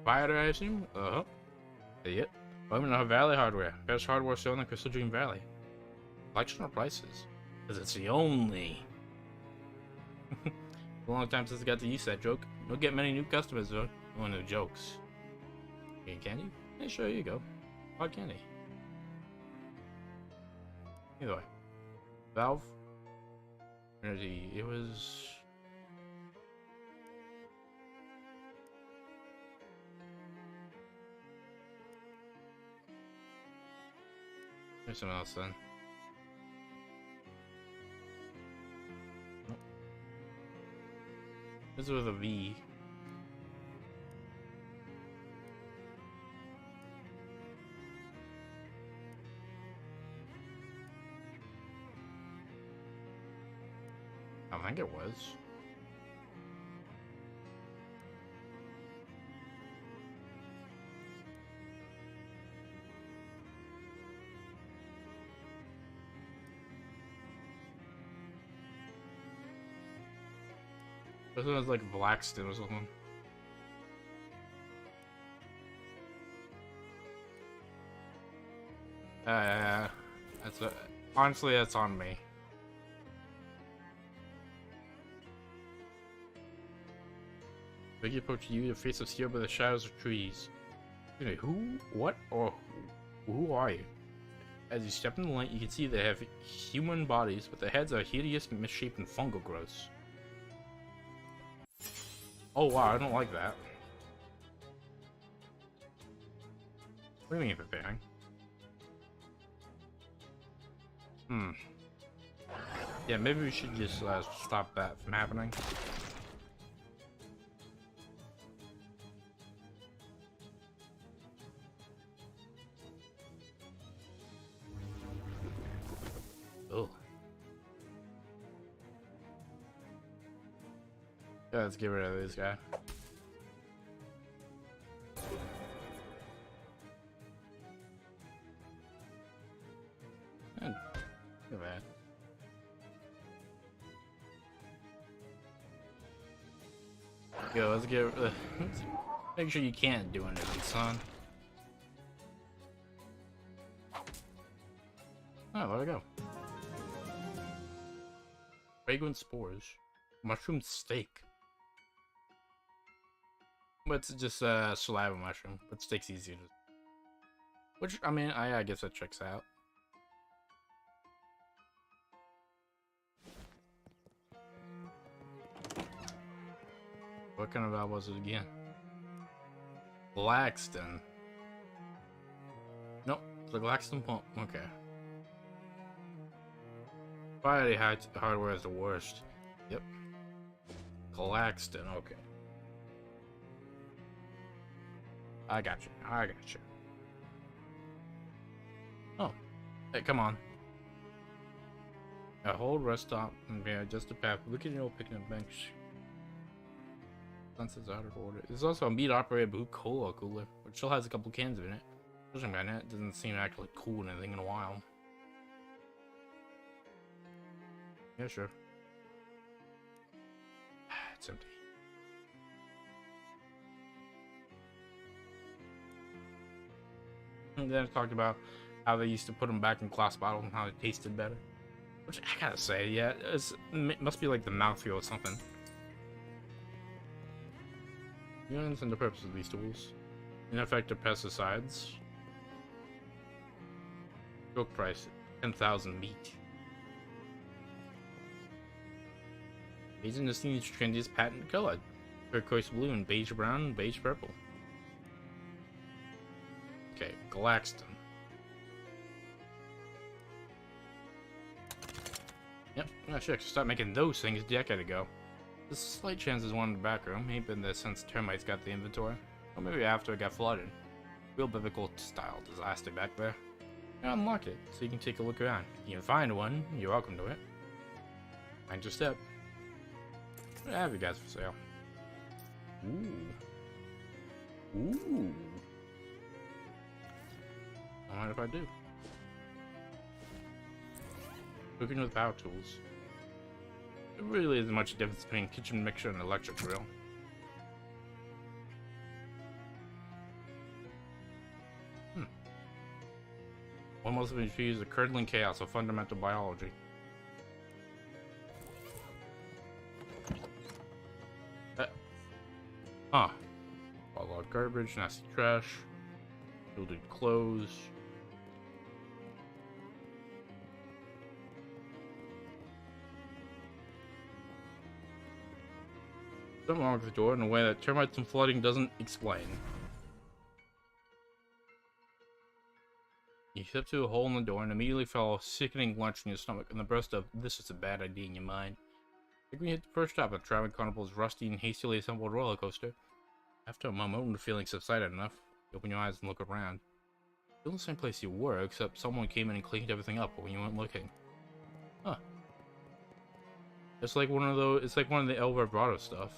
Fire, I assume? Uh-huh. Yep. Welcome to Valley Hardware. Best hardware store in the Crystal Dream Valley. Selection of prices. Because it's the only. A long time since I got to use that joke. Don't get many new customers though. No new jokes. Getting candy? Yeah, sure, you go. Hard candy. Either way. Valve. Energy. It was. There's something else then. Nope. This is with a V. I think it was. This one's like Blackston or something. Honestly, that's on me. Biggie approach you, your face obscured by the shadows of trees. Anyway, who, what, or who are you? As you step in the light, you can see they have human bodies, but their heads are hideous, misshapen fungal growths. Oh wow, I don't like that. What do you mean preparing? Yeah, maybe we should just stop that from happening. Oh. Yeah, let's get rid of this guy. Look at that. Yo, let's get. Make sure you can't do anything, son. Oh, there we go. Fragrant spores, mushroom steak. But it's just saliva mushroom, but steak's easier to. Which I mean, I guess that checks out. What kind of valve was it again? Blackston. Nope, it's the Blackston pump. Okay. Friday hardware is the worst. Yep. Claxton, okay. I got you. I got you. Oh. Hey, come on. Hold rest stop and yeah, just a path. Look at your old picnic bench. Sunset's out of order. There's also a meat operated blue cola cooler, which still has a couple cans in it. Judging by that, it doesn't seem actually cool or anything in a while. Yeah, sure. It's empty. And then I talked about how they used to put them back in glass bottles and how they tasted better. Which I gotta say, yeah, it must be like the mouthfeel or something. You don't understand the purpose of these tools. Ineffective pesticides. Book price 10,000 each. Amazing distinguished trendiest patent color. Turquoise blue and beige brown and beige purple. Okay, Galaxton. Yep, I should start making those things a decade ago. There's a slight chance there's one in the back room. Maybe been there since termites got the inventory. Or maybe after it got flooded. Real biblical style disaster back there. Now unlock it, so you can take a look around. If you can find one, you're welcome to it. Mind your step. What have you guys for sale? Ooh. Ooh. I mind if I do. Cooking with power tools. There really isn't much difference between kitchen mixer and electric grill. One must have infused the curdling chaos of fundamental biology. Huh. A lot of garbage, nasty trash, gilded clothes. Something wrong with the door in a way that termites and flooding doesn't explain. You step through a hole in the door and immediately felt a sickening lunch in your stomach and the burst of "this is a bad idea" in your mind. Like when you hit the first stop of the traveling carnival's rusty and hastily assembled roller coaster. After a moment, when the feeling subsided enough, you open your eyes and look around. You're in the same place you were, except someone came in and cleaned everything up when you weren't looking. Huh. It's like one of those. It's like one of the El Vibrato stuff.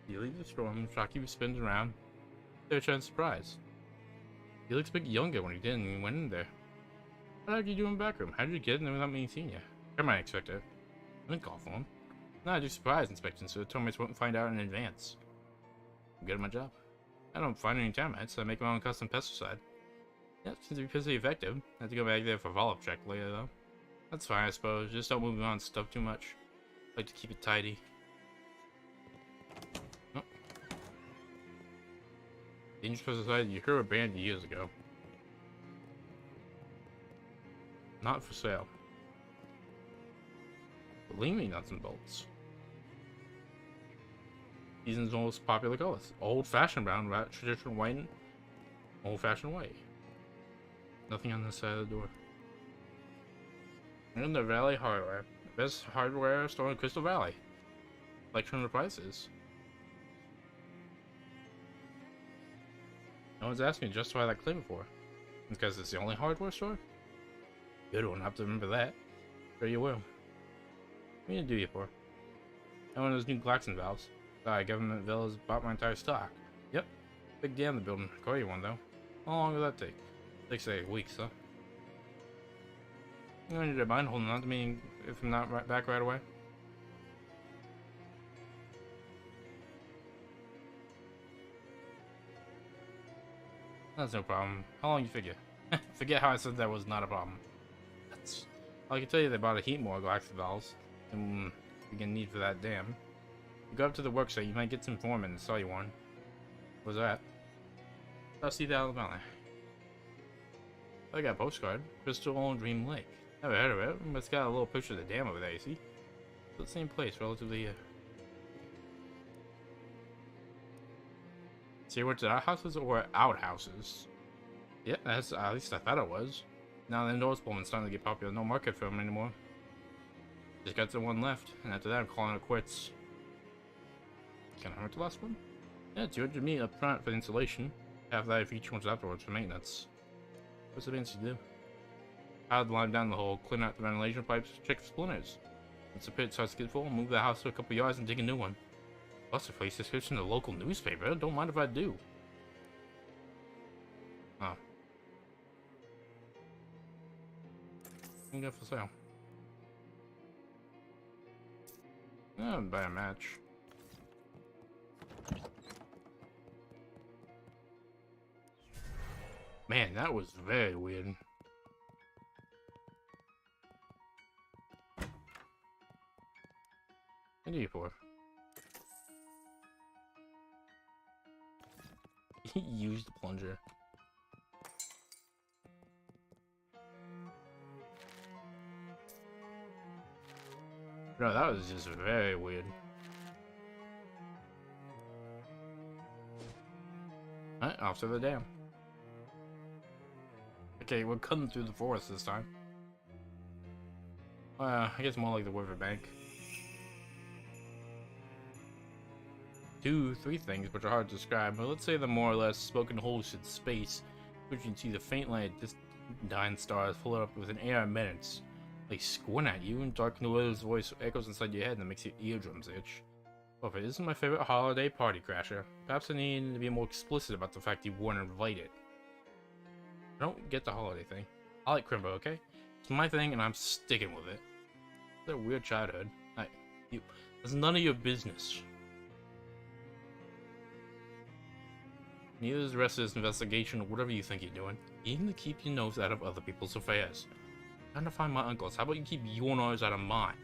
You leave the storm, Shocky spins around. They're trying to surprise. He looks a bit younger when he did and he went in there. What did you do in the back room? How did you get in there without me seeing you? I might expect it. I didn't call for him. No, I do surprise inspections, so the termites won't find out in advance. I'm good at my job. I don't find any termites, so I make my own custom pesticide. Yep, seems to be pretty effective. I have to go back there for a follow-up check later, though. That's fine, I suppose. Just don't move around stuff too much. I like to keep it tidy. Oh. Dangerous pesticide you heard banned years ago. Not for sale. Believe nuts and bolts. Season's most popular colors. Old-fashioned brown, traditional white, and old-fashioned white. Nothing on this side of the door. We're in the Valley Hardware. Best hardware store in Crystal Valley. Selection of the prices. No one's asking to justify that claim for. Because it's the only hardware store? Good one, I have to remember that. Sure you will. What do you do you for? I want those new Glaxon valves. Sorry, government villas bought my entire stock. Yep. Big day in the building. Call you one though. How long will that take? Takes 8 weeks, huh? You don't need to mind holding on to me if I'm not back right away. That's no problem. How long you figure? Forget how I said that was not a problem. That's... I can tell you they bought a heat more Glaxon valves than we can need for that dam. You go up to the worksite, you might get some foremen and sell you one. What's that? I'll see that on the valley. I got a postcard. Crystal on Dream Lake. Never heard of it, but it's got a little picture of the dam over there, you see? It's the same place, relatively, So you went to outhouses or outhouses? Yeah, that's at least I thought it was. Now the indoors Pullman's starting to get popular. No market for them anymore. Just got the one left, and after that I'm calling it quits. Can I hurt the last one? Yeah, 200 meat up front for the insulation. Half that if each one's afterwards for maintenance. What's the fancy do? I'd line down the hole, clean out the ventilation pipes, check for splinters. Once the pit starts to get full, move the house to a couple yards and dig a new one. Plus a place description in the local newspaper. Don't mind if I do. Oh. What you got for sale? Yeah, I'd buy a match. Man, that was very weird. What are you for? He used the plunger. No, that was just very weird. Alright, off to the dam. Okay, we're cutting through the forest this time. I guess more like the riverbank. 2, 3 things which are hard to describe, but let's say the more or less spoken holes in space, which you can see the faint light of dying stars float up with an air of minutes. They squint at you, and Dark Noel's voice echoes inside your head and makes your eardrums itch. Well, if it isn't my favorite holiday party crasher, perhaps I need to be more explicit about the fact you weren't invited. I don't get the holiday thing. I like Crimbo, okay? It's my thing and I'm sticking with it. It's a weird childhood. That's none of your business. Neither is the rest of this investigation or whatever you think you're doing. Even to keep your nose out of other people's affairs. Trying to find my uncles. How about you keep your nose out of mine?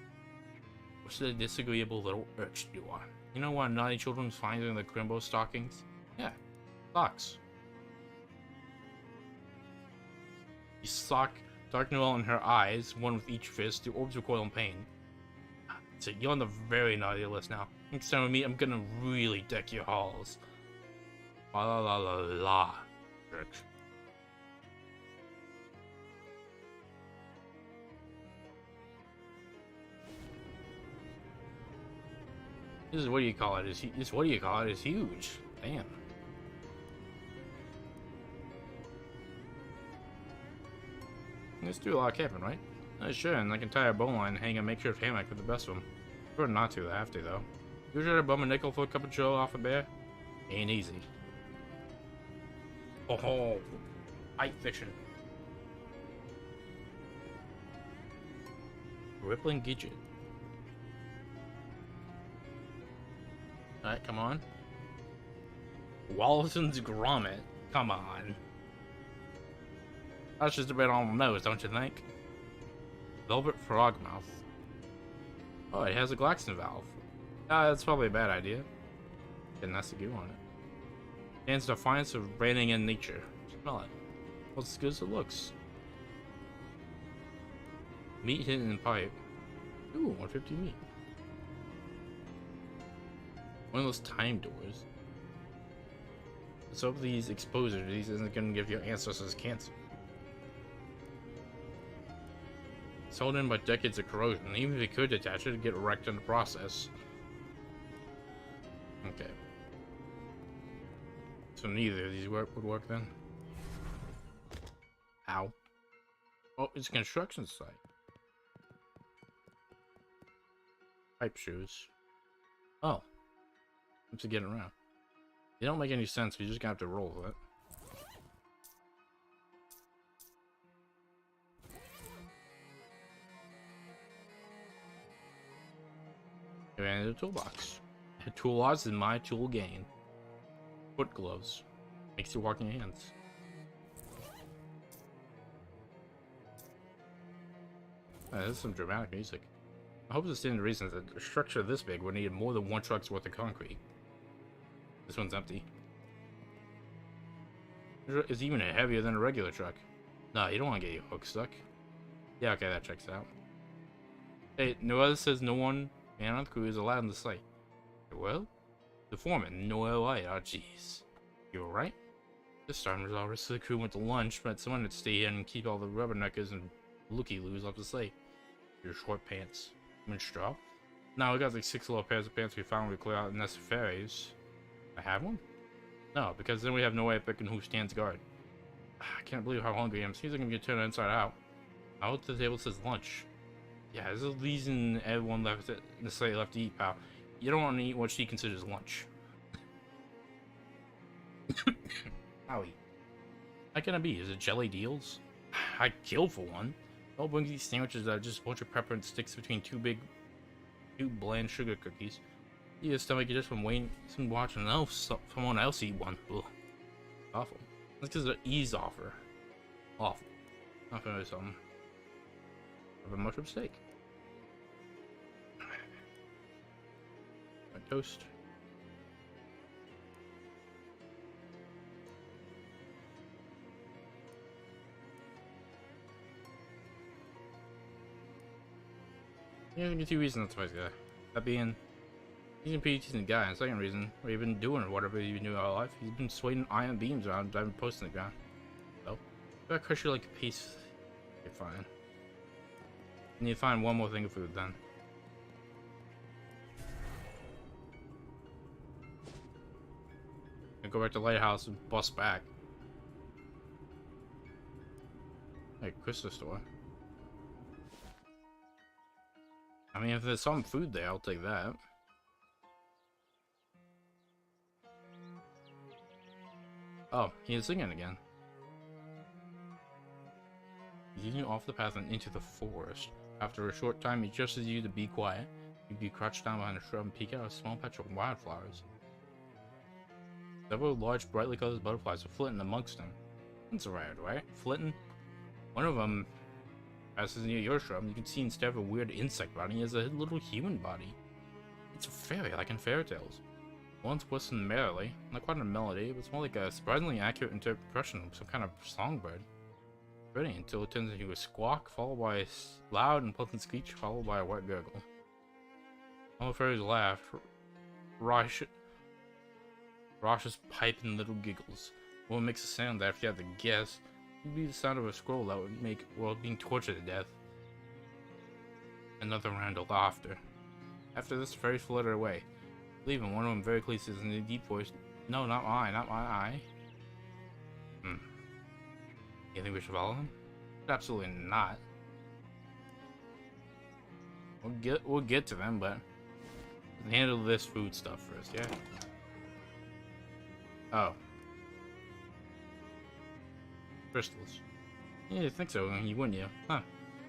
What's the disagreeable little urchin you are? You know why naughty children find in the Crimbo stockings? Yeah, socks. You sock Dark Noel in her eyes, one with each fist, the orbs recoil in pain. So you're on the very naughty list now. Next time we meet, I'm gonna really deck your halls. La la la la la. Jerk. This is what do you call it? This what do you call it? Is huge. Damn. Let's do a lot of camping, right? Sure, and I can tie a bone line and hang a makeshift hammock for the best of them. Prefer not to, I have to though. Usually I bum a nickel for a cup of joe off a bear. Ain't easy. Oh, hype fiction. Rippling Gidget. Alright, come on. Wallison's Grommet. Come on. That's just a bit on the nose, don't you think? Velvet Frogmouth. Oh, it has a Glaxton valve. That's probably a bad idea. Getting that's a goo on it. Stands defiance of reigning in nature. Smell it. Well, it's as good as it looks. Meat hidden in pipe. Ooh, 150 meat. One of those time doors. So these exposures, these isn't gonna give your ancestors cancer. It's held in by decades of corrosion. Even if you could detach it, it'd get wrecked in the process. Okay. So neither of these would work then. Ow. Oh, it's a construction site. Pipe shoes. Oh. I'm just getting around. They don't make any sense, you just gonna have to roll with it. And a toolbox. Tool odds is my tool gain. Foot gloves. Makes you walk in your hands. This is some dramatic music. I hope this stands to reason that a structure this big would need more than one truck's worth of concrete. This one's empty. It's even heavier than a regular truck. No, you don't want to get your hook stuck. Yeah, okay, that checks out. Hey, Noel says no one man on the crew is allowed in the site. Well, the foreman, Noel White. Oh, jeez. You alright? This time, the rest of the crew went to lunch, but someone had to stay here and keep all the rubberneckers and looky-loos off the site. Your short pants. And straw? No, we got like 6 little pairs of pants we found when we cleared out the nest of fairies. I have one? No, because then we have no way of picking who stands guard. I can't believe how hungry I am. Seems like I'm gonna turn inside out. Out the table says lunch. Yeah, there's a reason everyone left it in the site left to eat, pal. You don't want to eat what she considers lunch. Owie. How can it be? Is it jelly deals? I'd kill for one. I'll bring these sandwiches that are just a bunch of pepper and sticks between two bland sugar cookies. Your stomach just from watching someone else eat one. Ugh. Awful. That's because of the ease offer. Awful. Not gonna do something. Have a mushroom steak. My toast. Yeah, there's 2 reasons that's why he's guy. That being, he's a pretty decent guy, and the second reason, what he's been doing or whatever he's been doing all life, he's been swinging iron beams around, driving posts in the ground. So, if I crush you like a piece, you're fine. You need to find one more thing of food then. And go back to the lighthouse and bust back. Hey, crystal store. I mean, if there's some food there, I'll take that. Oh, he is singing again. He's leading you off the path and into the forest. After a short time, he gestures you to be quiet. You'd be crouched down behind a shrub and peek out a small patch of wildflowers. Several large, brightly colored butterflies are flitting amongst them. That's alright, right? Flitting? One of them passes near your shrub. You can see instead of a weird insect body, he has a little human body. It's a fairy, like in fairy tales. Once whistling merrily, not quite a melody, but it's more like a surprisingly accurate interpretation of some kind of songbird. Pretty until it turns into a squawk, followed by a loud and pleasant screech, followed by a wet gurgle. All the fairies laugh. Rosh's pipe and little giggles. What makes a sound that, if you had to guess, would be the sound of a scroll that would make world being tortured to death. Another round of laughter. After this, the fairies fluttered away, leaving one of them very clear says in a deep voice, "No, not mine, not my eye." You think we should follow him? Absolutely not. We'll get to them, but handle this food stuff first, yeah? Oh. crystals. Yeah, you think so, you wouldn't you? Huh.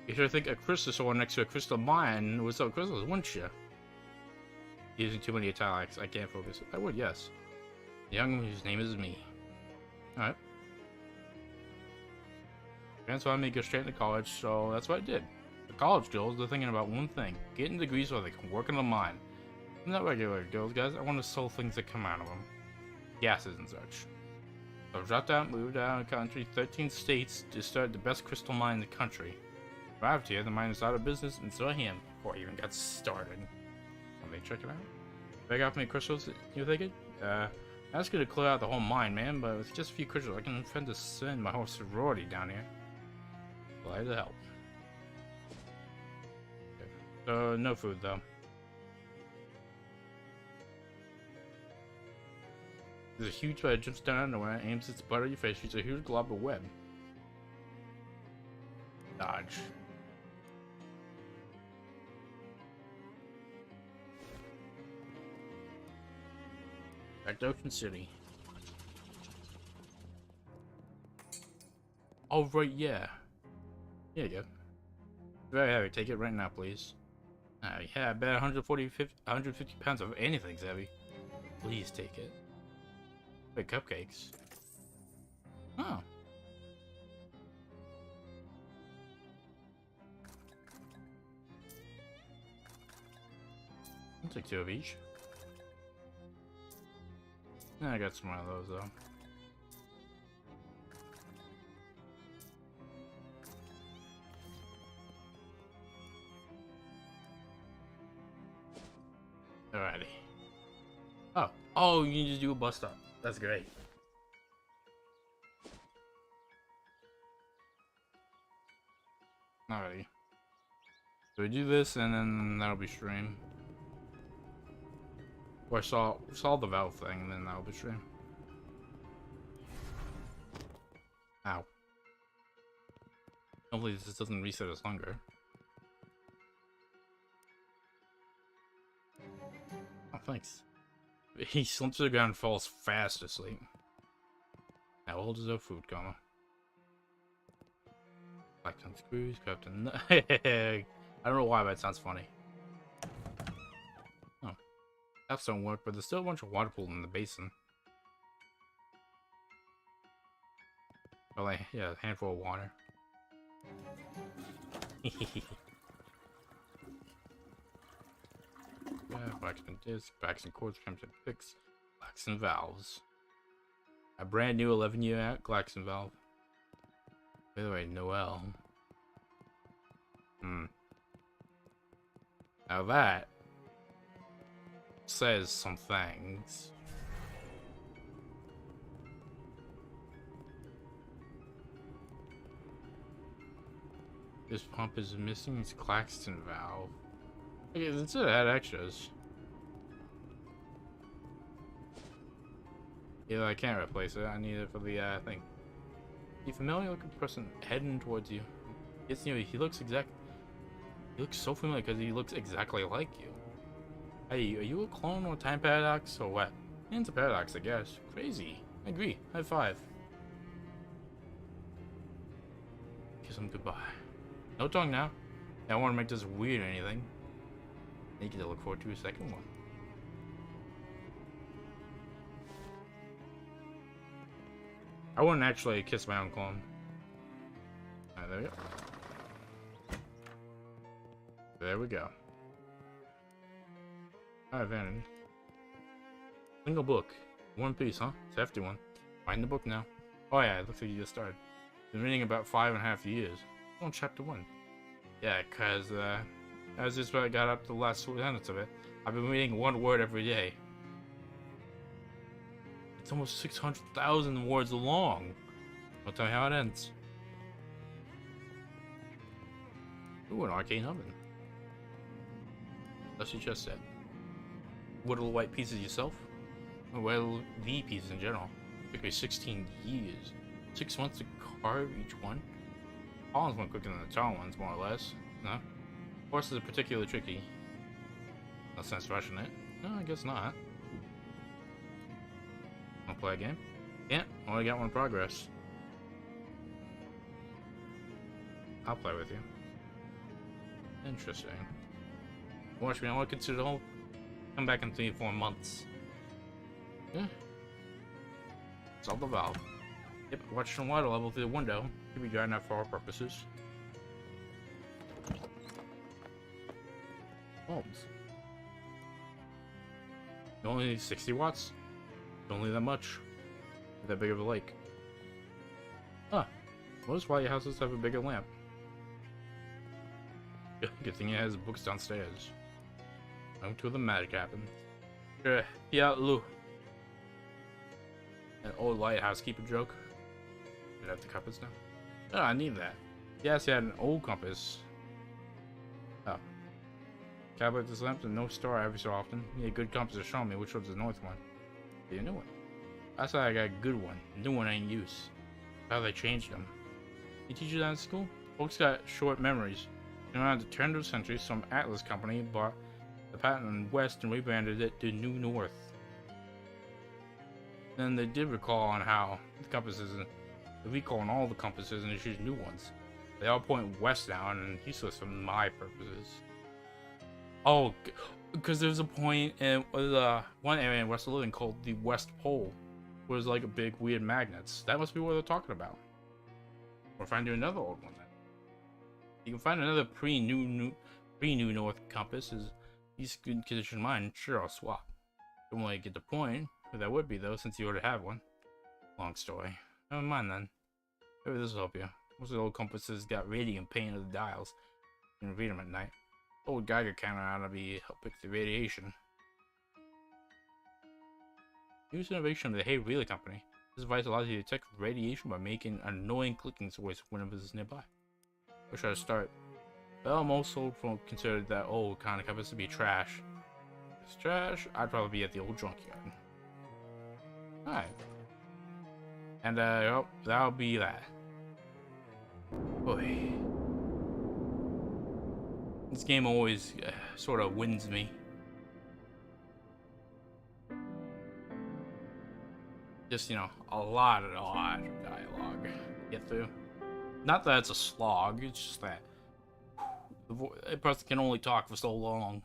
You sure think a crystal store next to a crystal mine would sell crystals, wouldn't you? Using too many italics, I can't focus. I would, yes. The young whose name is me. Alright. Parents wanted me to go straight into college, so that's what I did. The college girls, they're thinking about one thing. Getting degrees so they can work in the mine. I'm not regular girls, guys. I want to sell things that come out of them. Gases and such. So I dropped out, moved out of the country, 13 states to start the best crystal mine in the country. Arrived here, the mine is out of business, and so I am, before I even got started. Let me check it out. Beg off me crystals, you thinking? I was gonna clear out the whole mine, man, but with just a few crystals, I can defend to send my whole sorority down here. Glad to help. Okay. So, no food, though. There's a huge spider jumps down out of nowhere, aims its butt at your face, shoots a huge glob of web. Dodge. Back to Ocean City. Oh, right, yeah. Here you go. Very heavy. Take it right now, please. Yeah, I bet 150 pounds of anything's heavy. Please take it. Wait, cupcakes. Oh. I'll take 2 of each. I got some of those though. Alrighty. Oh, you can just do a bus stop. That's great. Alrighty. So we do this and then that'll be stream. Or solve the valve thing, and then that'll be stream. Ow. Hopefully this doesn't reset his hunger. Oh, thanks. He slumps to the ground and falls fast asleep. How old is our food, comma? Black tongue screws, Captain. I don't know why, but it sounds funny. Taps don't work, but there's still a bunch of water pools in the basin. Well, like, yeah, a handful of water. Yeah, Blacksmith disc, backs and cords, crimson fix, blacks and valves. A brand new 11-year Glax and valve. By the way, Noel. Now that says some things. This pump is missing its Claxton valve. Okay, that's it, had extras. Yeah, I can't replace it. I need it for the thing. The familiar looking person heading towards you. Yes, you know, he looks so familiar because he looks exactly like you. Hey, are you a clone or a time paradox or what? It's a paradox, I guess. Crazy. I agree. High five. Kiss him goodbye. No tongue now. I don't want to make this weird or anything. Thank you to look forward to a second one. I wouldn't actually kiss my own clone. Alright, there we go. There we go. Alright, vanity. Single book. One piece, huh? It's a hefty one. Find the book now. Oh yeah, it looks like you just started. Been reading about 5.5 years. On chapter 1. Yeah, cause as just when I got up to the last sentence of it, I've been reading 1 word every day. It's almost 600,000 words long. Don't tell me how it ends. Ooh, an arcane oven. That's what you just said. Whittle white pieces yourself? Well, the pieces in general. It took me 16 years. 6 months to carve each one. Pollen's more quicker than the tall ones, more or less. No? Horses are particularly tricky. No sense rushing it. No, I guess not. Wanna play a game? Yeah, only got 1 progress. I'll play with you. Interesting. Watch me, I want to consider the whole. Come back in 3 or 4 months. Yeah. Solve the valve. Yep, watch some water level through the window. Could be dry enough for our purposes. Bulbs. Only 60 watts? Don't need that much. That big of a lake. Huh. Most white houses have a bigger lamp. Good thing it has books downstairs. Home to the magic happens. Yeah, Lou. An old lighthouse keeper joke. Did I have the compass now? Oh, I need that. Yes, he had an old compass. Oh. Cowboy with lamps and no star every so often. He had a good compass to show me which was the north one. The new one. I said I got a good one. The new one ain't use. How they changed them. You teach you that in school? Folks got short memories. Around the turn of the century, some Atlas company bought the patent West and rebranded it to New North. Then they did recall on how the compasses, recall on all the compasses and issued new ones. They all point west now and useless for my purposes. Oh, because there's a point in one area in West of Loathing called the West Pole, where there's like a big weird magnets. That must be what they're talking about. Or find you another old one then. You can find another pre-New North compass. Is these good condition mine? Sure, I'll swap. Don't really get the point. But that would be though, since you already have one. Long story. Never mind then. Maybe this will help you. Most of the old compasses got radiant paint of the dials. You can read them at night. Old Geiger counter ought to be help pick the radiation. Use innovation of the Hay Relay Company. This device allows you to detect radiation by making an annoying clicking noise whenever it's nearby. Where should I start? Well, most old folk considered that old kind of compass to be trash. If it's trash, I'd probably be at the old junkyard. Alright. And, oh, that'll be that. Boy. This game always sort of wins me. Just, you know, a lot of dialogue to get through. Not that it's a slog, it's just that a person can only talk for so long.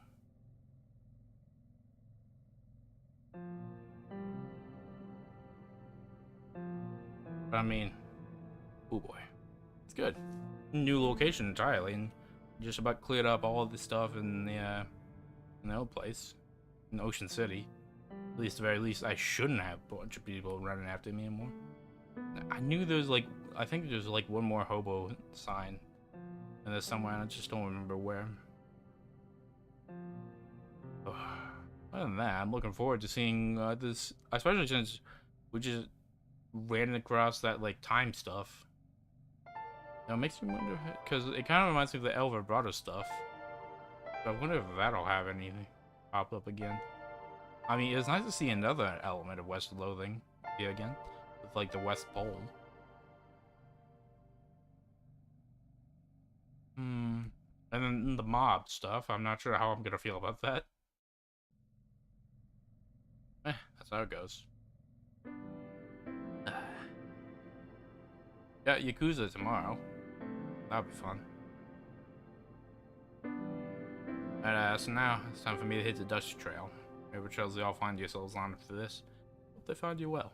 But I mean, oh boy, it's good. New location entirely, and just about cleared up all of the stuff in the old place, in Ocean City. At least, the very least, I shouldn't have a bunch of people running after me anymore. I knew there's like, I think there's like one more hobo sign in there somewhere, and I just don't remember where. Other than that, I'm looking forward to seeing this, especially since we just ran across that like time stuff. Now, it makes me wonder, because it kind of reminds me of the El Vibrato stuff. But I wonder if that'll have anything pop up again. I mean, it's nice to see another element of West of Loathing here again, with like the West Pole. And then the mob stuff, I'm not sure how I'm gonna feel about that. That's how it goes. Yeah, Yakuza tomorrow. That'll be fun. Alright, so now it's time for me to hit the Dusty Trail. Whatever trails you all find yourselves on after this, hope they find you well.